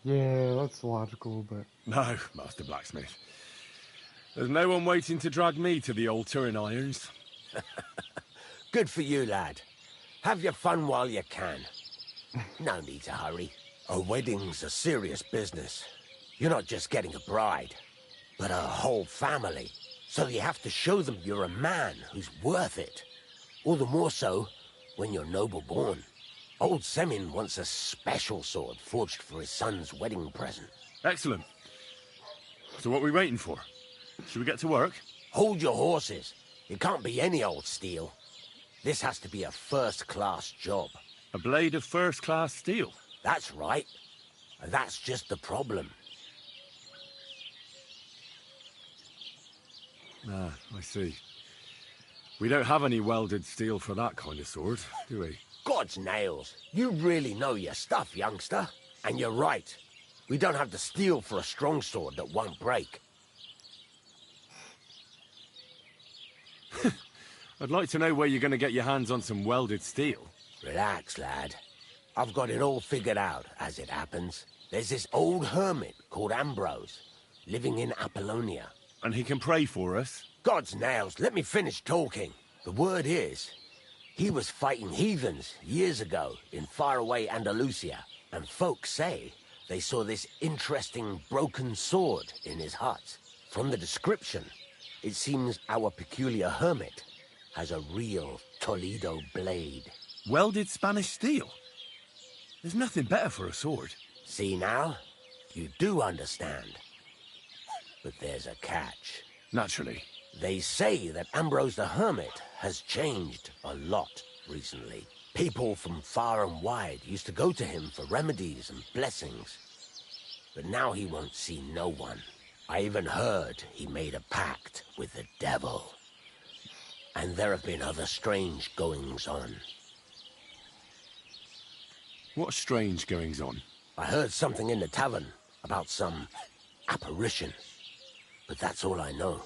Yeah, that's logical, but... No, Master Blacksmith. There's no one waiting to drag me to the altar in irons. Good for you, lad. Have your fun while you can. No need to hurry. A wedding's a serious business. You're not just getting a bride, but a whole family. So you have to show them you're a man who's worth it. All the more so when you're noble-born. Old Semin wants a special sword forged for his son's wedding present. Excellent. So what are we waiting for? Should we get to work? Hold your horses. It can't be any old steel. This has to be a first-class job. A blade of first-class steel? That's right. And that's just the problem. Ah, I see. We don't have any welded steel for that kind of sword, do we? God's nails. You really know your stuff, youngster. And you're right. We don't have the steel for a strong sword that won't break. I'd like to know where you're going to get your hands on some welded steel. Relax, lad. I've got it all figured out, as it happens. There's this old hermit called Ambrose, living in Apollonia. And he can pray for us? God's nails, let me finish talking. The word is, he was fighting heathens years ago in faraway Andalusia, and folks say they saw this interesting broken sword in his hut. From the description, it seems our peculiar hermit has a real Toledo blade. Welded Spanish steel? There's nothing better for a sword. See now? You do understand. But there's a catch. Naturally. They say that Ambrose the Hermit has changed a lot recently. People from far and wide used to go to him for remedies and blessings. But now he won't see no one. I even heard he made a pact with the devil. And there have been other strange goings-on. What strange goings-on? I heard something in the tavern about some apparition. But that's all I know.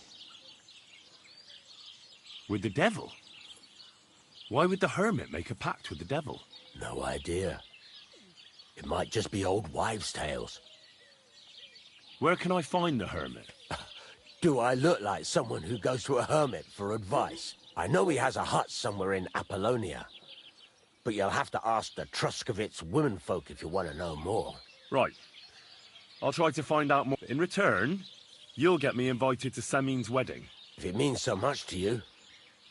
With the devil? Why would the hermit make a pact with the devil? No idea. It might just be old wives' tales. Where can I find the hermit? Do I look like someone who goes to a hermit for advice? I know he has a hut somewhere in Apollonia. But you'll have to ask the Truscovitz womenfolk if you want to know more. Right. I'll try to find out more. In return, you'll get me invited to Samin's wedding. If it means so much to you,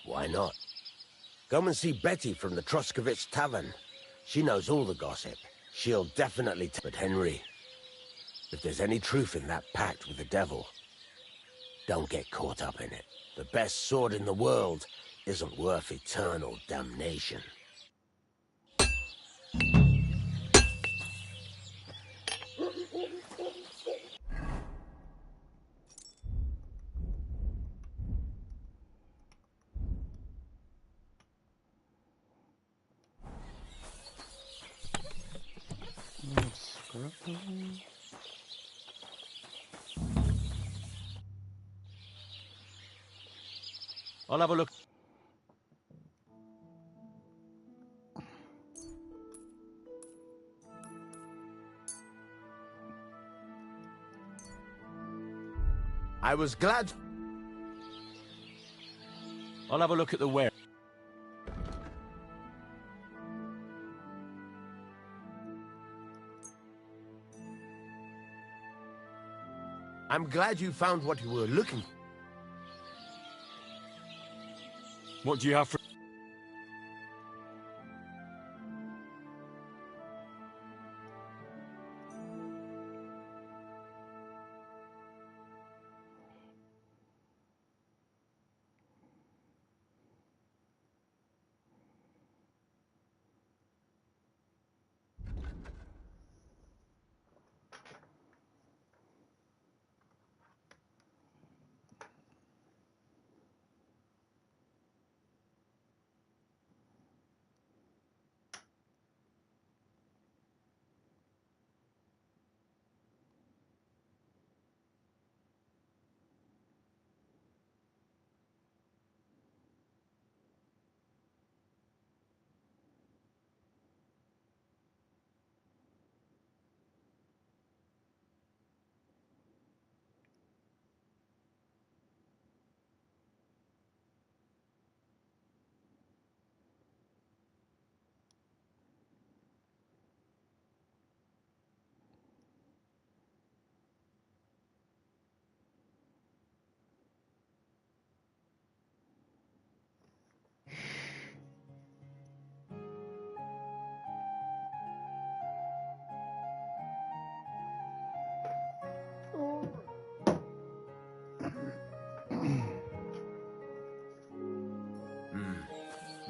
why not? Come and see Betty from the Truscovitz Tavern. She knows all the gossip. She'll definitely but Henry, if there's any truth in that pact with the devil, don't get caught up in it. The best sword in the world isn't worth eternal damnation. I'll have a look. I was glad. I'll have a look at the ware. I'm glad you found what you were looking for. What do you have for...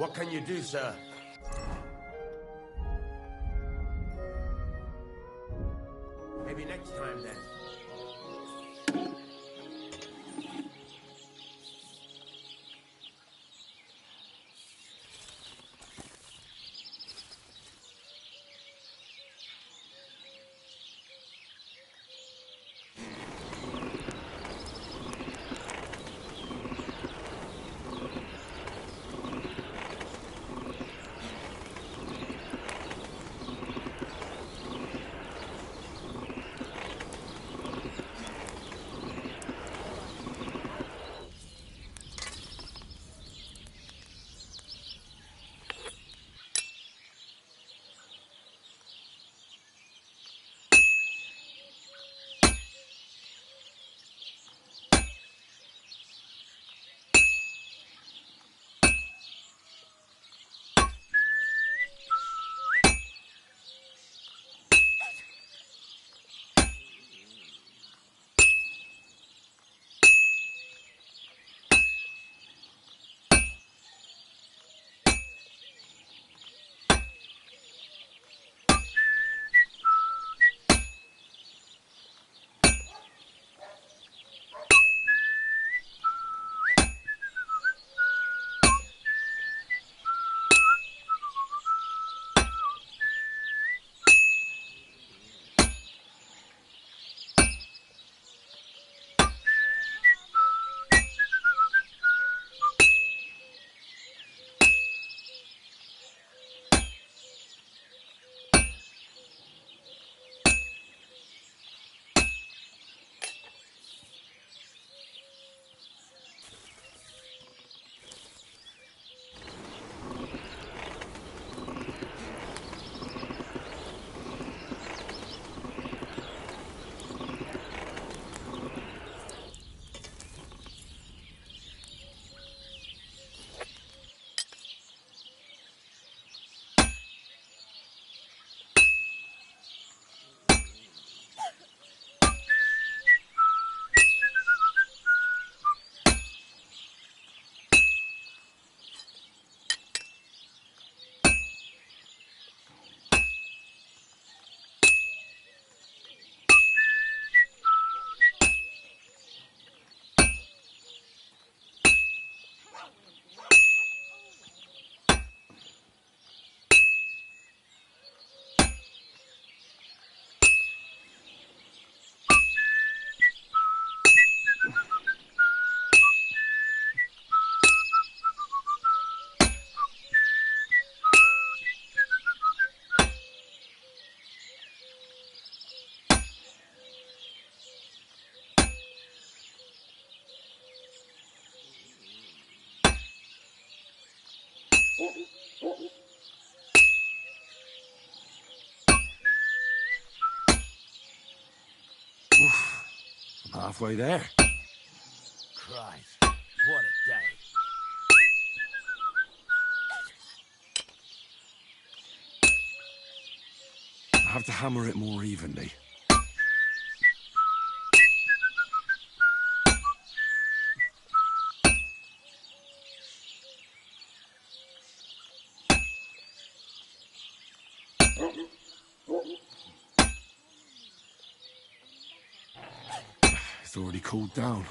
What can you do, sir? Maybe next time, then. Oof. I'm halfway there. Christ, what a day. I have to hammer it more evenly. It's already cooled down.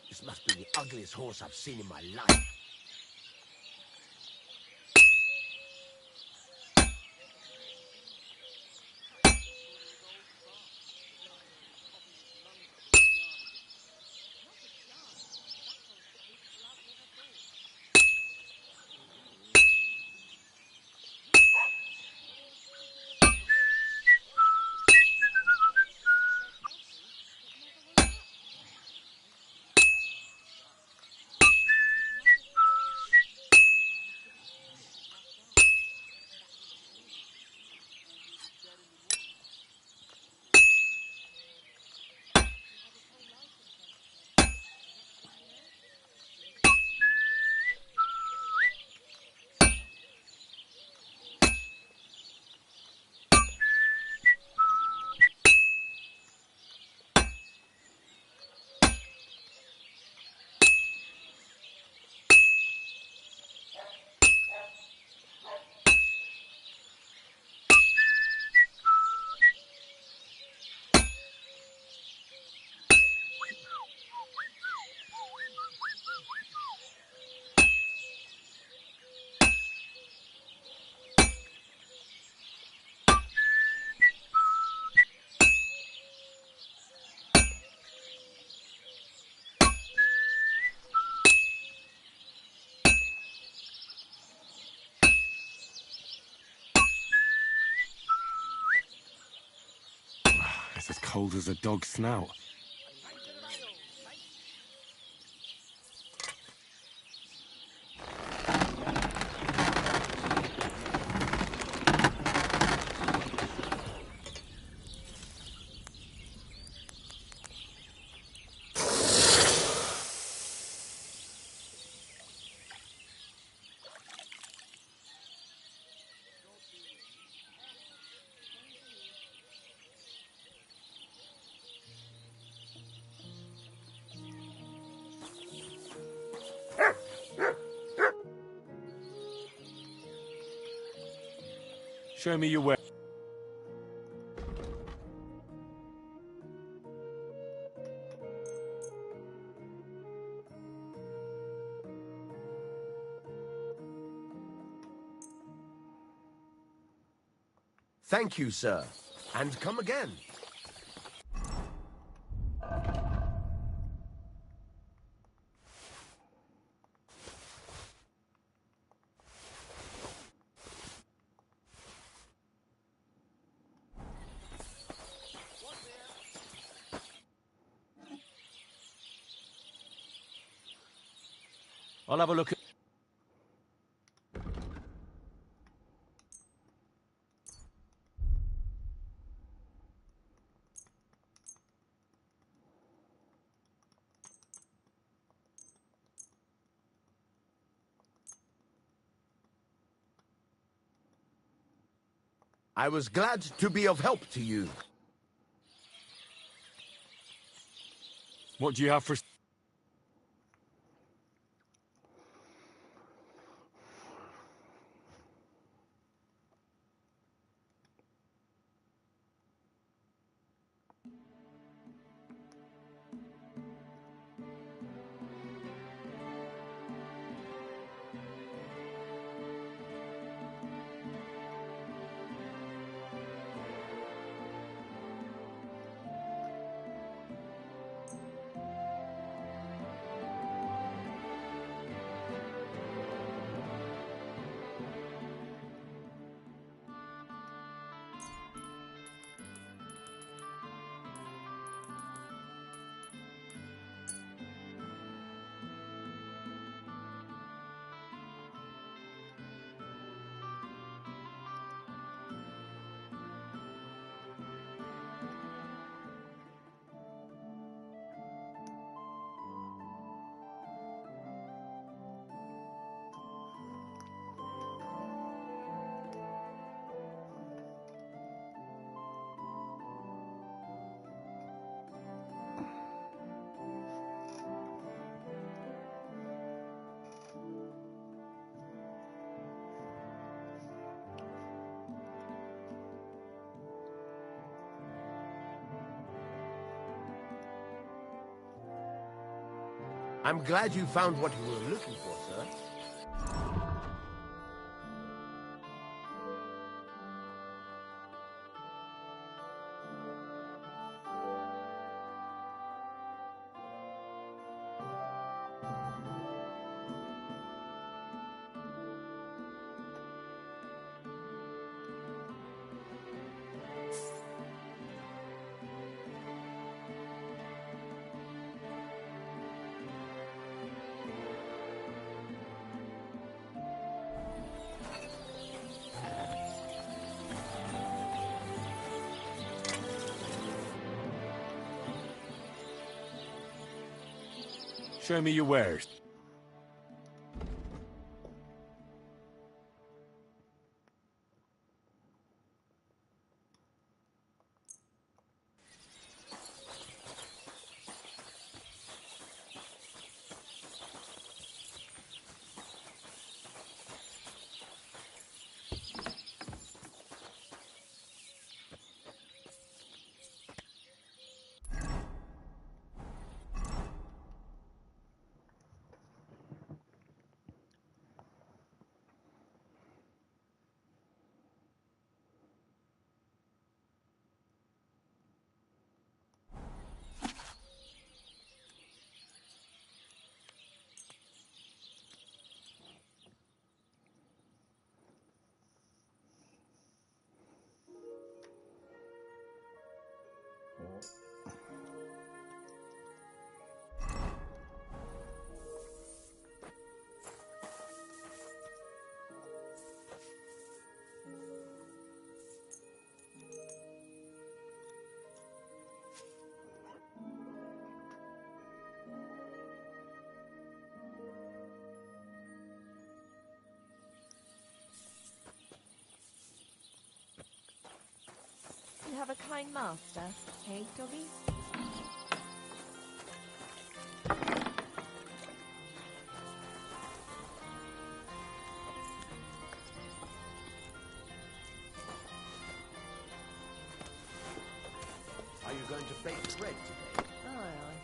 This must be the ugliest horse I've seen in my life. cold as a dog's snout. Show me your way. Thank you, sir. And come again. I'll have a look at... I was glad to be of help to you. What do you have for... I'm glad you found what you were looking for, sir. Show me your wares. kind master, hey, doggy? Are you going to bake bread today? Aye, aye.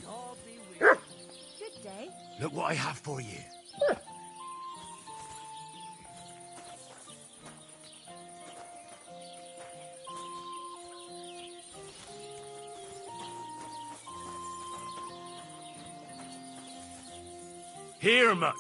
God be with you. Good day. Look what I have for you. Here, Mutt.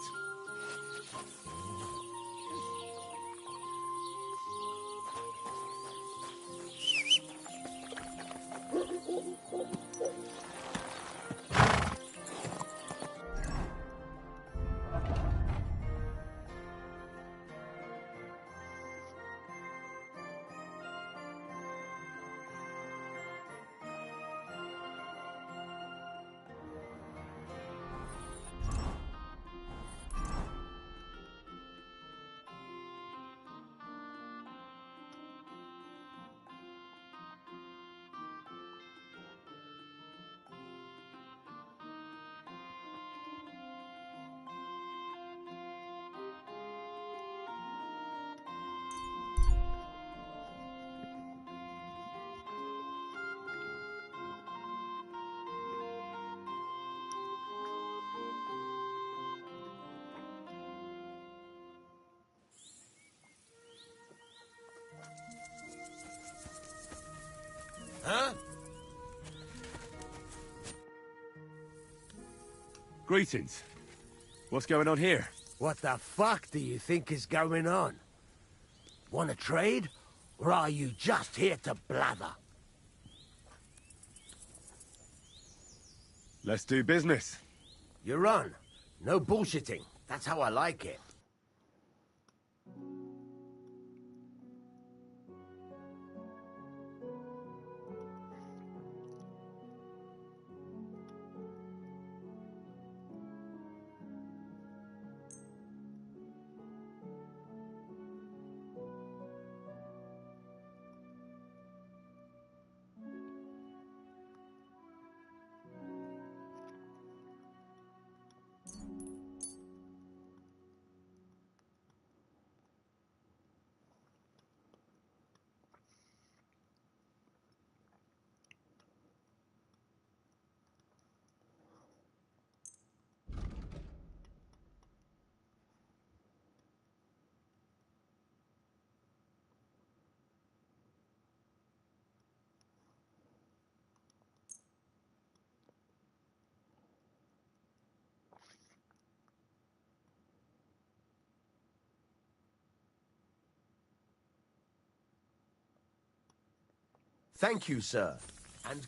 Huh? Greetings. What's going on here? What the fuck do you think is going on? Want to trade? Or are you just here to blather? Let's do business. You're on. No bullshitting. That's how I like it. Thank you, sir. And...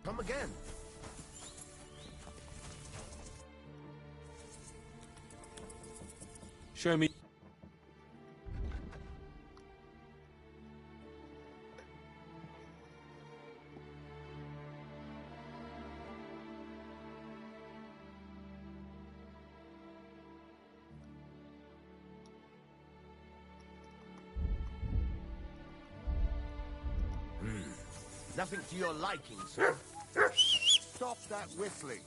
Come again. Show me. Nothing to your liking, sir. Stop that whistling.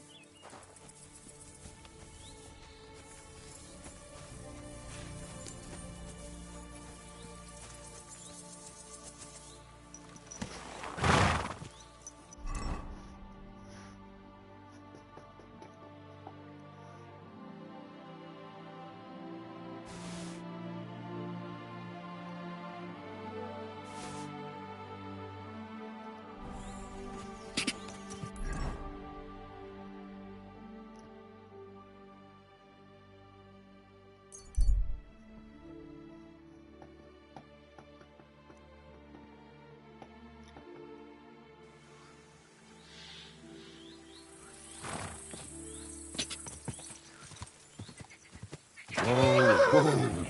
Boom.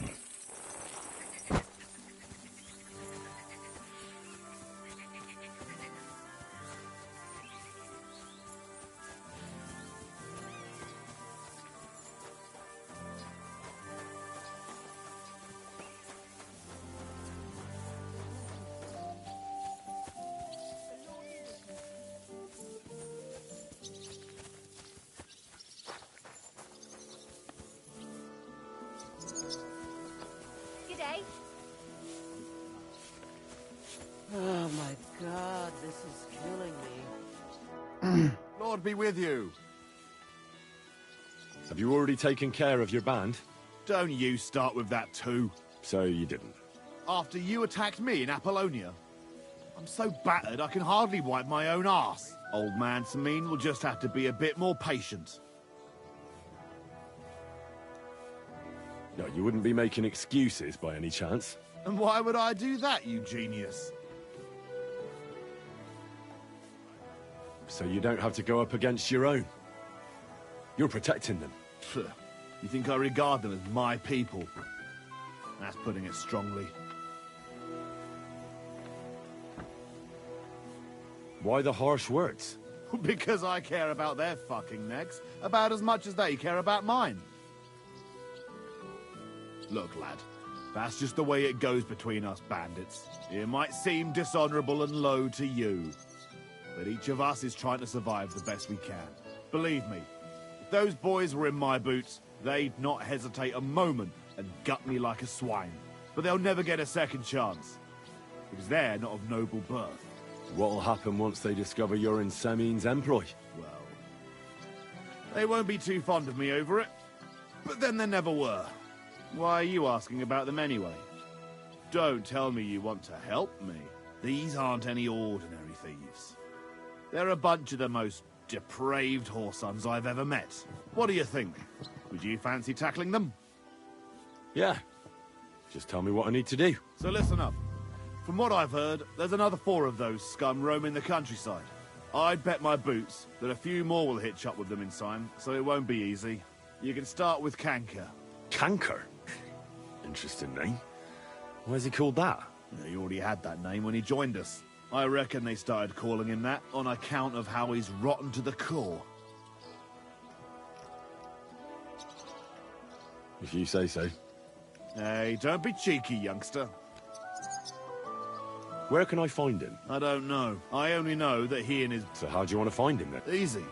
G'day. Oh my god, this is killing me. Lord be with you. Have you already taken care of your band? Don't you start with that too. So you didn't. After you attacked me in Apollonia? I'm so battered I can hardly wipe my own arse. Old man Samin will just have to be a bit more patient. No, you wouldn't be making excuses by any chance. And why would I do that, you genius? So you don't have to go up against your own. You're protecting them. You think I regard them as my people? That's putting it strongly. Why the harsh words? Because I care about their fucking necks about as much as they care about mine. Look, lad, that's just the way it goes between us bandits. It might seem dishonorable and low to you, but each of us is trying to survive the best we can. Believe me, if those boys were in my boots, they'd not hesitate a moment and gut me like a swine. But they'll never get a second chance, because they're not of noble birth. What'll happen once they discover you're in Samin's employ? Well, they won't be too fond of me over it, but then they never were. Why are you asking about them anyway? Don't tell me you want to help me. These aren't any ordinary thieves. They're a bunch of the most depraved whoresons I've ever met. What do you think? Would you fancy tackling them? Yeah. Just tell me what I need to do. So listen up. From what I've heard, there's another 4 of those scum roaming the countryside. I'd bet my boots that a few more will hitch up with them in time, so it won't be easy. You can start with Canker. Canker? Interesting name. Why's he called that? He already had that name when he joined us. I reckon they started calling him that on account of how he's rotten to the core. If you say so. Hey, don't be cheeky, youngster. Where can I find him? I don't know. I only know that he and his... So how do you want to find him then? Easy.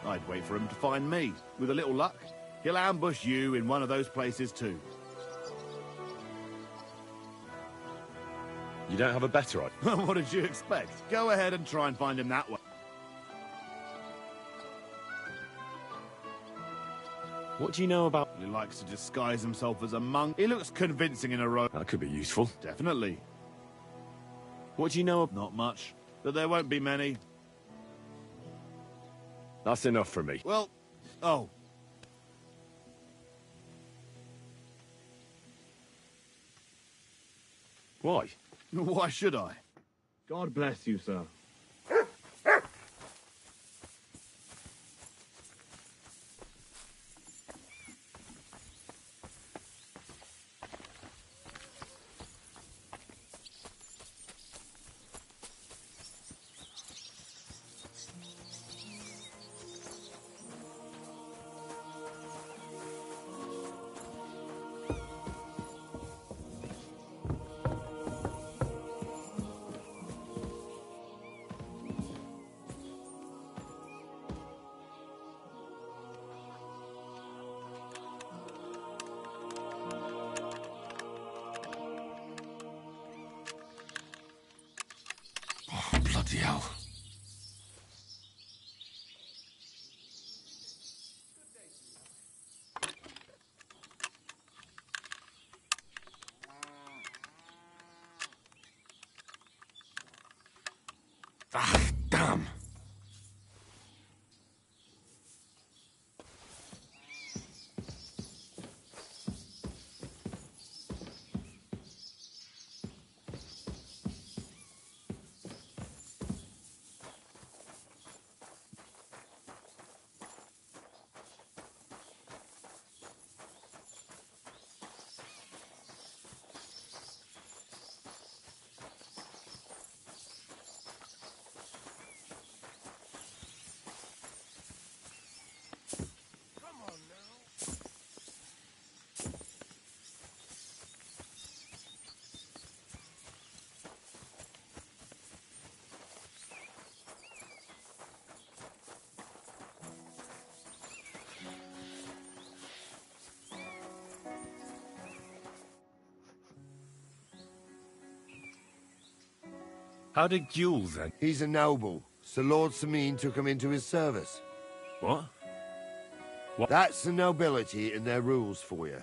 I'd wait for him to find me. With a little luck, he'll ambush you in one of those places too. You don't have a better idea? What did you expect? Go ahead and try and find him that way. What do you know about... He likes to disguise himself as a monk. He looks convincing in a robe. That could be useful. Definitely. What do you know of... Not much. But there won't be many. That's enough for me. Well... Oh. Why? Why should I? God bless you, sir. How did Jules end? He's a noble, so Lord Samine took him into his service. What? That's the nobility and their rules for you.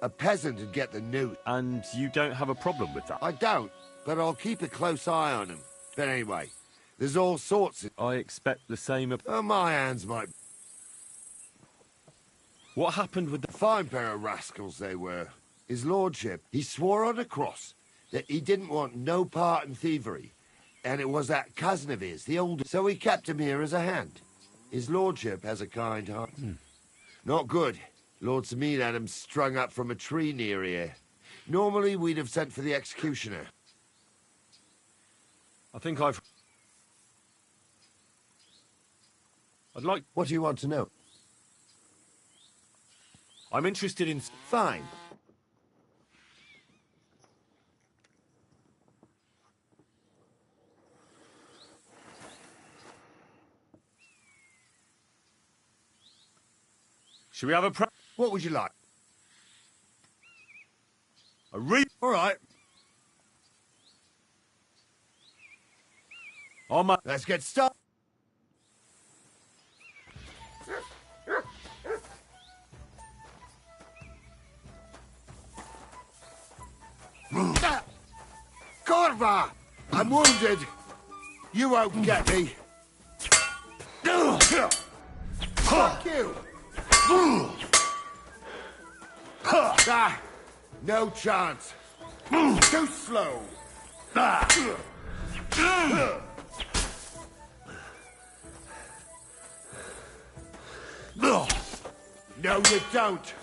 A peasant would get the news. And you don't have a problem with that? I don't, but I'll keep a close eye on him. But anyway, there's all sorts of... I expect the same of... my hands might... What happened with the... Fine pair of rascals they were. His lordship, he swore on a cross that he didn't want no part in thievery. And it was that cousin of his, the older... So he kept him here as a hand. His lordship has a kind heart. Not good. Lord Samine had him strung up from a tree near here. Normally, we'd have sent for the executioner. I think I'd like... What do you want to know? I'm interested in... Fine. Should we have a What would you like? A re... All right. On my... Let's get started. Corva! I'm wounded. You won't get me. Fuck you! No chance. Too slow. No, you don't.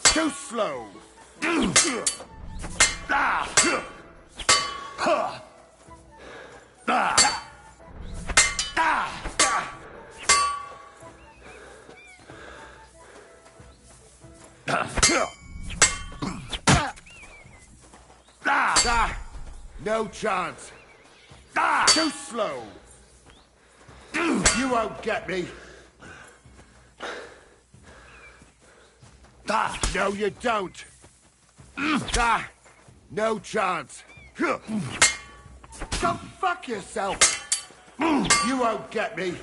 Too slow. No chance. Too slow. You won't get me. No, you don't. No chance. Go fuck yourself. You won't get me.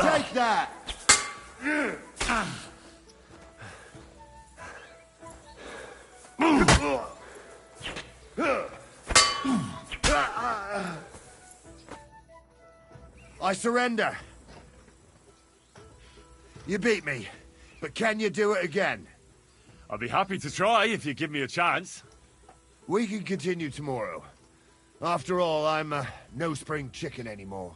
Take that. I surrender. You beat me, but can you do it again? I'd be happy to try if you give me a chance. We can continue tomorrow. After all, I'm no spring chicken anymore.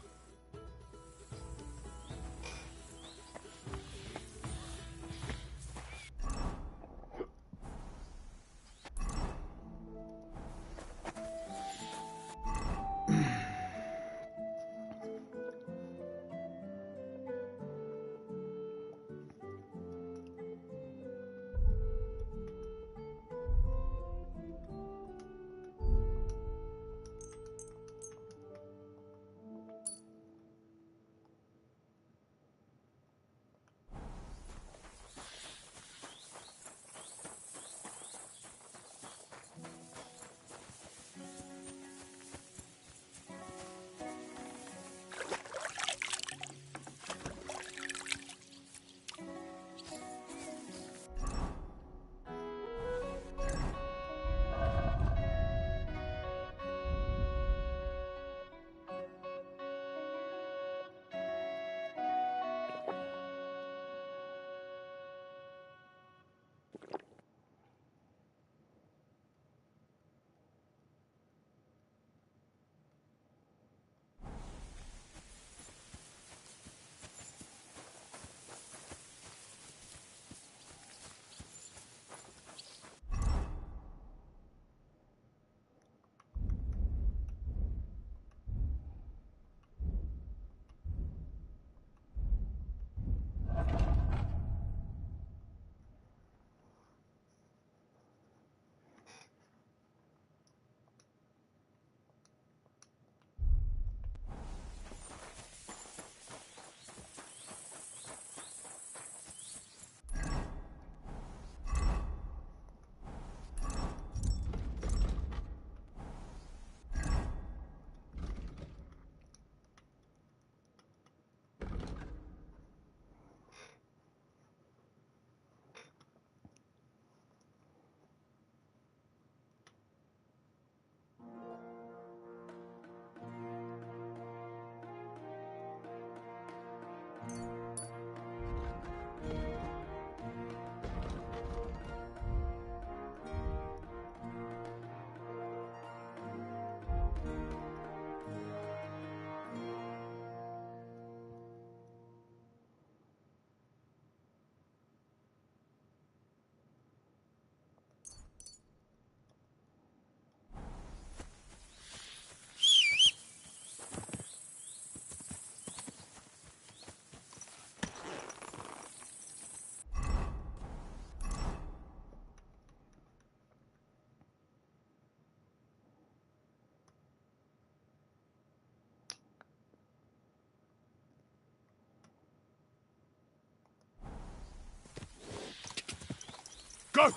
Go!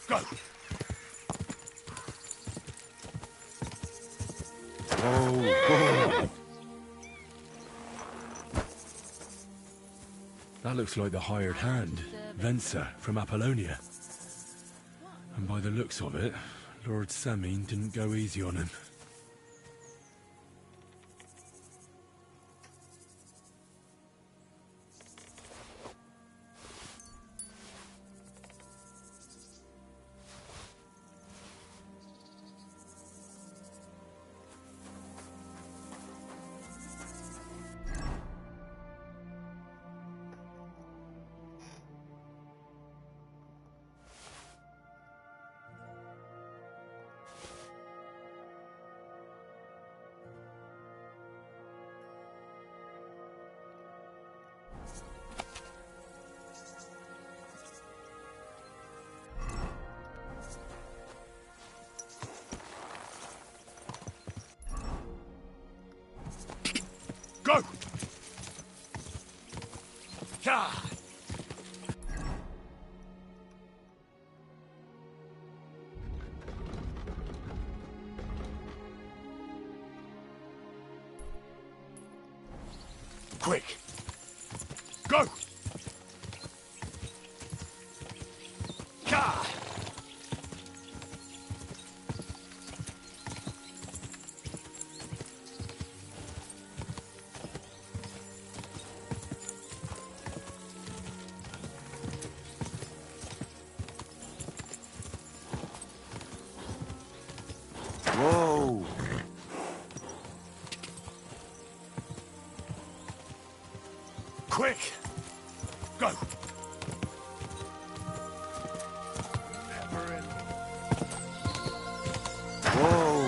Go! Oh, That looks like the hired hand, Venser from Apollonia. And by the looks of it, Lord Samine didn't go easy on him. Go! Yeah! Quick! Go! Yeah! Whoa! Quick! Go! Whoa!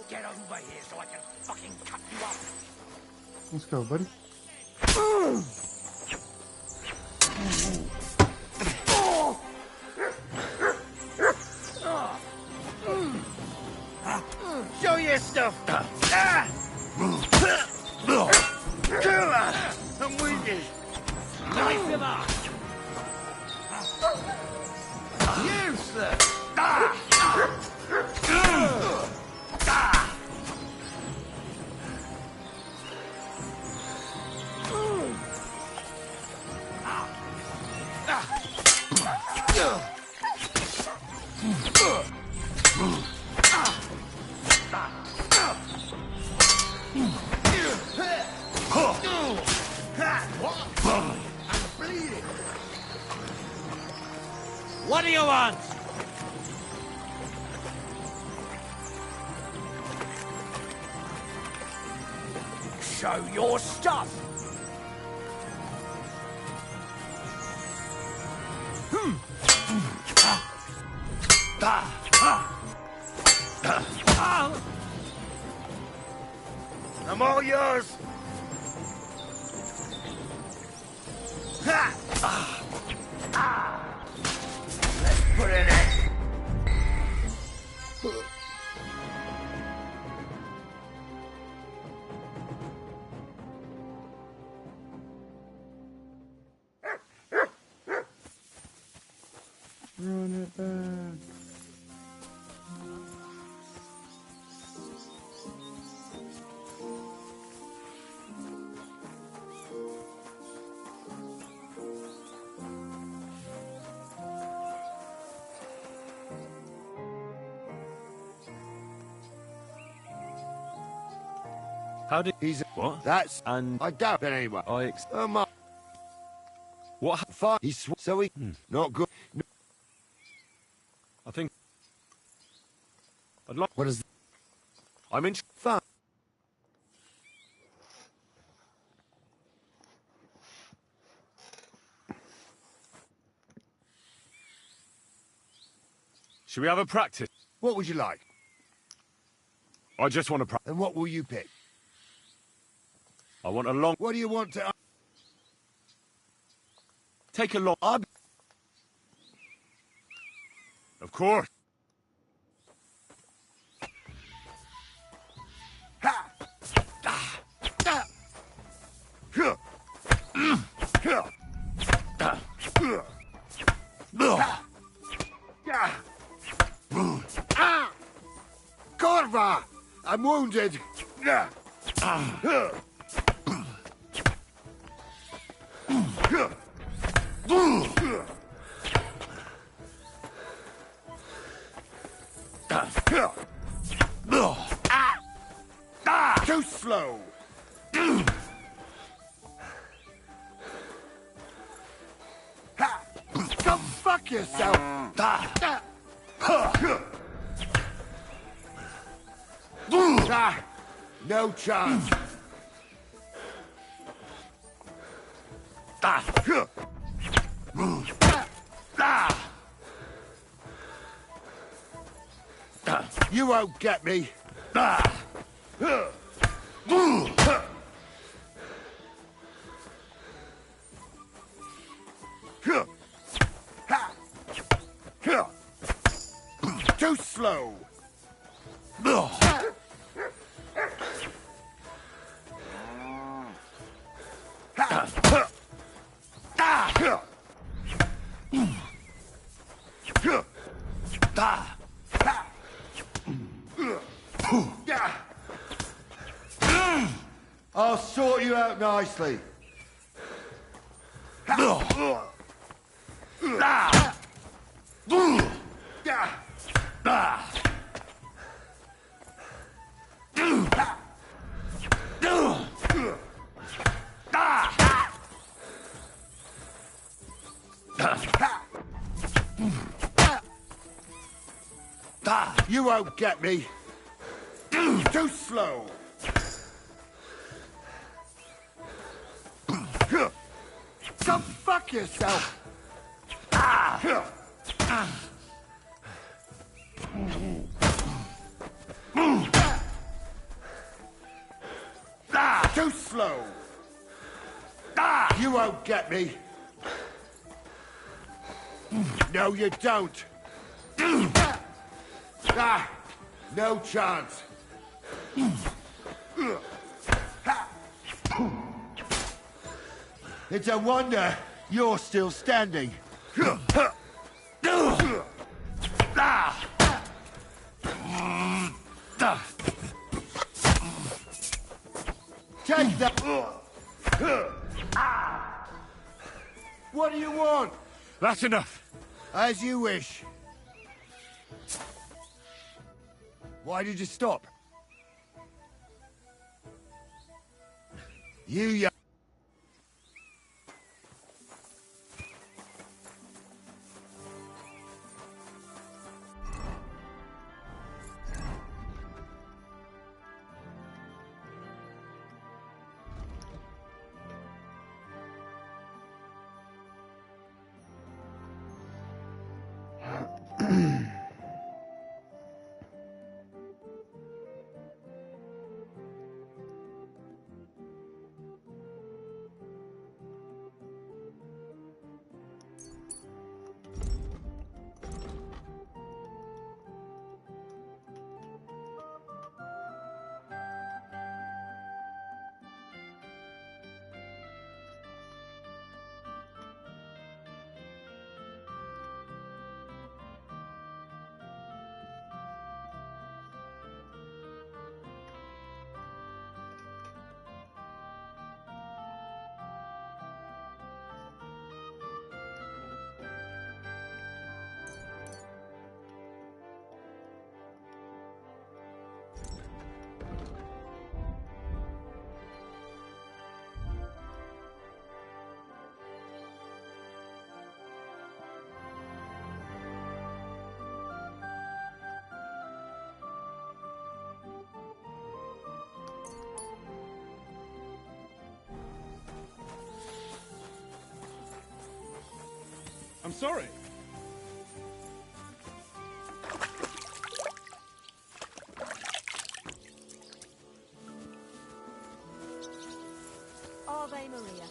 Get over here so I can fucking cut you up. Let's go, buddy. Show your stuff. I'm with you. Knife him up. You, sir. What do you want? Show your stuff! I'm all yours. Let's put an end. Run it back. How did He's what? That's And I doubt it anyway. What? Fine. So he not good. No. I think I'd like. What is? I'm in. Fine. Should we have a practice? What would you like? I just want to practice. And what will you pick? I want a long. What do you want to? Take a long. Of course. Corva! I'm wounded. Too slow. Go fuck yourself. No chance. You won't get me. Too slow. I'll sort you out nicely. You won't get me. Too slow. Go fuck yourself. Too slow. You won't get me. No, you don't. No chance. It's a wonder you're still standing. Take that. What do you want? That's enough. As you wish. Why did you stop? You I'm sorry. Ave Maria.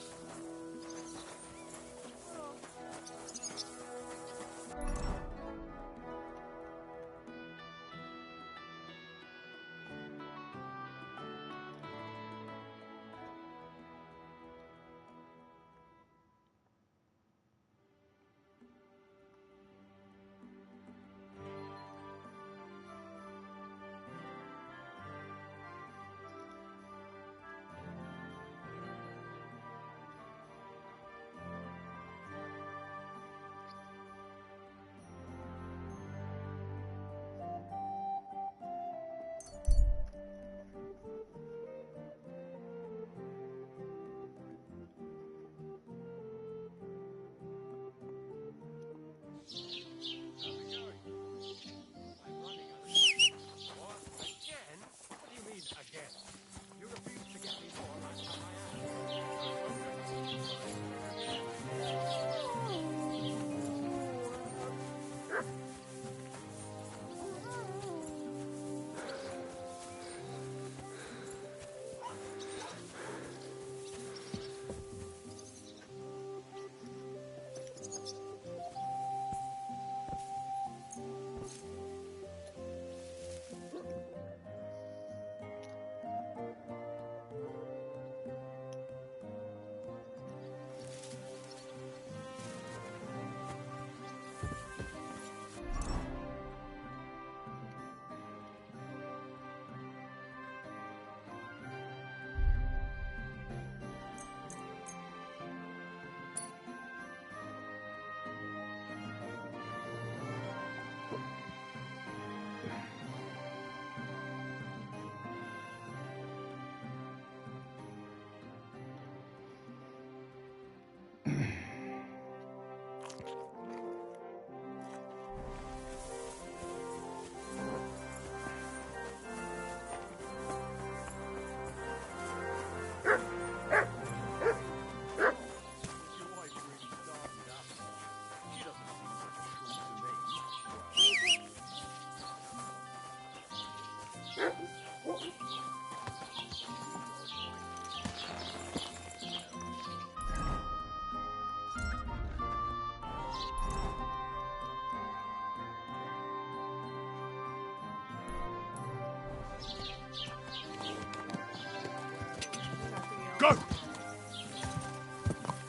Go!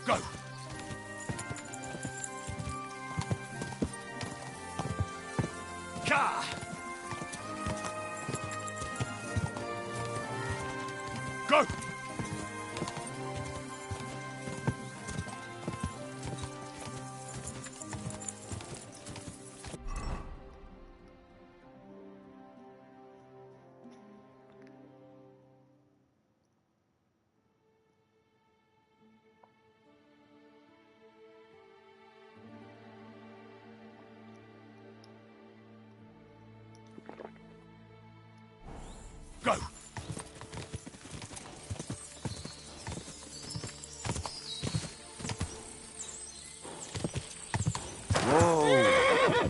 Go! Ka! Go! Go! Whoa!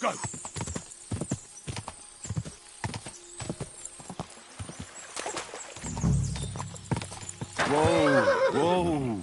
Go! Whoa! Whoa!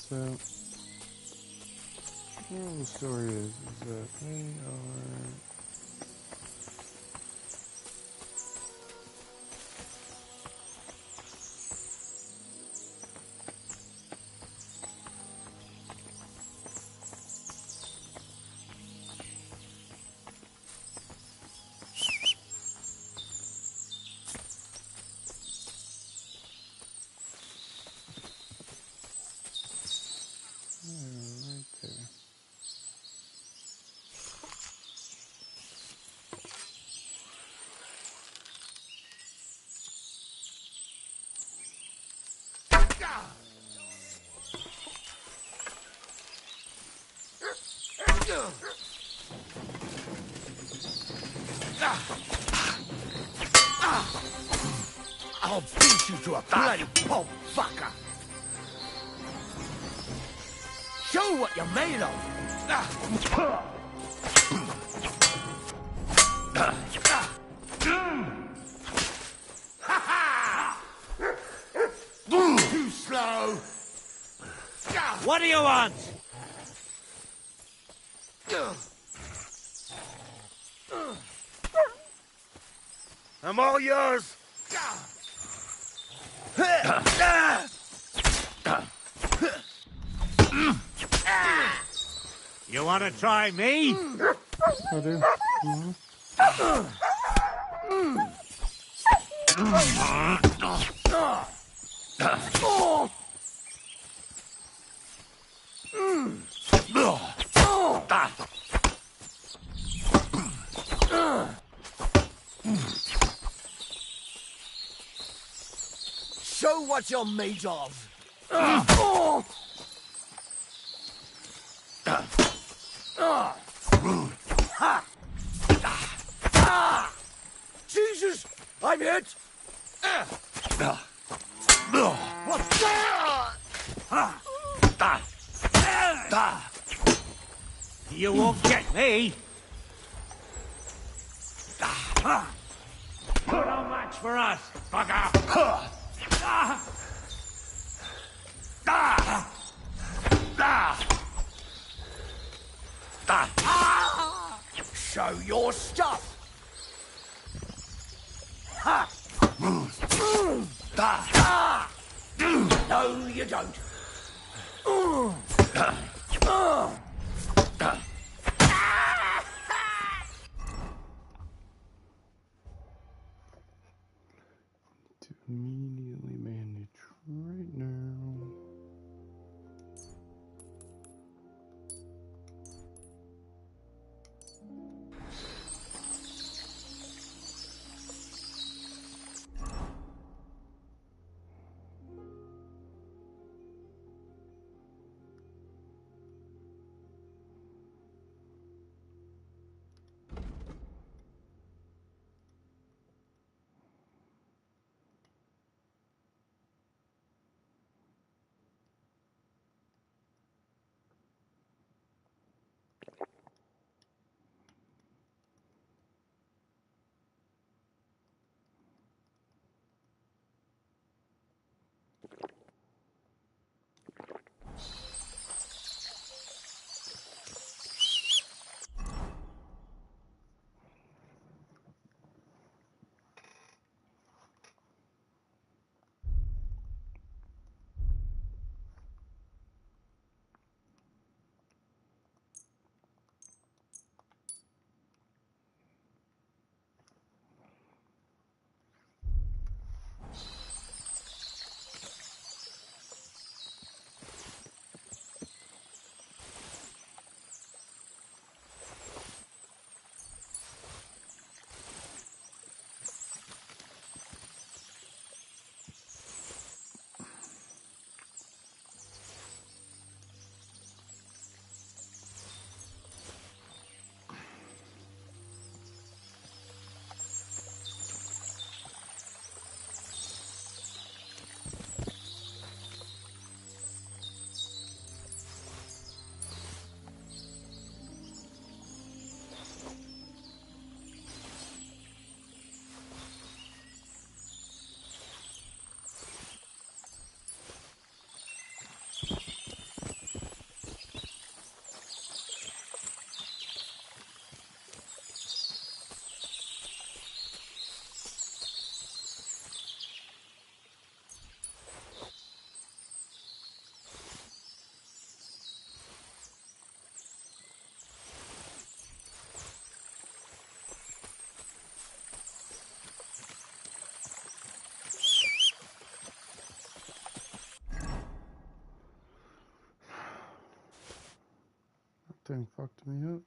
so moral of the story is that they are. Right there. I'll beat you to a bloody pulp, fucker! Show what you're made of! Too slow! What do you want? I'm all yours! You want to try me? I do. Show what you're made of. Jesus! I'm hit! What? You won't get me! You're no match for us, fucker! Show your stuff! No, you don't. To immediately manage right now. Thing fucked me up.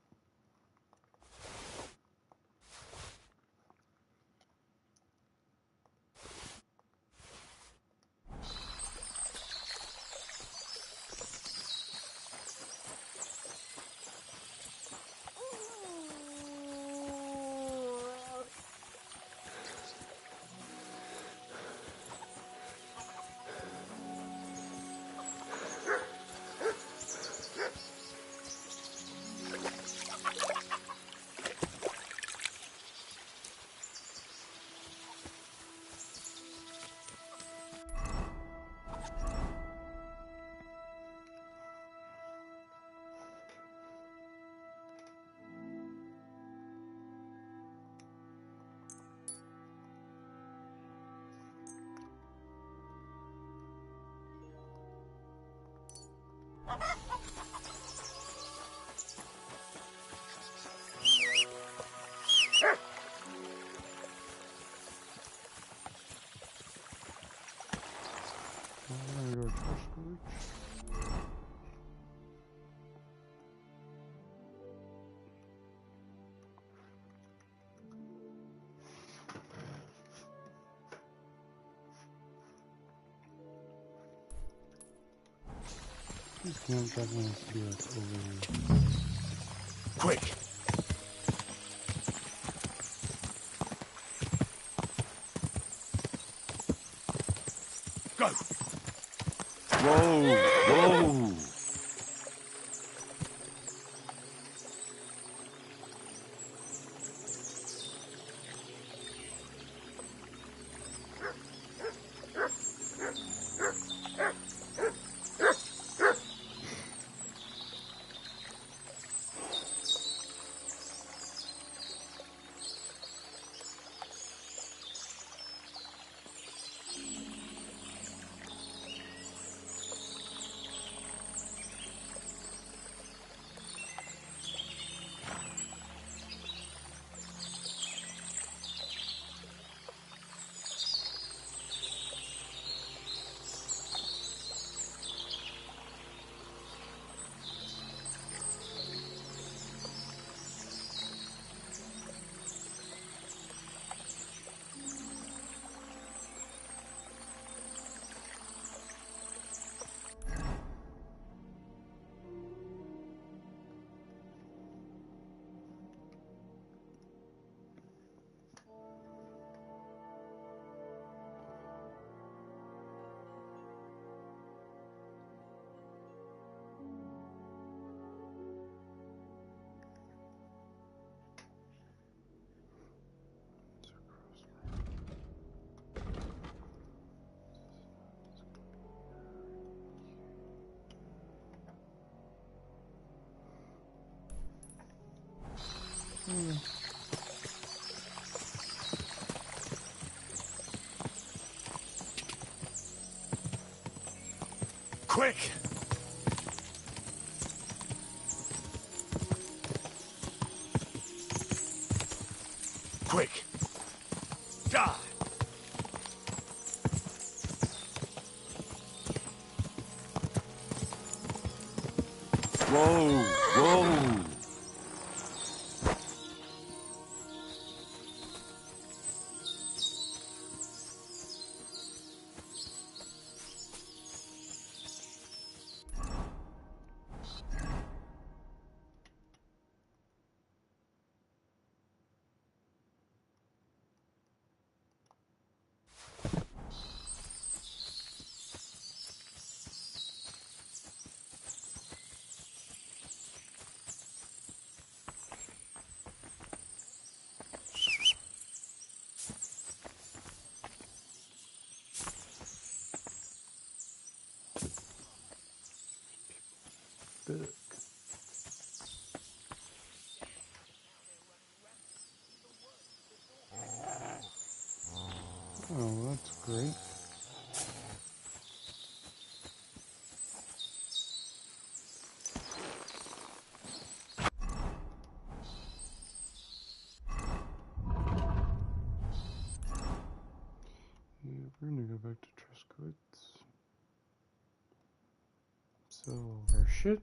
I'm gonna go trust coach. This camp definitely has to be like over here. Quick! Go! Whoa! Whoa! Quick! Quick! Die! Whoa! Whoa! Book. Oh, that's great. Yeah, we're gonna go back to trust goods. Sell our shit.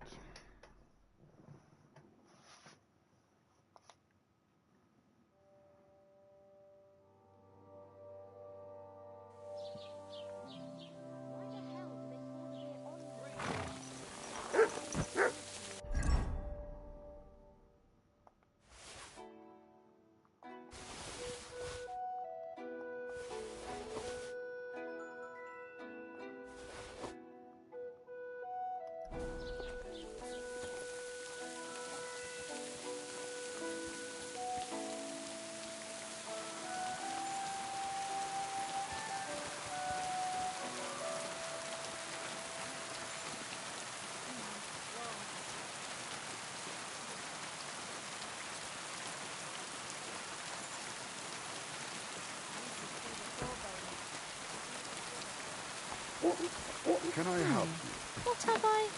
Can I help you? What have I?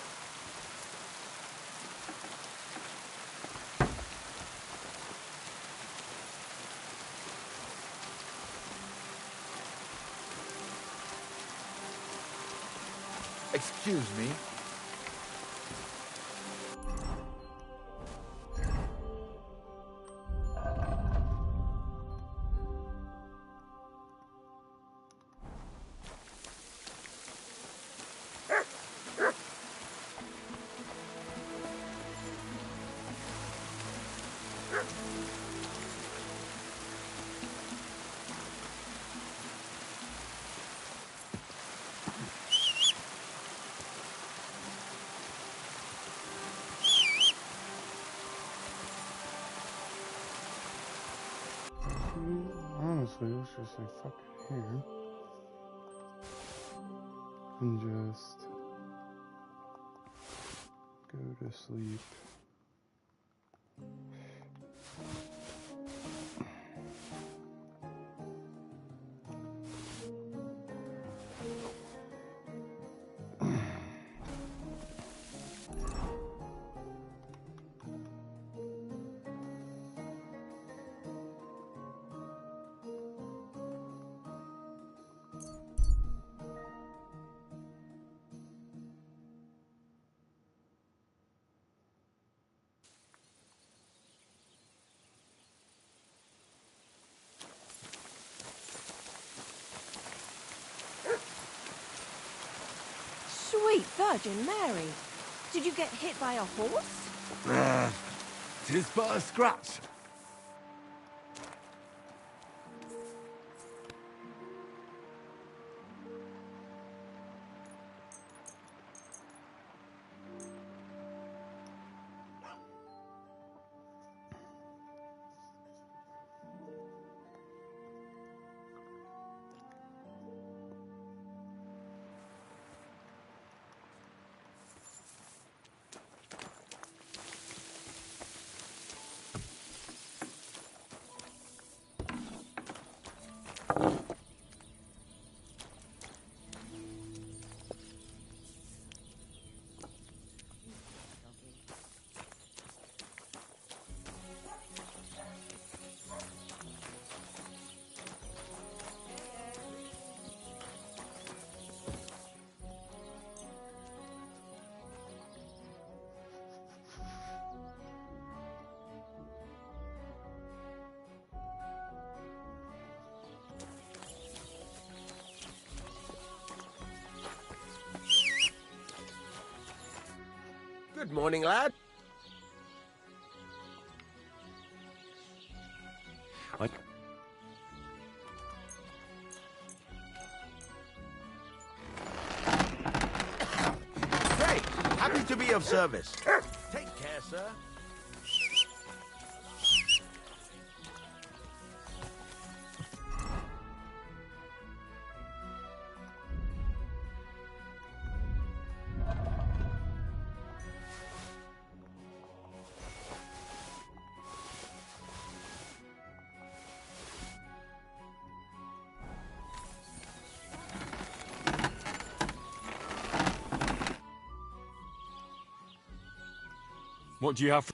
Excuse me. Honestly, let's just like fuck it here. And just go to sleep. Sweet Virgin Mary. Did you get hit by a horse? Tis but a scratch. Good morning, lad. Great. Happy to be of service. Take care, sir. What do you have?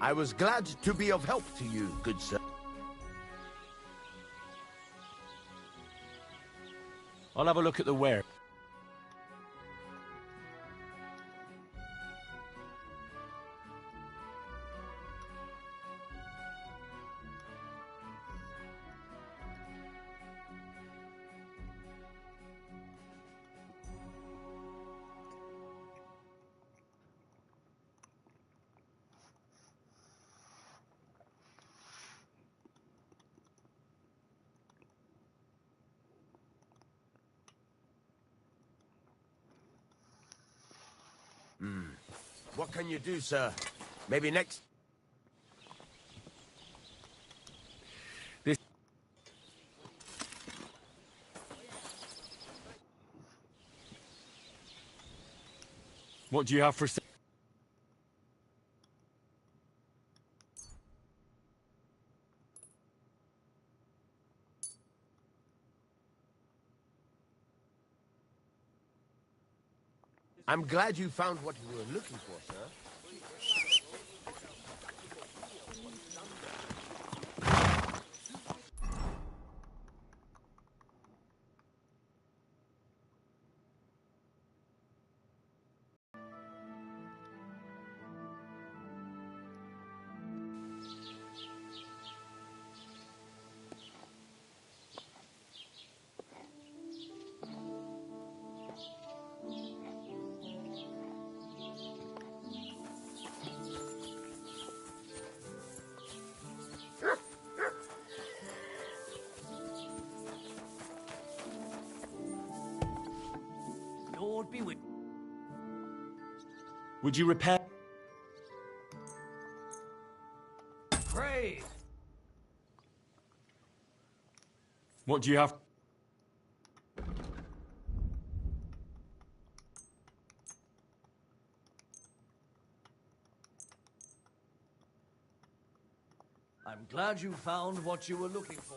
I was glad to be of help to you, good sir. I'll have a look at the ware. What can you do, sir? Maybe next... What do you have for... I'm glad you found what you were looking for, sir. Lord be with... Would you repair... Praise! What do you have... I'm glad you found what you were looking for.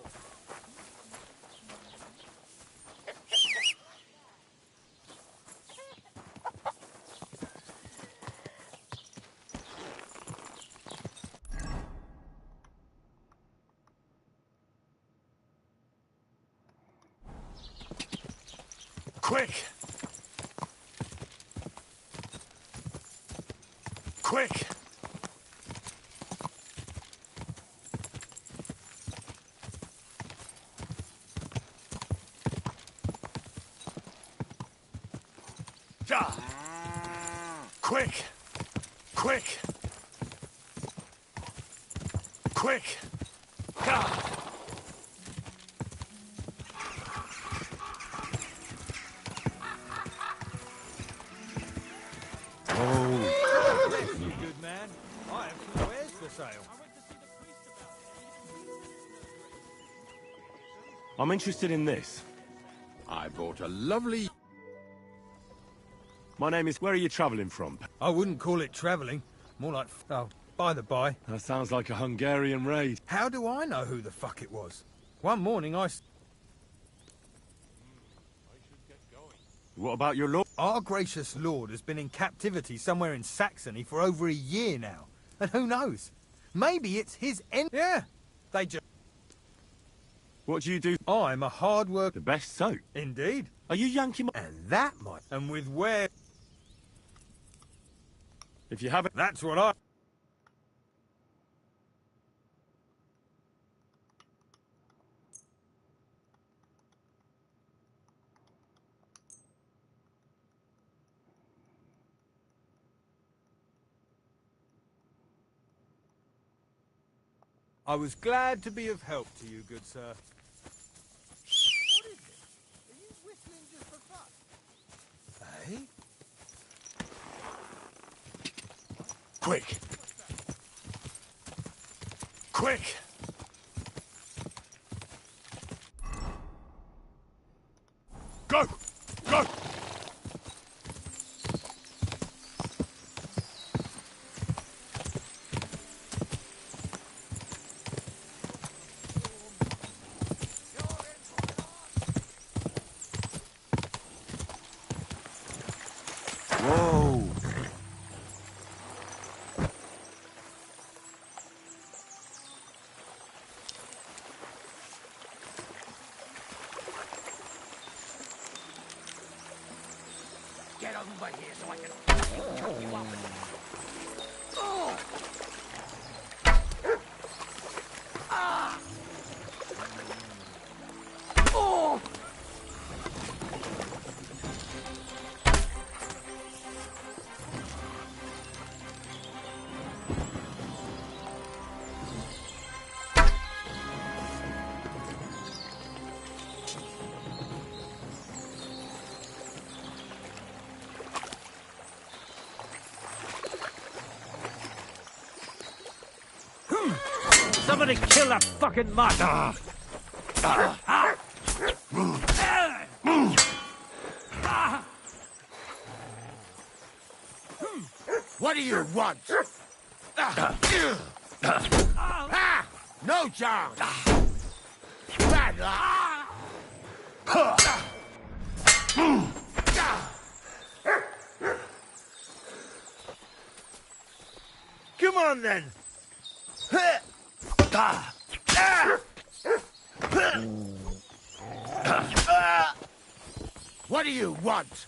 Quick! Quick! Ja! Quick! Quick! Quick! Ja! You good man? I have some wares for sale. I'm interested in this. I bought a lovely... My name is... Where are you travelling from? I wouldn't call it travelling. More like... Oh, by the by. That sounds like a Hungarian raid. How do I know who the fuck it was? One morning What about your lord? Our gracious lord has been in captivity somewhere in Saxony for over a year now. And who knows? Maybe it's his end. Yeah, they just... What do you do? I'm a hard worker. The best soap? Indeed. Are you Yankee... And that might... And with where... If you haven't... That's what I... I was glad to be of help to you, good sir. What is it? Are you whistling just for fun? Eh? Quick! Quick! Go! Go! Whoa! Get over here so I can chop you up. Oh. Ah. Oh. Somebody kill that fucking mutt! What do you want? No chance! Bad luck! Come on then! What do you want?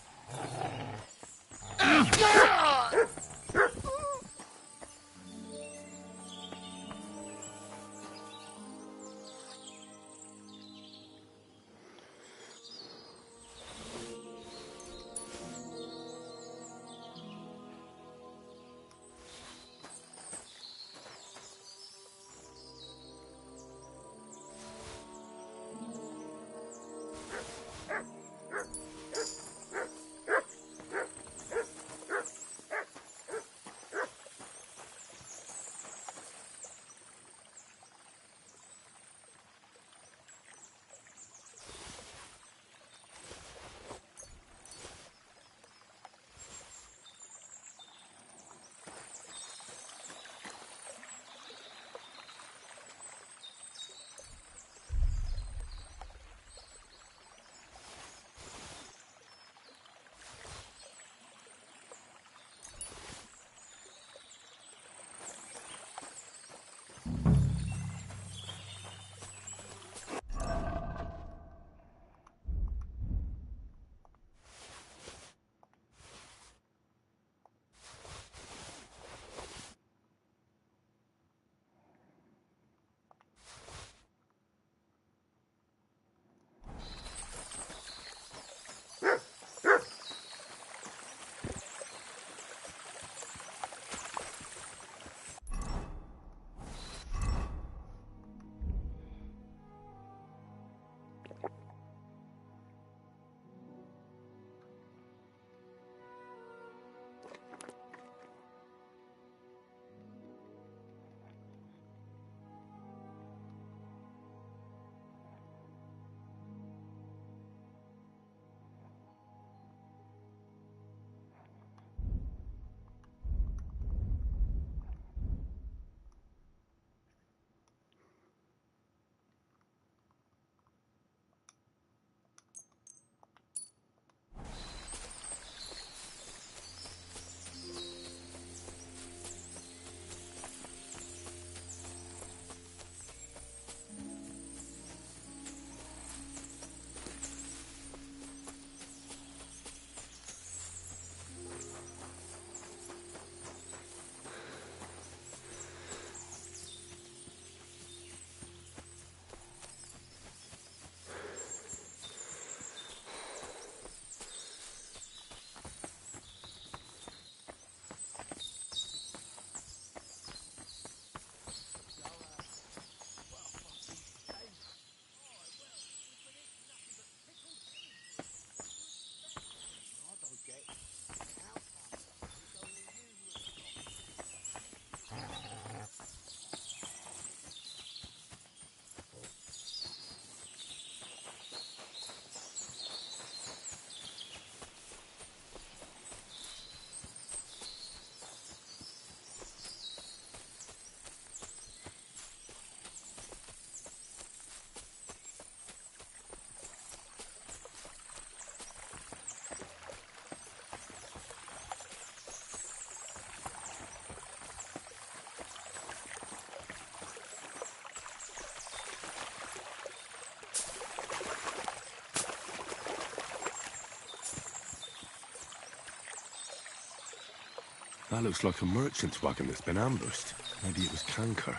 That looks like a merchant's wagon that's been ambushed. Maybe it was Canker.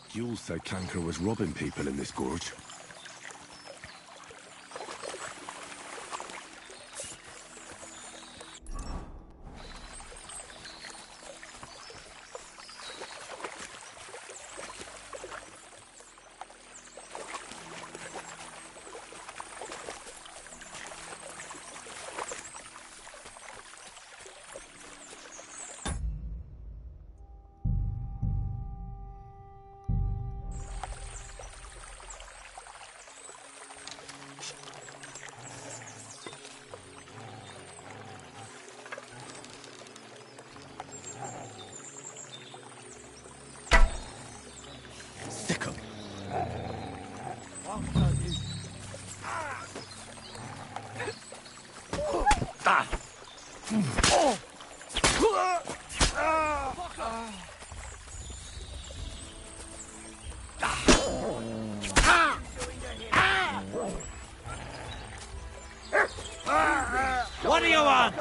Jules said Canker was robbing people in this gorge. What do you want?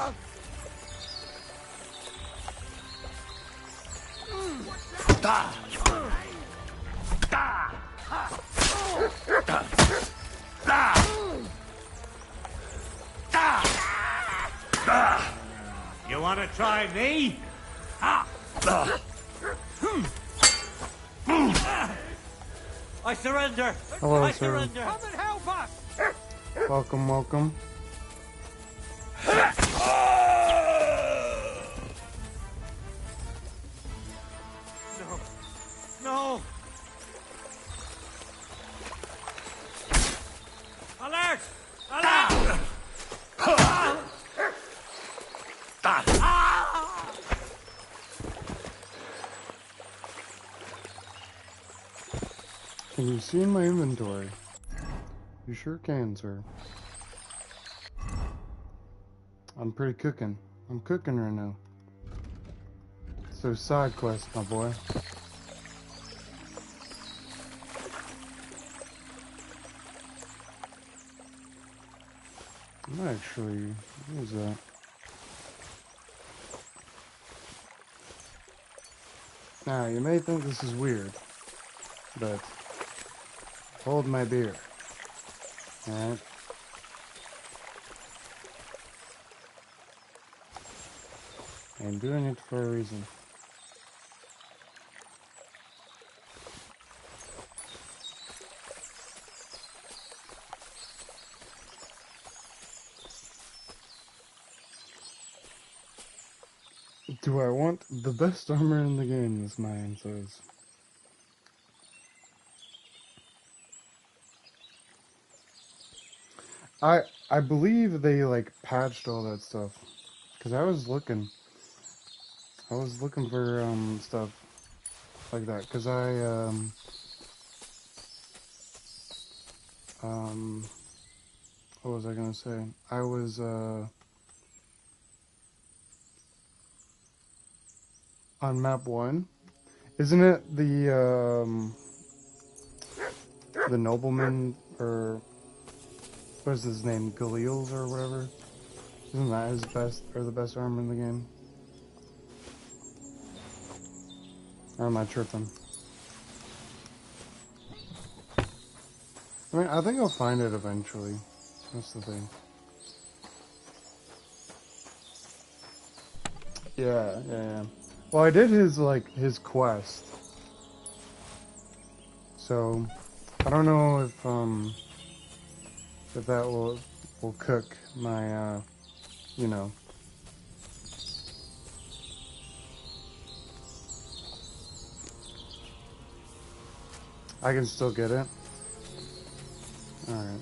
You want to try me? I surrender. Hello, I sir. surrender. Come and help us. Welcome, welcome. No. No. Alert! Alert! Can you see my inventory? You sure can, sir. I'm pretty cooking. I'm cooking right now. So side quest, my boy. Actually, what is that? Now, you may think this is weird, but hold my beer. Alright? I'm doing it for a reason. Do I want the best armor in the game, this man says. I believe they like patched all that stuff. Cause I was looking for stuff like that. Cause what was I gonna say? I was on map 1. Isn't it the nobleman, or what is his name, Galil's or whatever? Isn't that his best, or the best armor in the game? Or am I tripping? I mean, I think I'll find it eventually. That's the thing. Yeah. Well, I did his quest. So, I don't know if that will cook my, you know. I can still get it. Alright.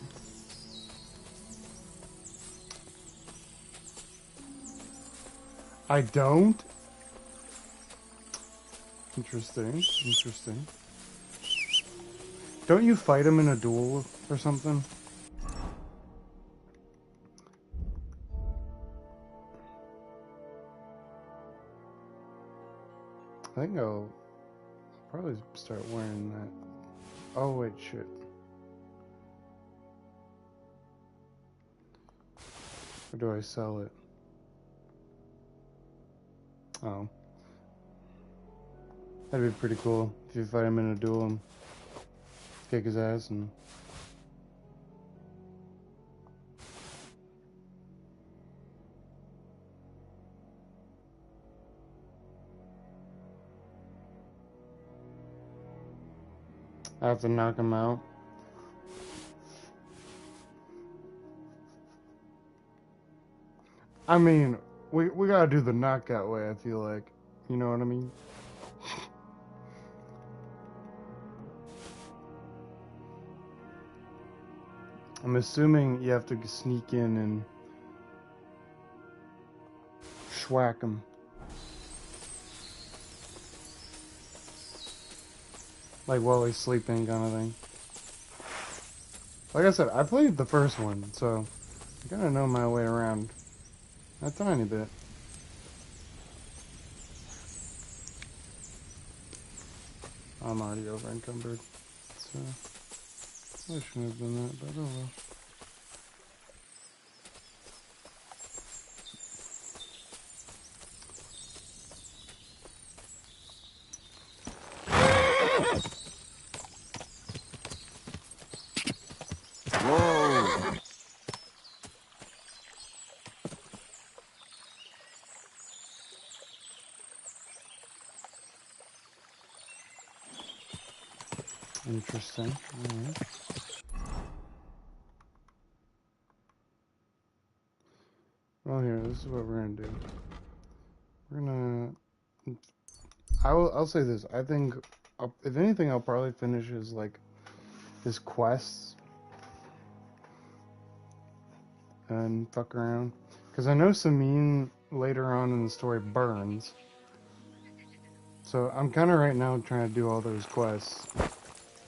I don't? Interesting. Don't you fight him in a duel or something? I think I'll probably start wearing that. Oh wait, shit. Or do I sell it? Oh. That'd be pretty cool if you fight him in a duel and kick his ass and... I have to knock him out. I mean, we gotta do the knockout way, I feel like. You know what I mean? I'm assuming you have to sneak in and schwack him. Like while he's sleeping, kind of thing. Like I said, I played the first one, so I kind of know my way around a tiny bit. I'm already over encumbered, so I shouldn't have done that, but oh well. Whoa! Interesting. Alright. Well, here, this is what we're gonna do. We're gonna. I'll say this. I think, if anything, I'll probably finish his quests and fuck around. Because I know Samin later on in the story burns. So I'm kind of right now trying to do all those quests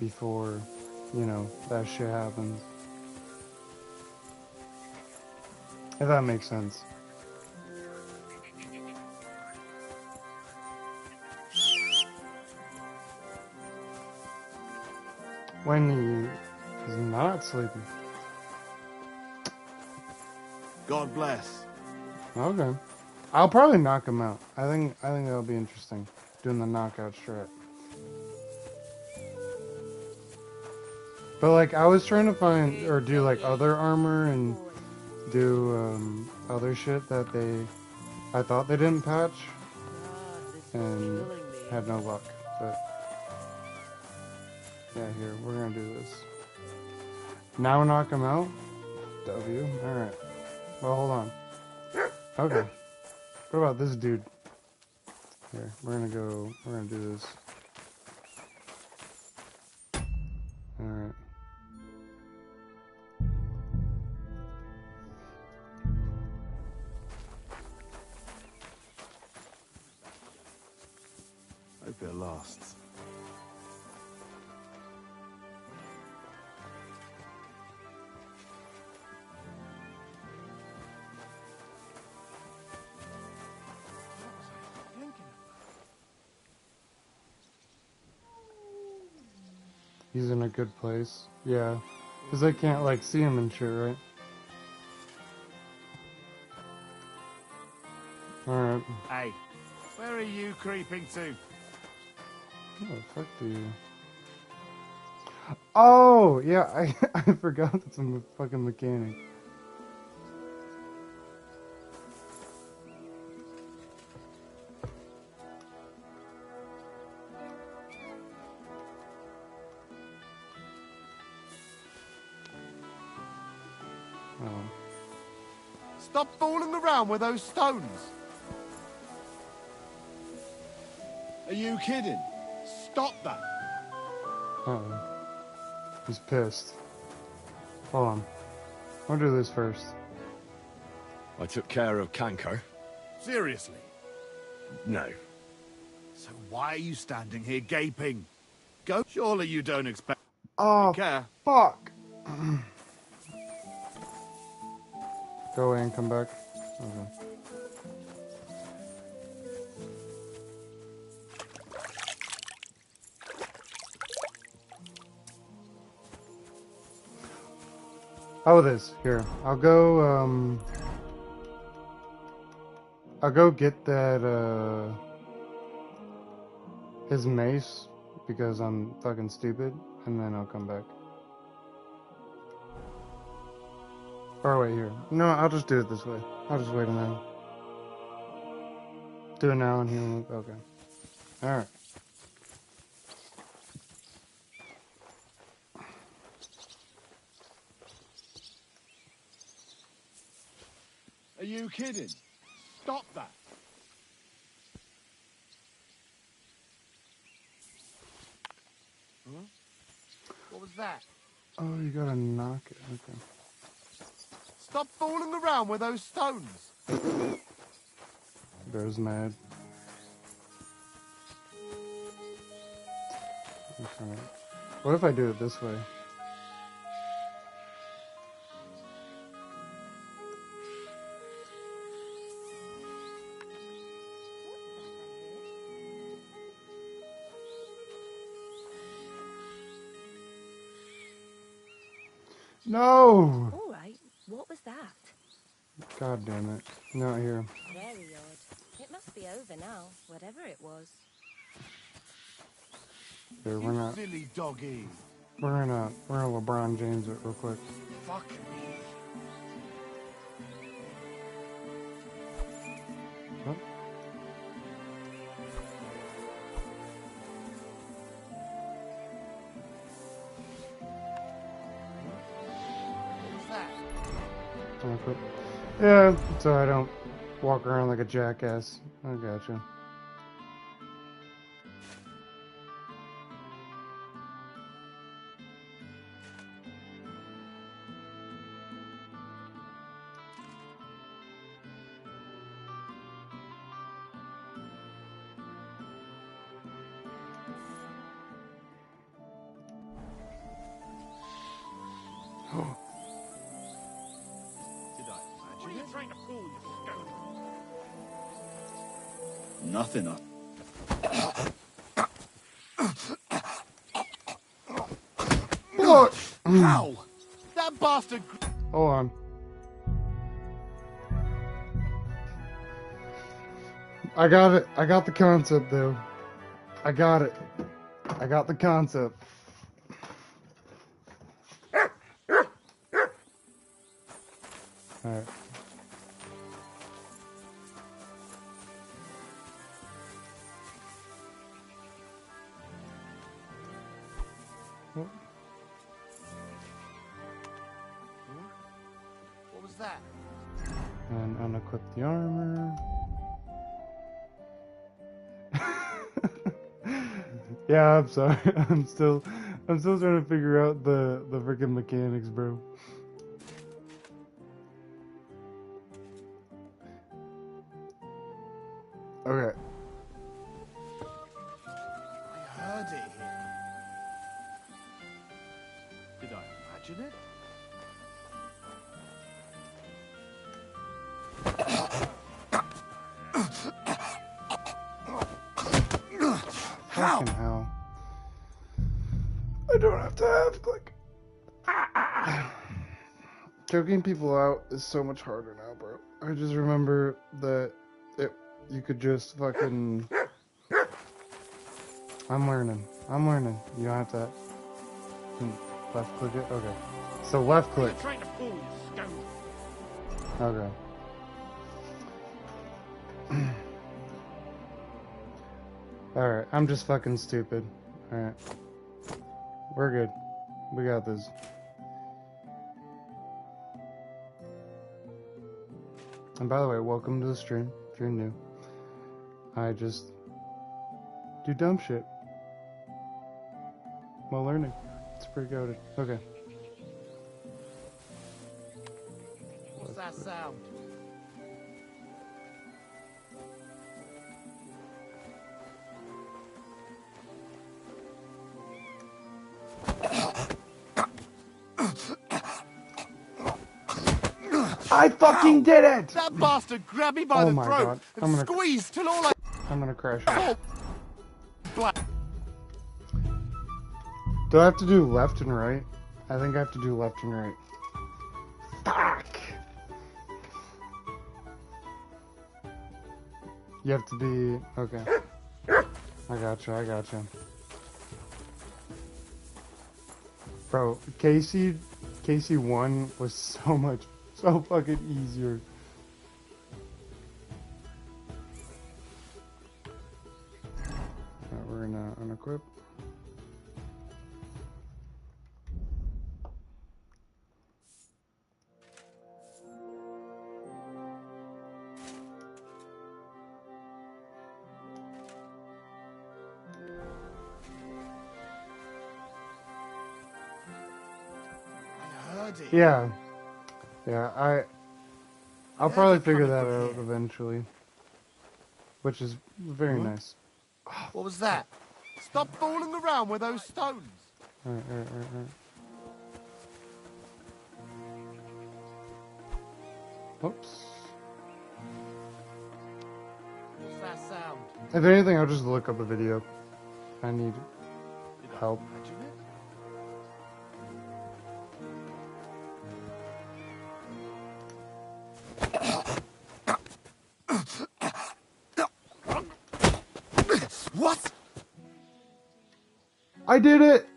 before, you know, that shit happens. If that makes sense. When he is not sleeping. God bless. Okay. I'll probably knock him out. I think that'll be interesting. Doing the knockout strat. But like I was trying to find or do like other armor and do other shit that I thought they didn't patch and had no luck. But yeah, here, we're gonna do this. Now knock him out? W. Alright. Well, hold on. Okay. What about this dude? Here, we're gonna do this. Alright. Hope it lasts. He's in a good place. Yeah. Because I can't, like, see him and shit, right? Alright. Hey, where are you creeping to? What the fuck do you... Oh! Yeah, I forgot that's a fucking mechanic. Oh. Stop fooling around with those stones. Are you kidding? Stop that. Uh-oh. He's pissed. Hold on. I'll do this first. I took care of Canker. Seriously? No. So why are you standing here gaping? Go. Surely you don't expect. Oh, care. fuck! Go away and come back. Okay. How about this? Here, I'll go get that, his mace, because I'm fucking stupid, and then I'll come back. Or wait, here. No, I'll just do it this way. I'll just wait a minute. Do it now and he'll move. Okay. Alright. Are you kidding? Stop that. Huh? What was that? Oh, you gotta knock it. Okay. Stop fooling around with those stones. Bear's mad. Okay. What if I do it this way? No! All right, what was that? God damn it. Not here. Very odd. It must be over now, whatever it was. Here, we're not. Silly doggy. We're gonna LeBron James it real quick. Fuck me. What? What's that? Okay. Yeah, so I don't walk around like a jackass. I gotcha. What are you trying to fool, you scoundrel? Nothing. Look! How? That bastard. Hold on. I got it. I got the concept, though. I got it. I got the concept. Alright. What was that? And unequip the armor. Yeah, I'm sorry. I'm still trying to figure out the freaking mechanics, bro. Okay. I heard it here. Did I imagine it? Fucking hell. I don't have to have click. Choking people out is so much harder now, bro. I just remember that you could just fucking. I'm learning. You don't have to left click it. Okay. So left click. What are you trying to fool, you scoundrel? Okay. Alright, I'm just fucking stupid. Alright. We're good. We got this. And by the way, welcome to the stream, if you're new. I just do dumb shit while learning. It's pretty goated. Okay. What's that sound? I fucking did it! That bastard grabbed me by the my throat God. and squeezed till all I'm gonna crash. black. Do I have to do left and right? I think I have to do left and right. Fuck! You have to be... Okay. I gotcha. Bro, Casey 1 was so fucking easier. Alright, we're gonna unequip. Yeah. I'll probably figure that out eventually. Which is very nice. What was that? Stop fooling around with those stones. Alright. Oops. What's that sound? If anything, I'll just look up a video. I need help. I did it!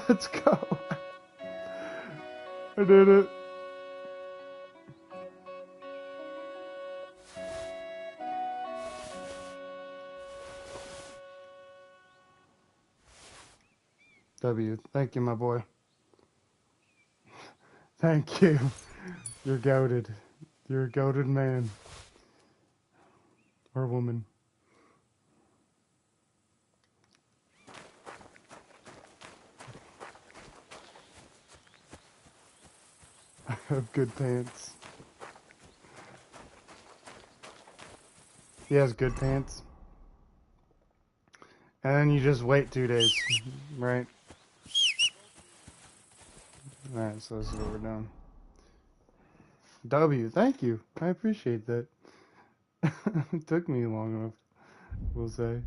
Let's go. I did it. W. Thank you, my boy. Thank you. You're goated. You're a goated man. Or woman. I have good pants. He has good pants. And then you just wait 2 days, right? Alright, so this is what we're doing. W, thank you. I appreciate that. It took me long enough, we'll say.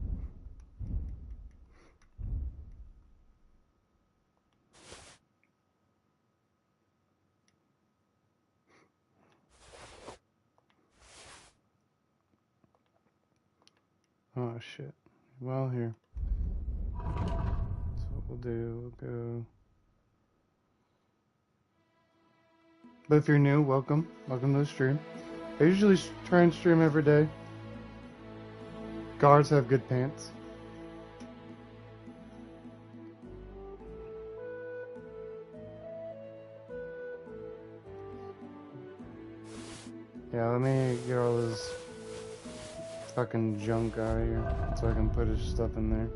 Oh shit. Well, here. So what we'll do, we'll go. But if you're new, welcome. Welcome to the stream. I usually try and stream every day. Guards have good pants. Yeah, let me get all this fucking junk out of here so I can put his stuff in there.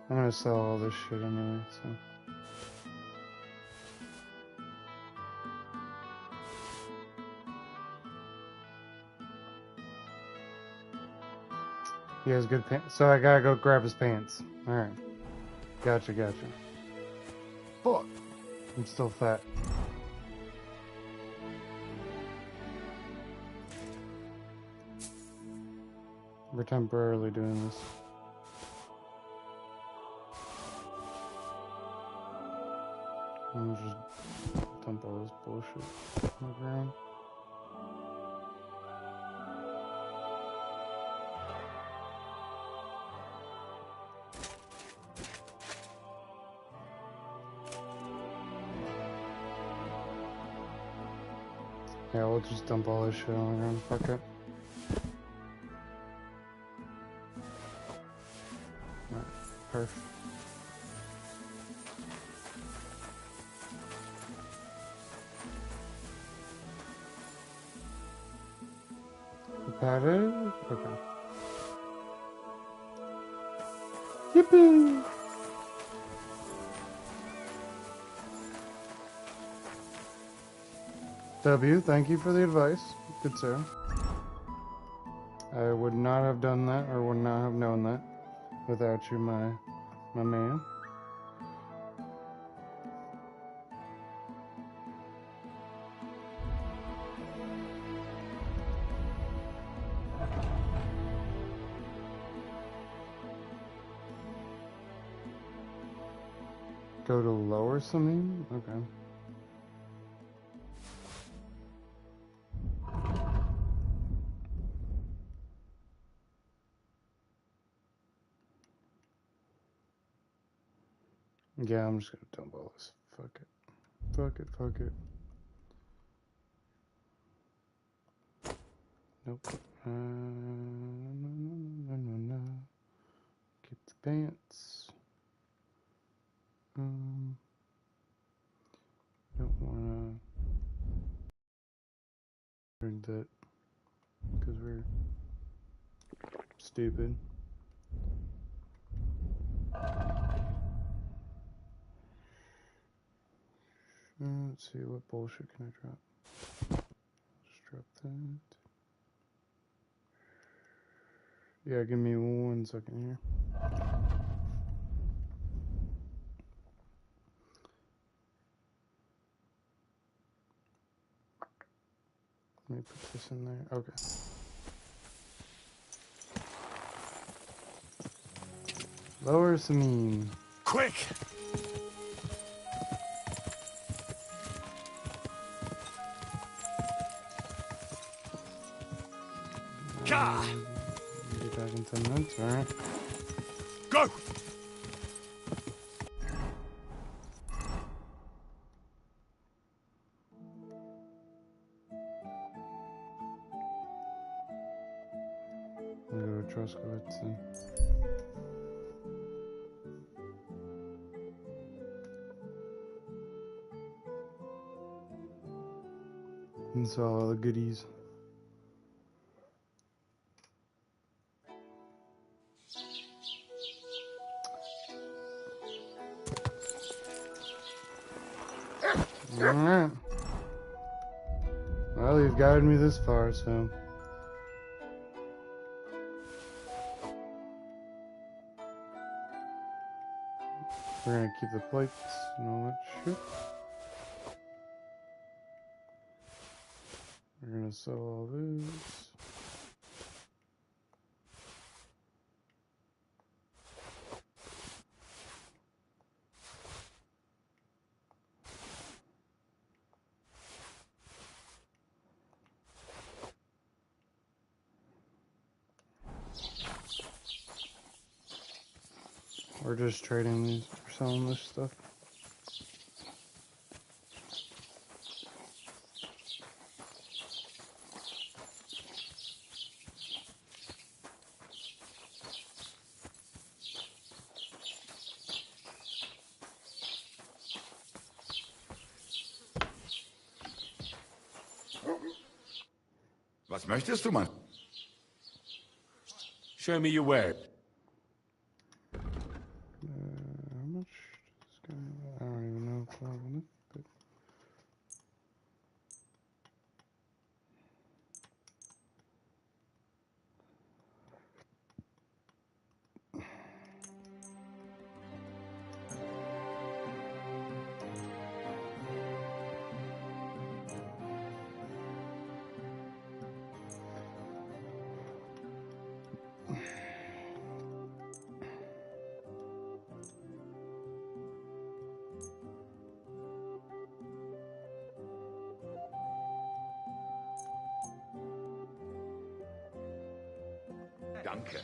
I'm gonna sell all this shit anyway, so. He has good pants. So I gotta go grab his pants. Alright. Gotcha. Fuck. I'm still fat. We're temporarily doing this. I'm just dump all this bullshit on the ground. Yeah, we'll just dump all this shit on the ground. Fuck it. Alright, perfect. Padded? Okay. Yippee! W, thank you for the advice. Good sir. I would not have done that or would not have known that without you, my man. Go to lower something? Okay. Yeah, I'm just gonna dump all this. Fuck it. Fuck it. Nope. No. Keep the pants. Don't wanna drink that because we're stupid. Let's see, what bullshit can I drop? Just drop that. Yeah, give me 1 second here. me put this in there. Okay. Lower Samine. Quick! Gah! Be back in 10 minutes, alright. Go! I'll go to Troskowitz and... And saw all the goodies. Alright. Well, you've guided me this far, so... We're gonna keep the plates and all that shit. We're gonna sell all this. We're just trading these, we're selling this stuff. Was möchtest du, Mann? Show me your word. How much does this guy, I don't even know if I want it, but... Danke.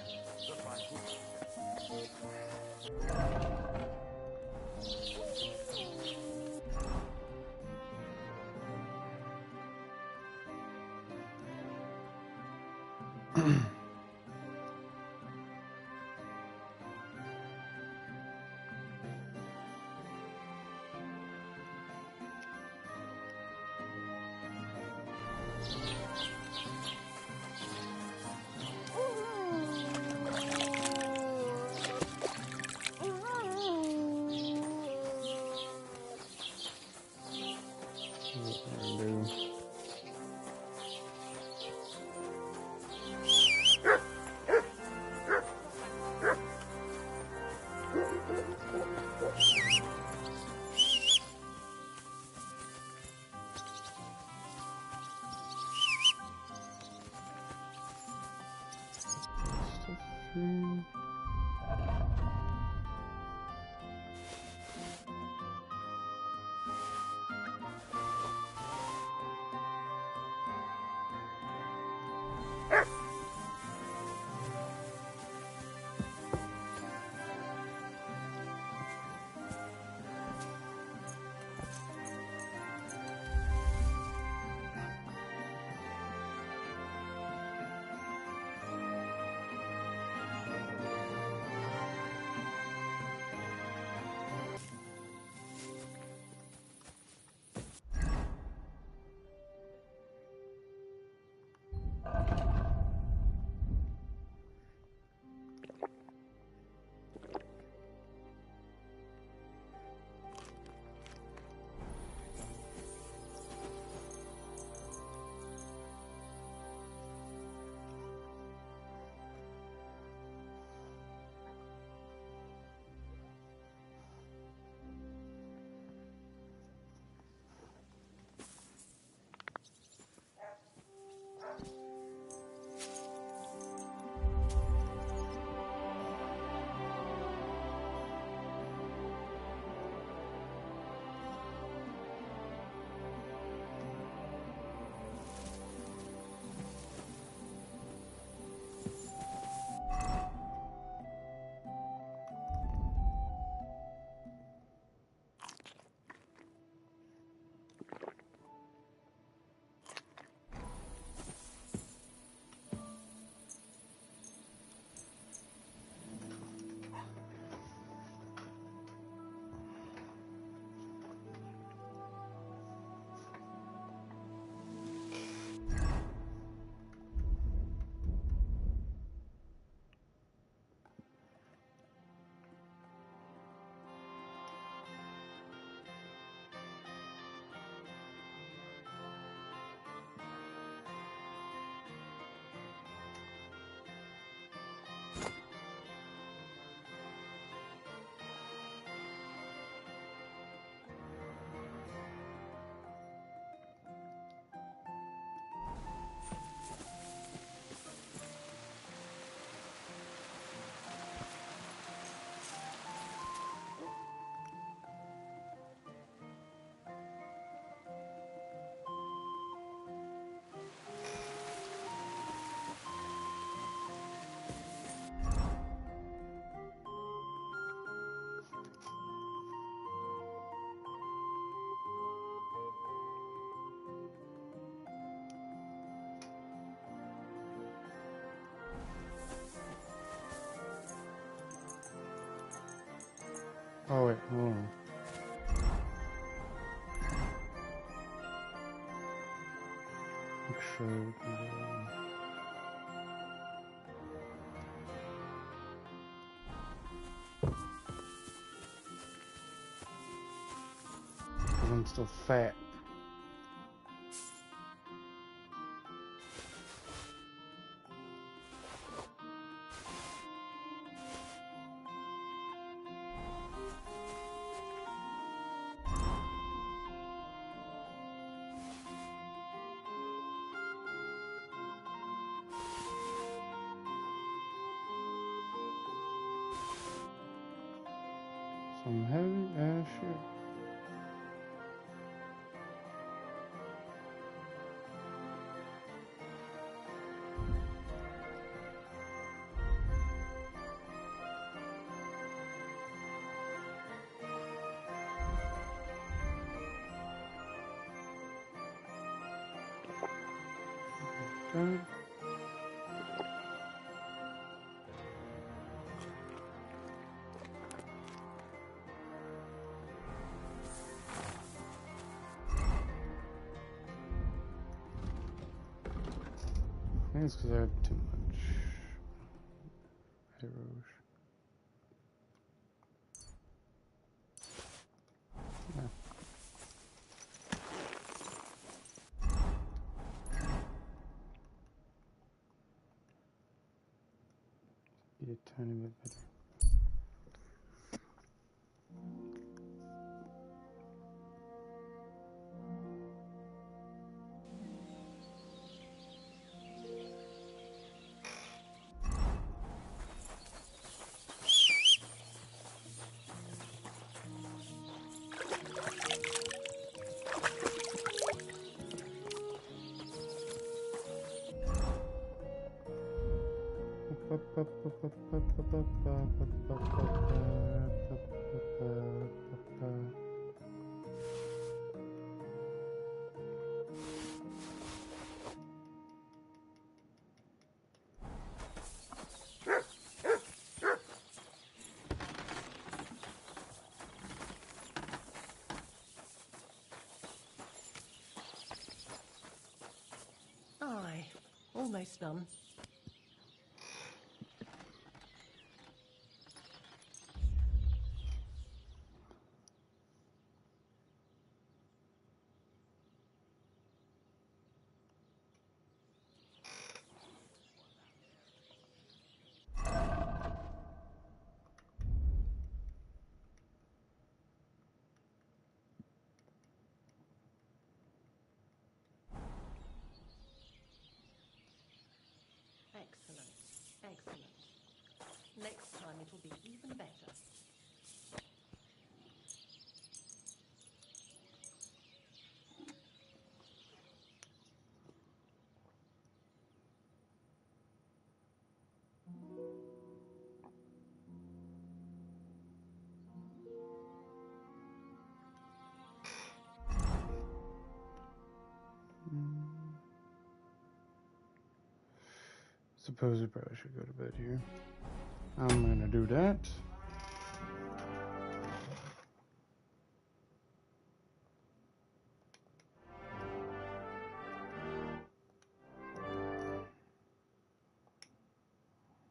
Oh wait, hold on. Make sure we can go. Because I'm still fat. Some heavy ass shit. Okay. I think it's because I had too much arrows. Yeah. Be a tiny bit better. Aye, almost done. Excellent, excellent. Next time it'll be even better. Suppose I probably should go to bed here. I'm gonna do that.